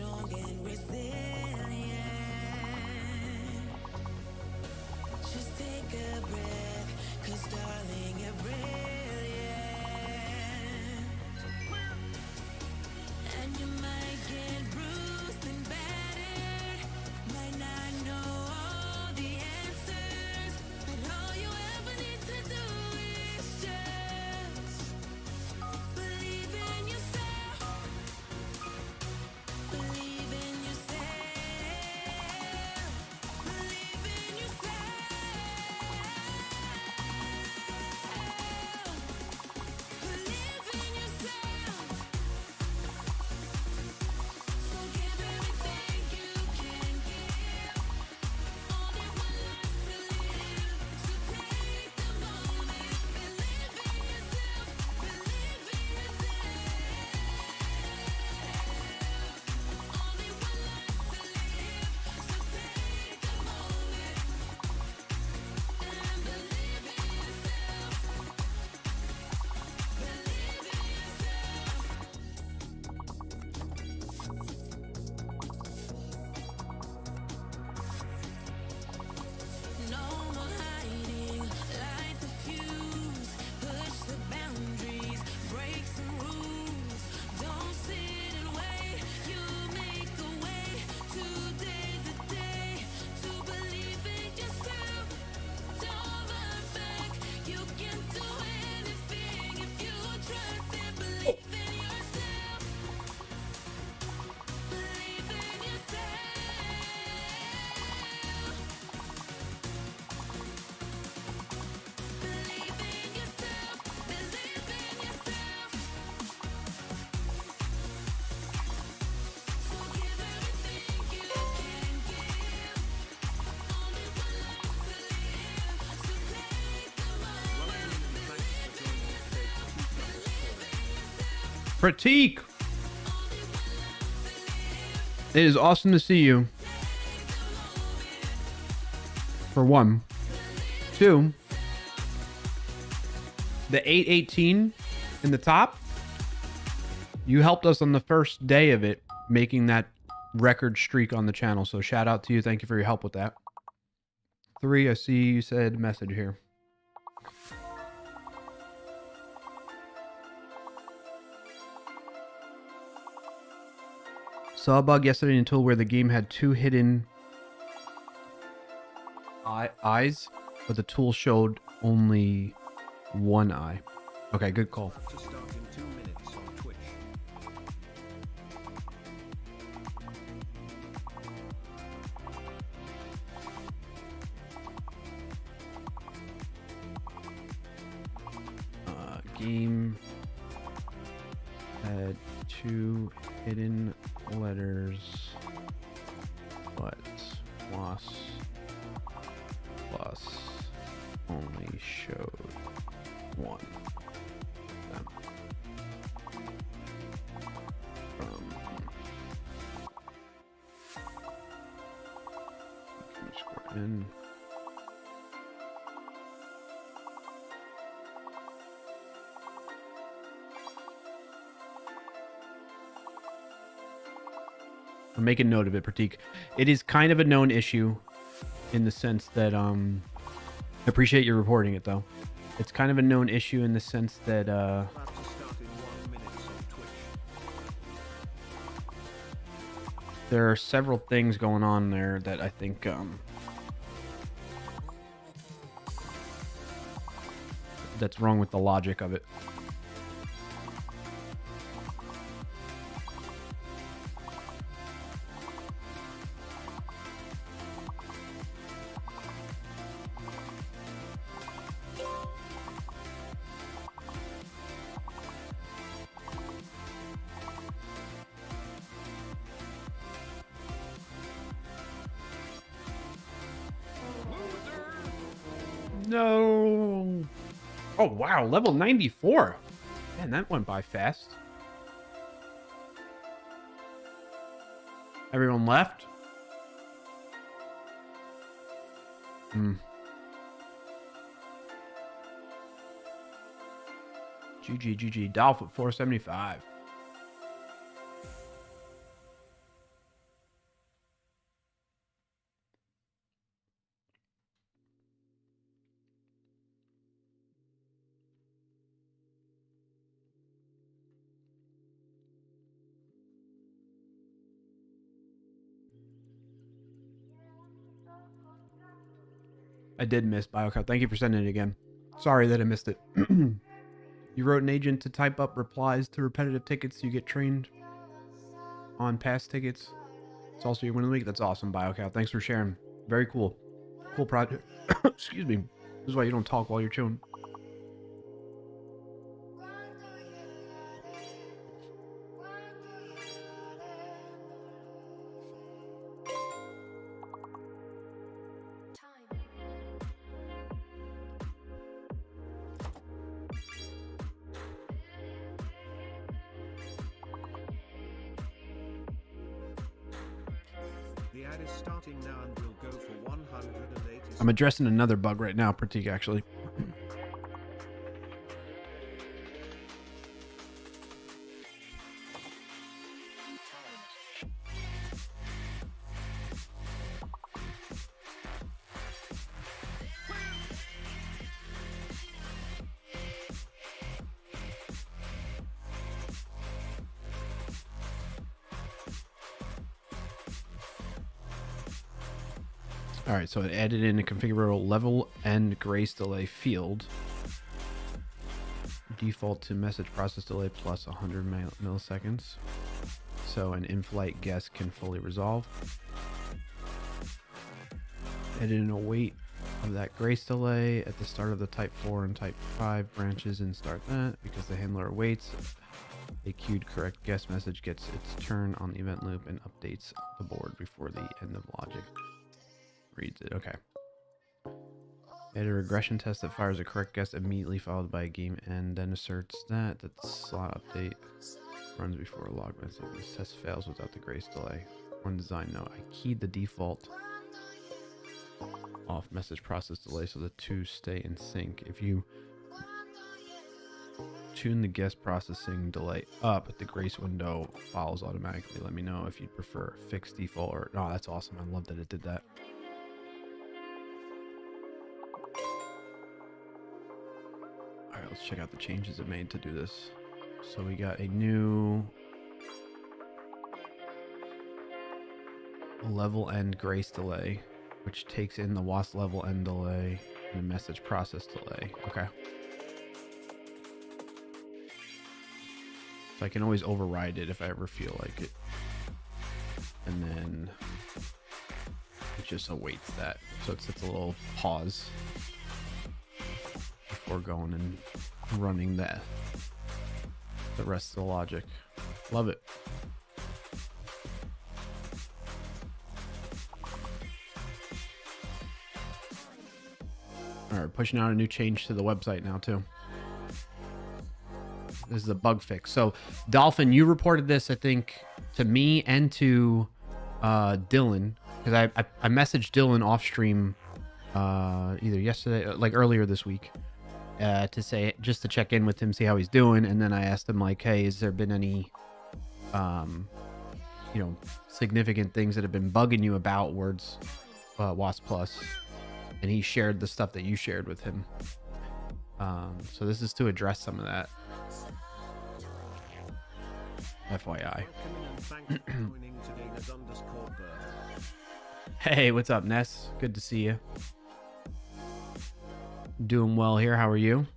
strong and resilient. Just take a breath, 'cause darling, you're brilliant. And you might get bruised and battered, might not know all the answers, but all you ever need to do is just believe in yourself. Believe in yourself. Believe in yourself. Believe in yourself. So give everything you can give. Only one life to live. So take the moment. Believe in yourself. Believe in yourself. Only one life to live. So take a moment and believe in yourself. Believe in yourself. No more hiding, light the fuse, push the boundaries, break some rules. Don't sit and wait, you make a way. Today's the day to believe in yourself. Don't look back, you can do anything if you trust and believe in yourself. Believe in yourself. Believe in yourself. Believe in yourself. So give everything you can give. Only one life to live. So take a moment. Believe in yourself. Believe in yourself. Pratik, Only one life to live. it is awesome to see you. Take a moment. For one. Two, the 818 in the top, you helped us on the first day of it, making that record streak on the channel. So shout out to you. Thank you for your help with that. Three, I see you said message here. Saw a bug yesterday until where the game had two hidden eyes, but the tool showed only one eye. Okay, good call. To start in 2 minutes on Twitch. Game had two hidden letters, but plus only showed one. Them. Can you scroll in? I'm making note of it, Pratik. It is kind of a known issue in the sense that I appreciate you reporting it though. It's kind of a known issue in the sense that About to start in 1 minute on Twitch. there are several things going on there that I think that's wrong with the logic of it. No. Oh, wow. Level 94. Man, that went by fast. Everyone left? GG. Dolph at 475. I did miss BioCow. Thank you for sending it again. Sorry that I missed it. You wrote an agent to type up replies to repetitive tickets. You get trained on past tickets. It's also your win of the week. That's awesome, BioCow. Thanks for sharing. Very cool. Cool project. Excuse me. This is why you don't talk while you're chewing. The ad is starting now and will go for 180. I'm addressing another bug right now, Pratik, actually. All right, so it added in a configurable level and grace delay field. Default to message process delay plus 100 milliseconds. So an in-flight guess can fully resolve. Added in a wait of that grace delay at the start of the type 4 and type 5 branches and start that because the handler waits. A queued correct guess message gets its turn on the event loop and updates the board before the end of logic. Reads it. Okay. Add a regression test that fires a correct guess immediately followed by a game and then asserts that the slot update runs before a log message. This test fails without the grace delay. One design note. I keyed the default off message process delay so the two stay in sync. If you tune the guess processing delay up, the grace window follows automatically. Let me know if you'd prefer fixed default or... Oh, that's awesome. I love that it did that. Alright, let's check out the changes it made to do this. So we got a new level end grace delay, which takes in the WASP level end delay and the message process delay. Okay. So I can always override it if I ever feel like it. And then it just awaits that. So it sets a little pause before going and running the rest of the logic. Love it. All right, pushing out a new change to the website now too. This is a bug fix. So Dolphin, you reported this, I think, to me and to Dylan, because I messaged Dylan off stream either yesterday, like earlier this week, to say, just to check in with him, see how he's doing. And then I asked him like, hey, has there been any, significant things that have been bugging you about Words WASP Plus? And he shared the stuff that you shared with him. So this is to address some of that. FYI. Hey, what's up, Ness? Good to see you. Doing well here. How are you?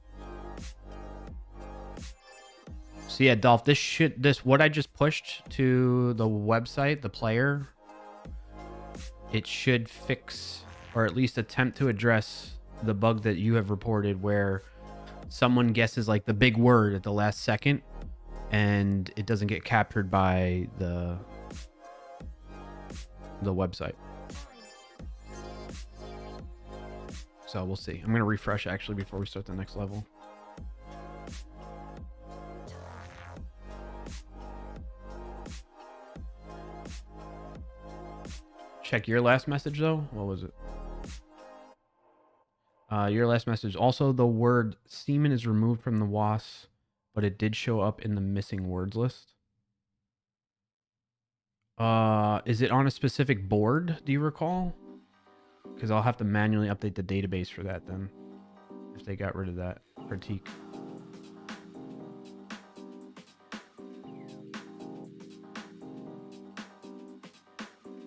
So yeah, Dolph, what I just pushed to the website, the player, it should fix or at least attempt to address the bug that you have reported where someone guesses like the big word at the last second and it doesn't get captured by the website. So we'll see. I'm going to refresh actually before we start the next level. Check your last message though. What was it? Your last message. Also, the word semen is removed from the WASP, but it did show up in the missing words list. Is it on a specific board? Do you recall? Because I'll have to manually update the database for that then. If they got rid of that critique.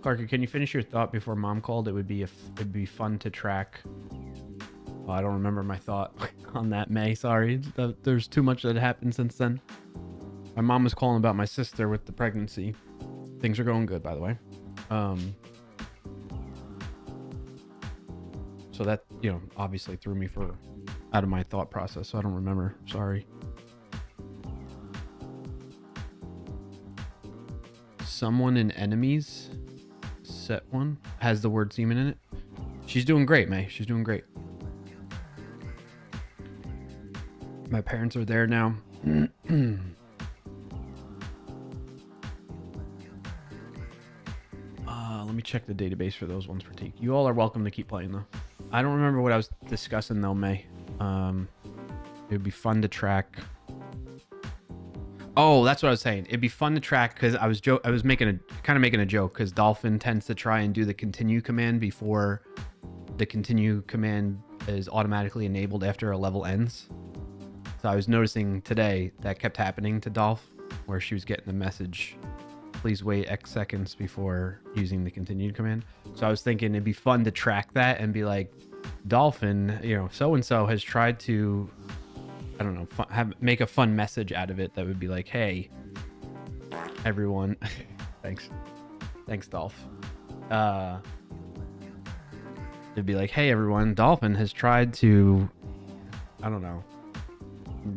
Clarky, can you finish your thought before Mom called? It'd be fun to track Oh, I don't remember my thought on that, May. Sorry. There's too much that happened since then. My mom was calling about my sister with the pregnancy. Things are going good, by the way. So that, you know, obviously threw me out of my thought process. So I don't remember. Sorry. Someone in enemies. Set one. Has the word semen in it. She's doing great, May. She's doing great. My parents are there now. Let me check the database for those ones for Teak. You all are welcome to keep playing though. I don't remember what I was discussing though, May. It would be fun to track. Oh, that's what I was saying. It'd be fun to track because I was making a joke because Dolphin tends to try and do the continue command before the continue command is automatically enabled after a level ends. So I was noticing today that kept happening to Dolph, where she was getting the message, please wait X seconds before using the continued command. So I was thinking it'd be fun to track that and be like, Dolphin, you know, so-and-so has tried to, I don't know, make a fun message out of it that would be like, hey, everyone. Thanks, Dolph. It'd be like, hey, everyone, Dolphin has tried to, I don't know,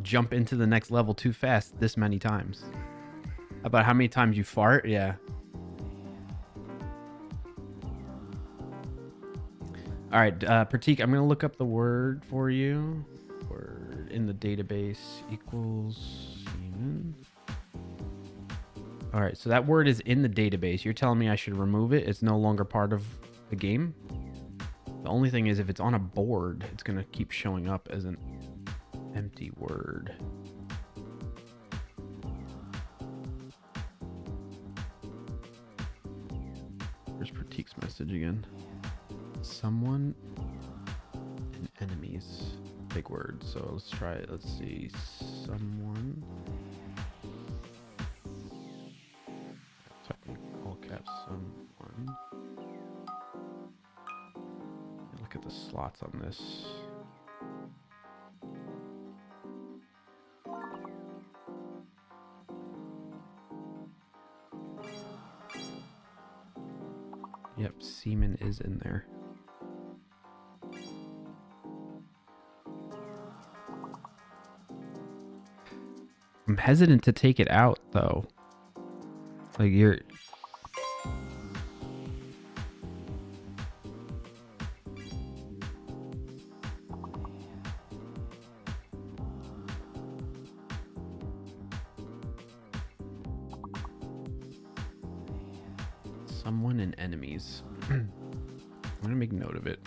jump into the next level too fast this many times. About how many times you fart? Yeah. All right, Pratik, I'm going to look up the word for you. Word in the database equals semen. All right, so that word is in the database. You're telling me I should remove it? It's no longer part of the game? The only thing is if it's on a board, it's going to keep showing up as an empty word. There's Pratik's message again. Someone and enemies. Big word. So let's try it. Let's see. Someone. Type in all caps. Someone. Look at the slots on this. Yep, semen is in there. I'm hesitant to take it out though. Like you're... Someone and enemies. I'm gonna make note of it.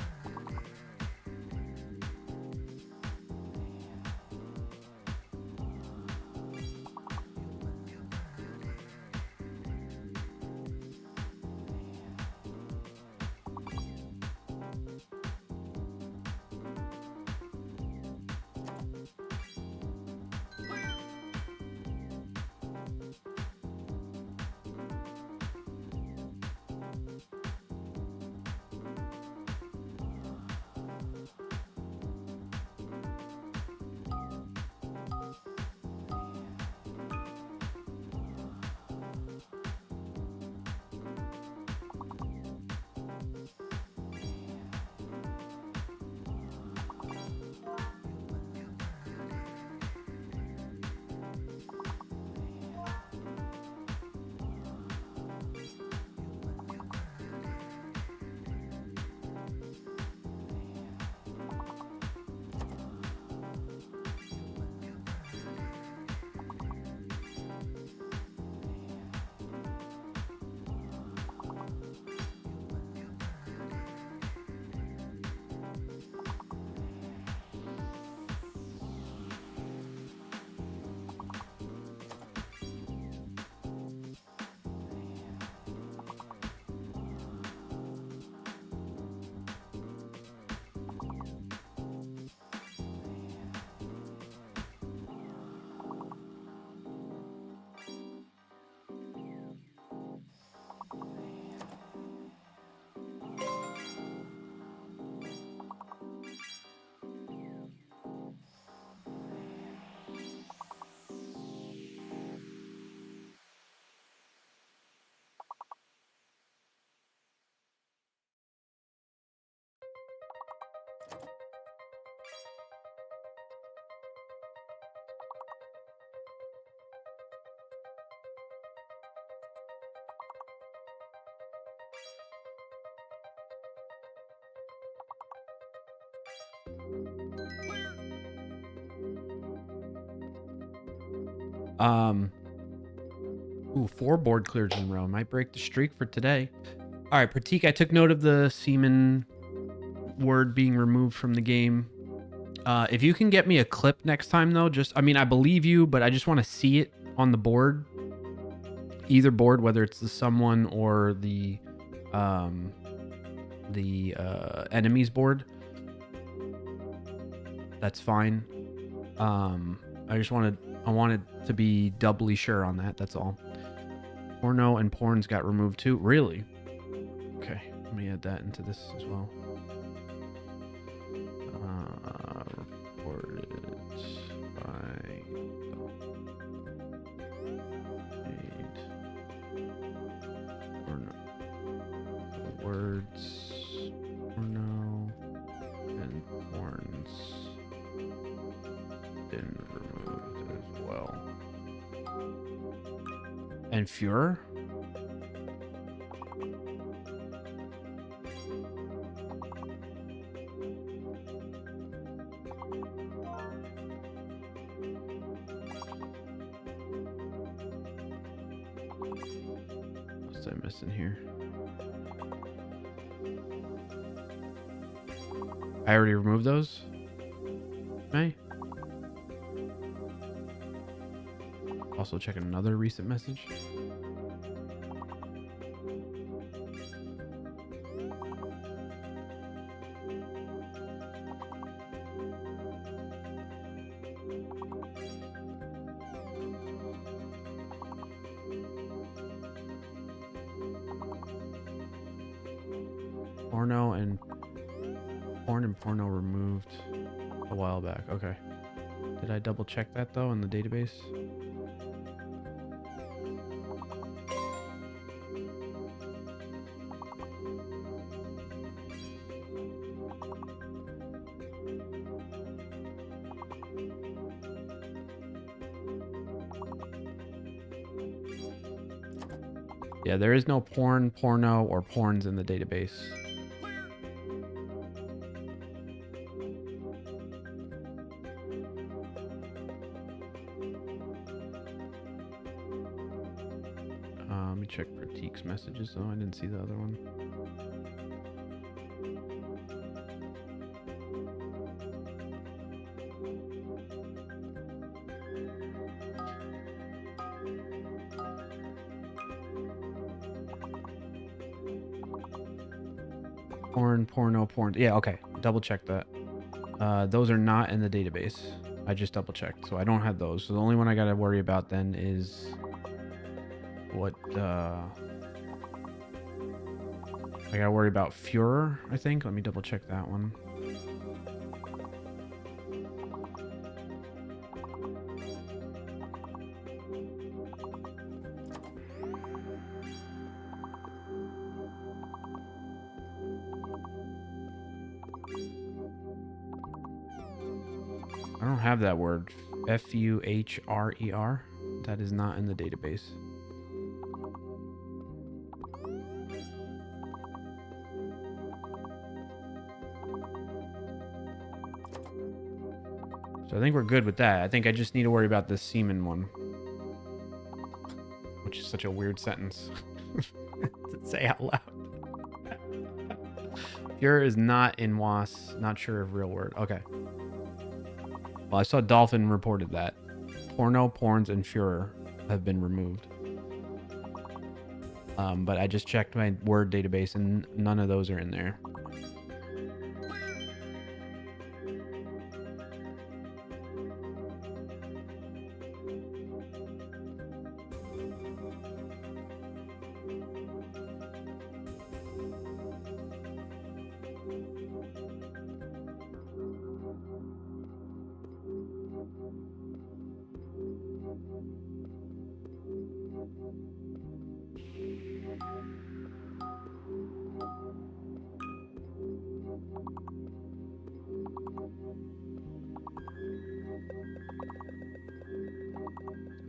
Ooh, 4 board clears in a row. Might break the streak for today. All right, Pratik, I took note of the semen word being removed from the game. If you can get me a clip next time, though, I mean, I believe you, but I just want to see it on the board. Either board, whether it's the someone or the enemies board. That's fine. I wanted to be doubly sure on that. That's all. Porno and porns got removed too. Really? Okay, let me add that into this as well. Reported by porno. Words, porno, and porns been removed as well. And Fuhrer? What's I missing here? I already removed those? May? Also checking another recent message. Porn and porno removed a while back. Okay. Did I double check that though in the database? Yeah, there is no porn, porno, or porns in the database. Let me check Pratik's messages though. I didn't see the other one. Porno, porn. Yeah, okay. Double check that. Those are not in the database. I just double checked, so I don't have those. So the only one I gotta worry about then is what I gotta worry about Fuhrer, I think. Let me double check that one. I don't have that word. Fuhrer. That is not in the database. So I think we're good with that. I think I just need to worry about this semen one. Which is such a weird sentence to say out loud. Fuhrer is not in WAS. Not sure of real word. Okay. Well, I saw Dolphin reported that. Porno, porns, and Fuhrer have been removed. But I just checked my word database and none of those are in there.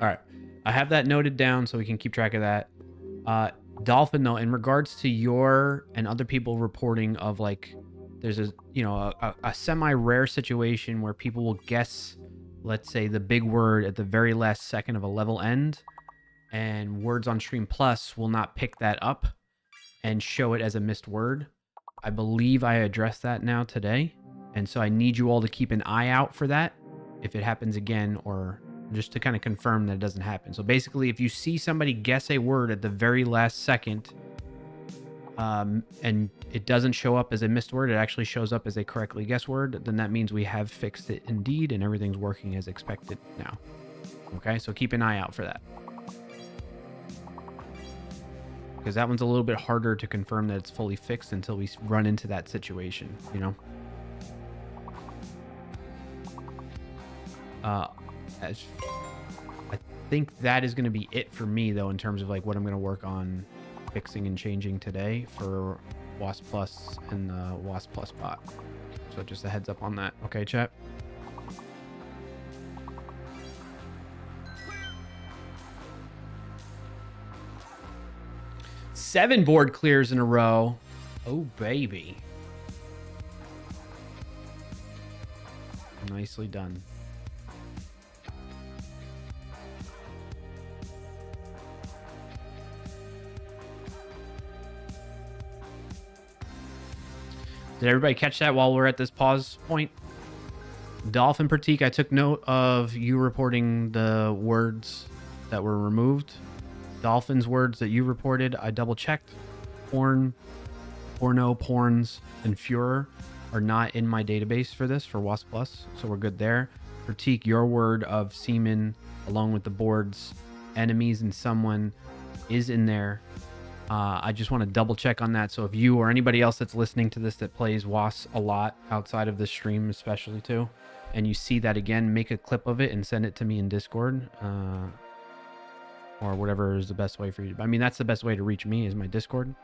All right. I have that noted down so we can keep track of that. Dolphin, though, in regards to your and other people reporting of like, there's a semi-rare situation where people will guess let's say, the big word at the very last second of a level end, and Words on Stream Plus will not pick that up and show it as a missed word. I believe I addressed that now today, and so I need you all to keep an eye out for that if it happens again, or just to kind of confirm that it doesn't happen. So basically, if you see somebody guess a word at the very last second, and it doesn't show up as a missed word, it actually shows up as a correctly guessed word, then that means we have fixed it indeed, and everything's working as expected now. Okay, so keep an eye out for that, because that one's a little bit harder to confirm that it's fully fixed until we run into that situation, you know. I think that is going to be it for me, though, in terms of like what I'm going to work on fixing and changing today for Wasp Plus and the Wasp Plus bot. So just a heads up on that. Okay, chat? Seven board clears in a row. Oh, baby. Nicely done. Did everybody catch that while we're at this pause point? Dolphin Pratik, I took note of you reporting the words that were removed. Dolphin's words that you reported, I double checked. Porn, porno, porns, and furor are not in my database for this, for Wasp Plus, so we're good there. Pratik, your word of semen, along with the boards, enemies, and someone is in there. I just want to double check on that. So if you or anybody else that's listening to this that plays WAS a lot outside of the stream, especially too, and you see that again, make a clip of it and send it to me in Discord, or whatever is the best way for you. I mean, that's the best way to reach me, is my Discord.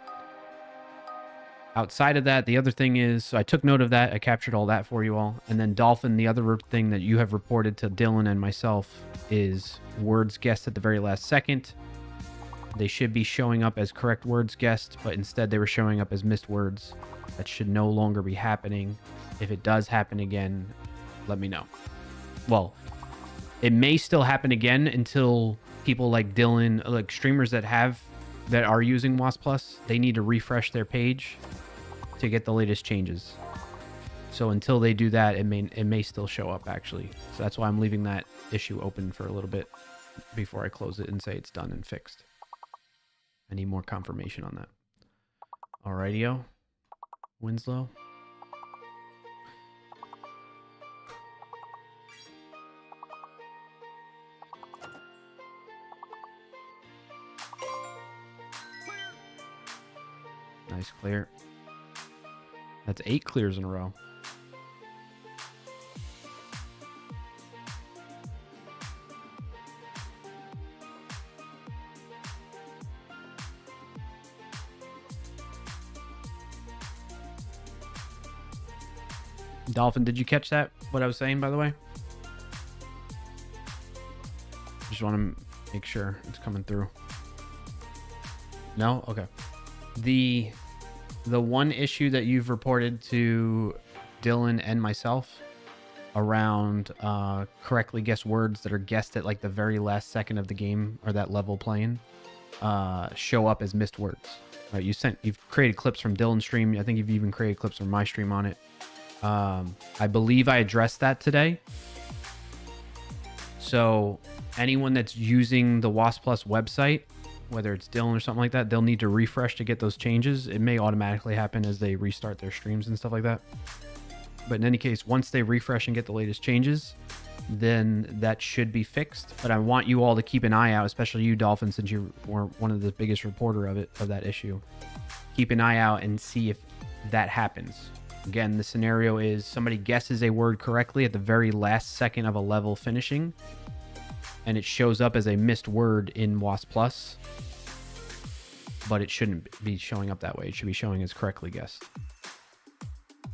Outside of that, the other thing is, so I took note of that. I captured all that for you all. And then Dolphin, the other thing that you have reported to Dylan and myself is words guessed at the very last second. They should be showing up as correct words guessed, but instead they were showing up as missed words. That should no longer be happening. If it does happen again, let me know. Well, it may still happen again until people like Dylan, like streamers that are using Wasp Plus, they need to refresh their page to get the latest changes. So until they do that, it may still show up actually. So that's why I'm leaving that issue open for a little bit before I close it and say it's done and fixed. I need more confirmation on that. Alrighty-o. Winslow. Nice clear. That's 8 clears in a row. Dolphin, did you catch that? What I was saying, by the way? Just want to make sure it's coming through. No? Okay. The one issue that you've reported to Dylan and myself around correctly guessed words that are guessed at like the very last second of the game or that level playing show up as missed words. Right? You've created clips from Dylan's stream. I think you've even created clips from my stream on it. I believe I addressed that today. So anyone that's using the Wasp Plus website, whether it's Dylan or something like that, they'll need to refresh to get those changes. It may automatically happen as they restart their streams and stuff like that. But in any case, once they refresh and get the latest changes, then that should be fixed. But I want you all to keep an eye out, especially you, Dolphin, since you were one of the biggest reporter of that issue. Keep an eye out and see if that happens. Again, the scenario is somebody guesses a word correctly at the very last second of a level finishing, and it shows up as a missed word in Wasp Plus, but it shouldn't be showing up that way. It should be showing as correctly guessed.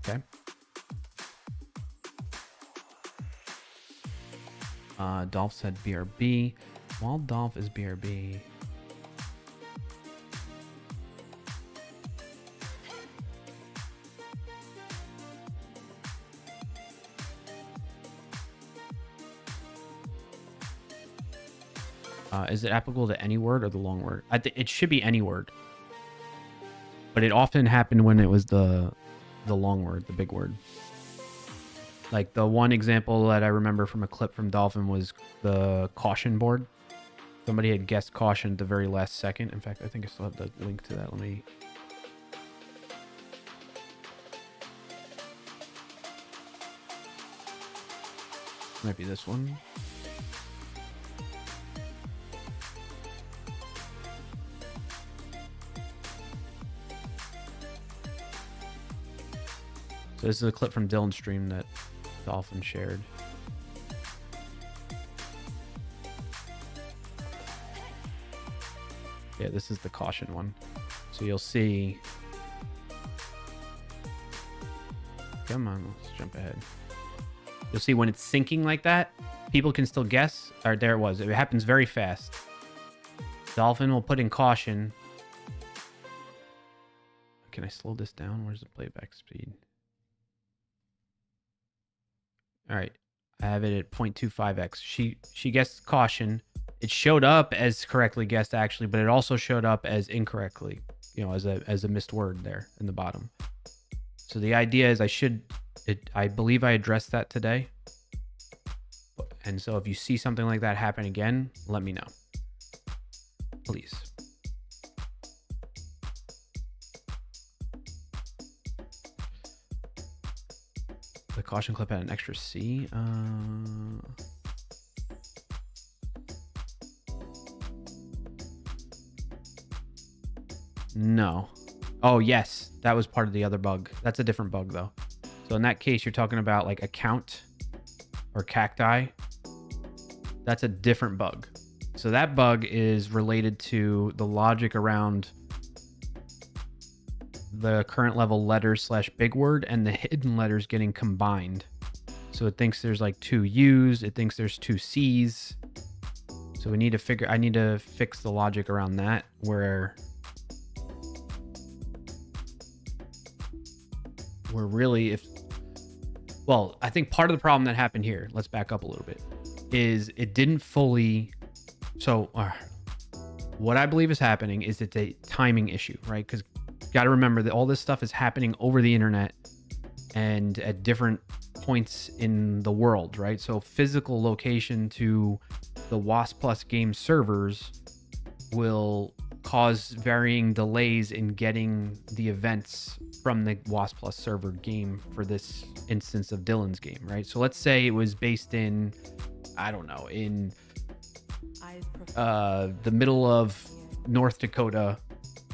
Okay. Dolph said BRB. While Dolph is BRB, Is it applicable to any word or the long word? It should be any word. But it often happened when it was the long word, the big word. Like the one example that I remember from a clip from Dolphin was the caution board. Somebody had guessed caution at the very last second. In fact, I think I still have the link to that. Let me... Might be this one. So this is a clip from Dylan's stream that Dolphin shared. Yeah, this is the caution one. So you'll see... Come on, let's jump ahead. You'll see when it's syncing like that, people can still guess. Or there it was. It happens very fast. Dolphin will put in caution. Can I slow this down? Where's the playback speed? All right. I have it at 0.25x. She guessed caution. It showed up as correctly guessed actually, but it also showed up as incorrectly, you know, as a missed word there in the bottom. So the idea is I believe I addressed that today. And so if you see something like that happen again, let me know. Please. The caution clip had an extra C. No. Oh, yes. That was part of the other bug. That's a different bug, though. So in that case, you're talking about like account or cacti. That's a different bug. So that bug is related to the logic around the current level letters / big word and the hidden letters getting combined. So it thinks there's like 2 U's. It thinks there's 2 C's. So I need to fix the logic around that where really I think part of the problem that happened here, let's back up a little bit, is it didn't fully, what I believe is happening is it's a timing issue, right? Because you got to remember that all this stuff is happening over the internet and at different points in the world, right? So physical location to the WASP Plus game servers will cause varying delays in getting the events from the WASP Plus server game for this instance of Dylan's game, right? So let's say it was based in, I don't know, in the middle of North Dakota,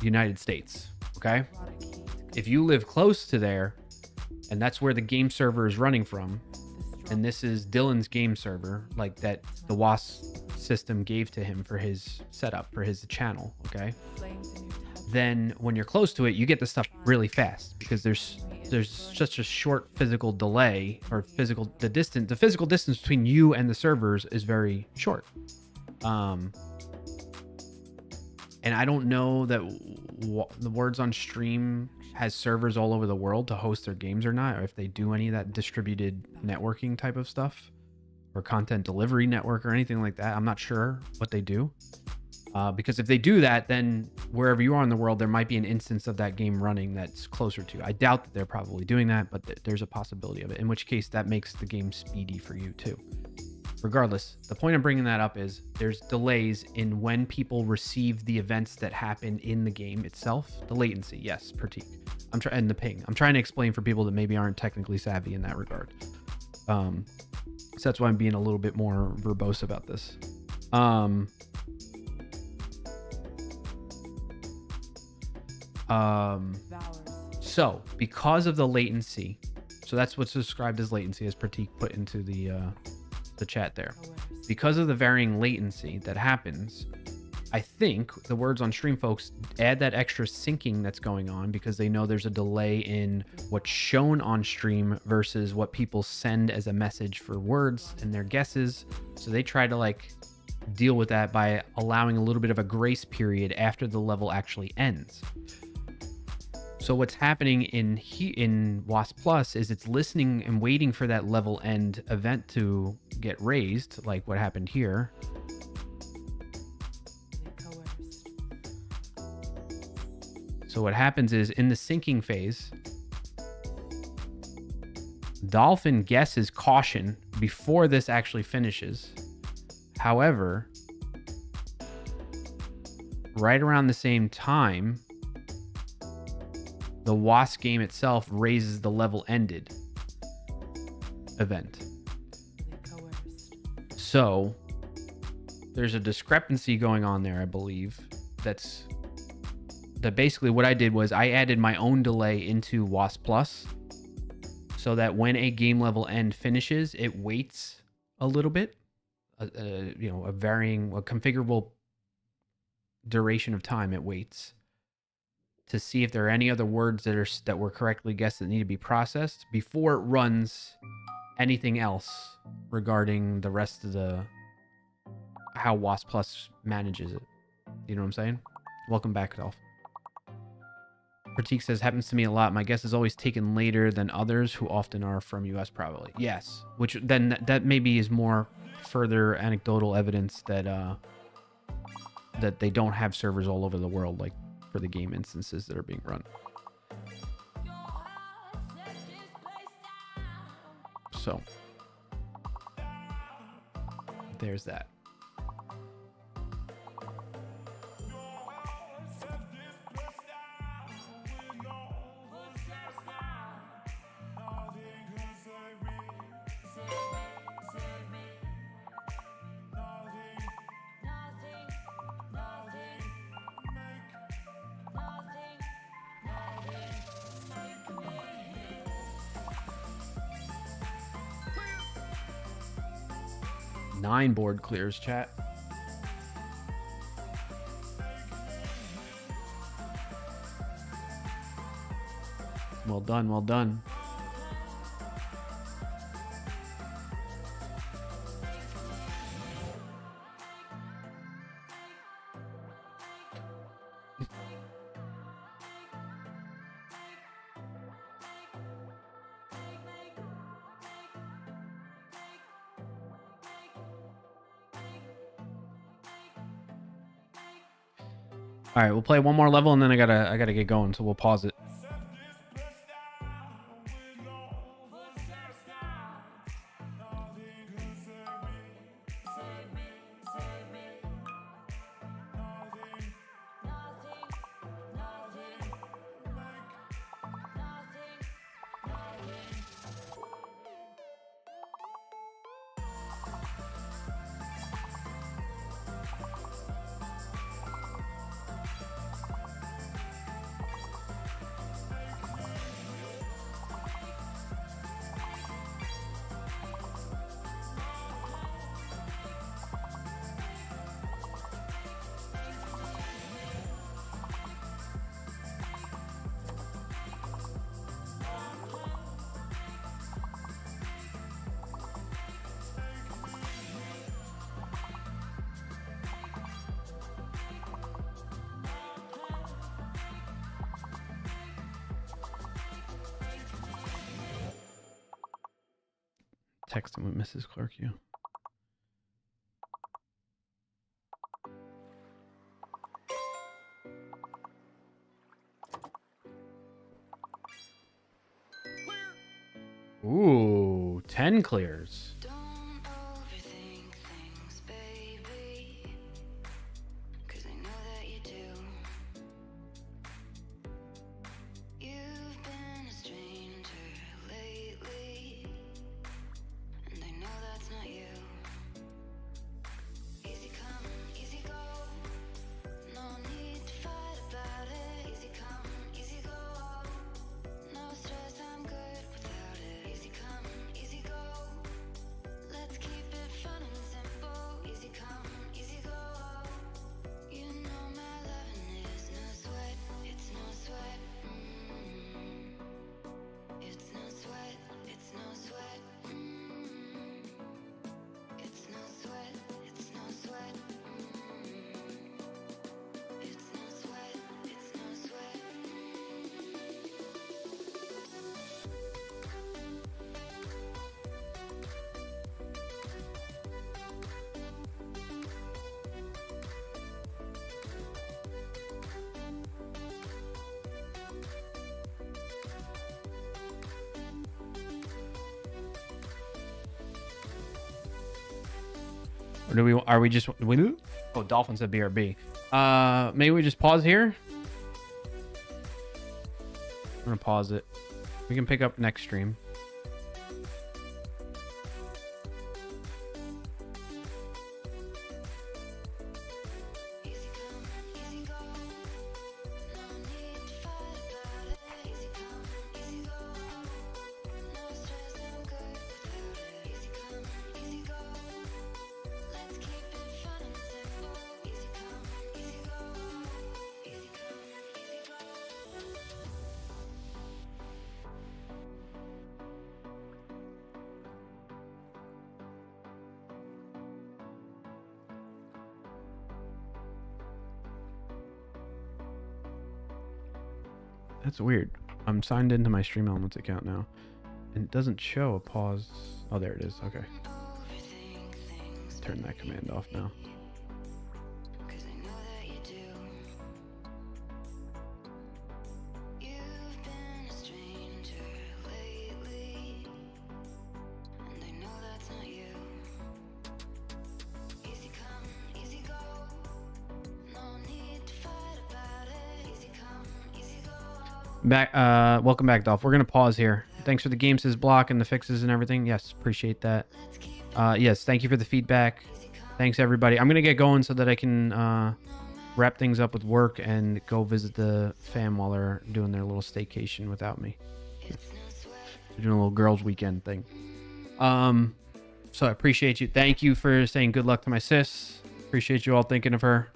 United States, okay? If you live close to there, and that's where the game server is running from, and this is Dylan's game server, like that the WASP system gave to him for his setup, for his channel, okay? Then when you're close to it, you get the stuff really fast because there's such a short physical delay, or the physical distance between you and the servers is very short. And I don't know that the Words on Stream has servers all over the world to host their games or not, or if they do any of that distributed networking type of stuff or content delivery network or anything like that. I'm not sure what they do. Because if they do that, then wherever you are in the world, there might be an instance of that game running that's closer to. I doubt that they're probably doing that, but there's a possibility of it, in which case that makes the game speedy for you too. Regardless, the point of bringing that up is there's delays in when people receive the events that happen in the game itself. The latency, yes, Pratik. And the ping. I'm trying to explain for people that maybe aren't technically savvy in that regard. So that's why I'm being a little bit more verbose about this. So because of the latency, so that's what's described as latency, as Pratik put into the chat there. Because of the varying latency that happens, I think the Words on Stream folks add that extra syncing that's going on because they know there's a delay in what's shown on stream versus what people send as a message for words and their guesses. So they try to like deal with that by allowing a little bit of a grace period after the level actually ends. So what's happening in WASP Plus is it's listening and waiting for that level end event to get raised, like what happened here. So what happens is in the sinking phase, dolphin guesses caution before this actually finishes. However, right around the same time, the wasp game itself raises the level ended event. So there's a discrepancy going on there, I believe. That basically what I did was I added my own delay into Wasp Plus so that when a game level end finishes, it waits a little bit, a configurable duration of time it waits to see if there are any other words that were correctly guessed that need to be processed before it runs anything else regarding the rest of how Wasp Plus manages it. You know what I'm saying? Welcome back, Dolph. Pratik says, happens to me a lot. My guess is always taken later than others who often are from US probably. Yes. Which then that maybe is more further anecdotal evidence that that they don't have servers all over the world like for the game instances that are being run. So there's that. Nine board clears, chat. Well done, well done. All right, we'll play one more level and then I gotta get going, so we'll pause it. Text him with Mrs. Clark, you. Ooh, 10 clears. Don't overthink things, baby, 'cause I know that you do. You've been a stranger lately, and I know that's not you. Easy come, easy go, no need to fight about it. Easy come, easy go, no stress, I'm good without it. Easy come, easy go, Or are we just, oh, Dolphin said BRB. Maybe we just pause here. I'm gonna pause it. We can pick up next stream. That's weird. I'm signed into my Stream Elements account now, and it doesn't show a pause. Oh, there it is. Okay. Turn that command off now. Back, welcome back, Dolph. We're gonna pause here. Thanks for the game says block and the fixes and everything. Yes, appreciate that. Yes, thank you for the feedback. Thanks everybody. I'm gonna get going so that I can wrap things up with work and go visit the fam while they're doing their little staycation without me. They're doing a little girls' weekend thing. So I appreciate you. Thank you for saying good luck to my sis. Appreciate you all thinking of her.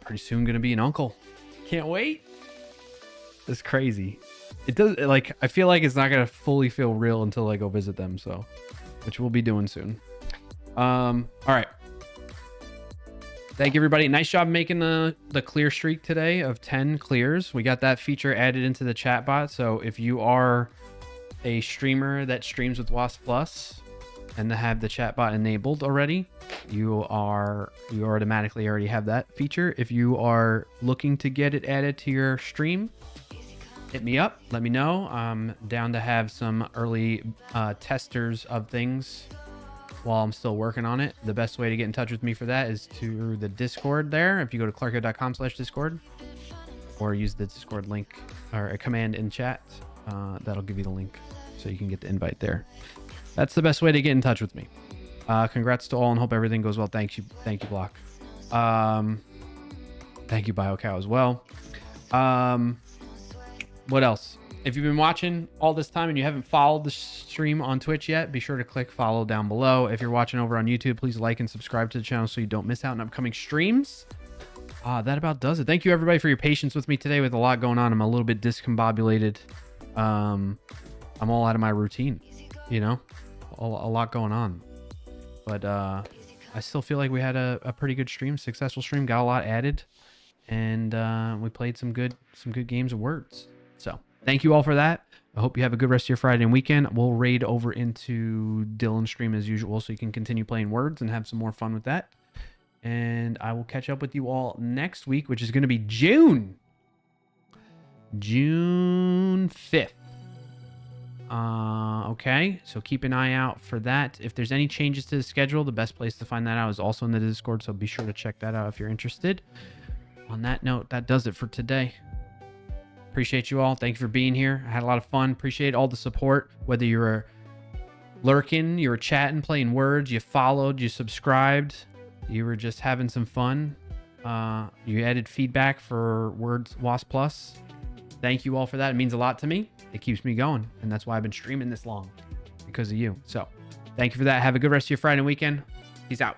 Pretty soon gonna be an uncle. Can't wait. It's crazy. It does, like, I feel like it's not gonna fully feel real until I go visit them, so, which we'll be doing soon. All right. Thank you, everybody. Nice job making the clear streak today of 10 clears. We got that feature added into the chatbot, so if you are a streamer that streams with Wasp Plus and have the chatbot enabled already, you automatically already have that feature. If you are looking to get it added to your stream, hit me up. Let me know. I'm down to have some early testers of things while I'm still working on it. The best way to get in touch with me for that is through the Discord there. If you go to clarko.com/discord or use the Discord link or a command in chat, that'll give you the link so you can get the invite there. That's the best way to get in touch with me. Congrats to all and hope everything goes well. Thank you, Block. Thank you, BioCow, as well. What else? If you've been watching all this time and you haven't followed the stream on Twitch yet, be sure to click follow down below. If you're watching over on YouTube, please like and subscribe to the channel so you don't miss out on upcoming streams. That about does it. Thank you, everybody, for your patience with me today with a lot going on. I'm a little bit discombobulated. I'm all out of my routine, you know, a lot going on. But I still feel like we had a pretty good stream, successful stream, got a lot added, and we played some good games of words. So thank you all for that. I hope you have a good rest of your Friday and weekend. We'll raid over into Dylan's stream as usual so you can continue playing words and have some more fun with that. And I will catch up with you all next week, which is going to be June 5th. Okay, so keep an eye out for that. If there's any changes to the schedule, the best place to find that out is also in the Discord, so be sure to check that out if you're interested. On that note, that does it for today. Appreciate you all. Thank you for being here. I had a lot of fun. Appreciate all the support, whether you were lurking, you were chatting, playing words, you followed, you subscribed, you were just having some fun. You added feedback for Words Wasp Plus. Thank you all for that. It means a lot to me. It keeps me going, and that's why I've been streaming this long, because of you. So thank you for that. Have a good rest of your Friday and weekend. Peace out.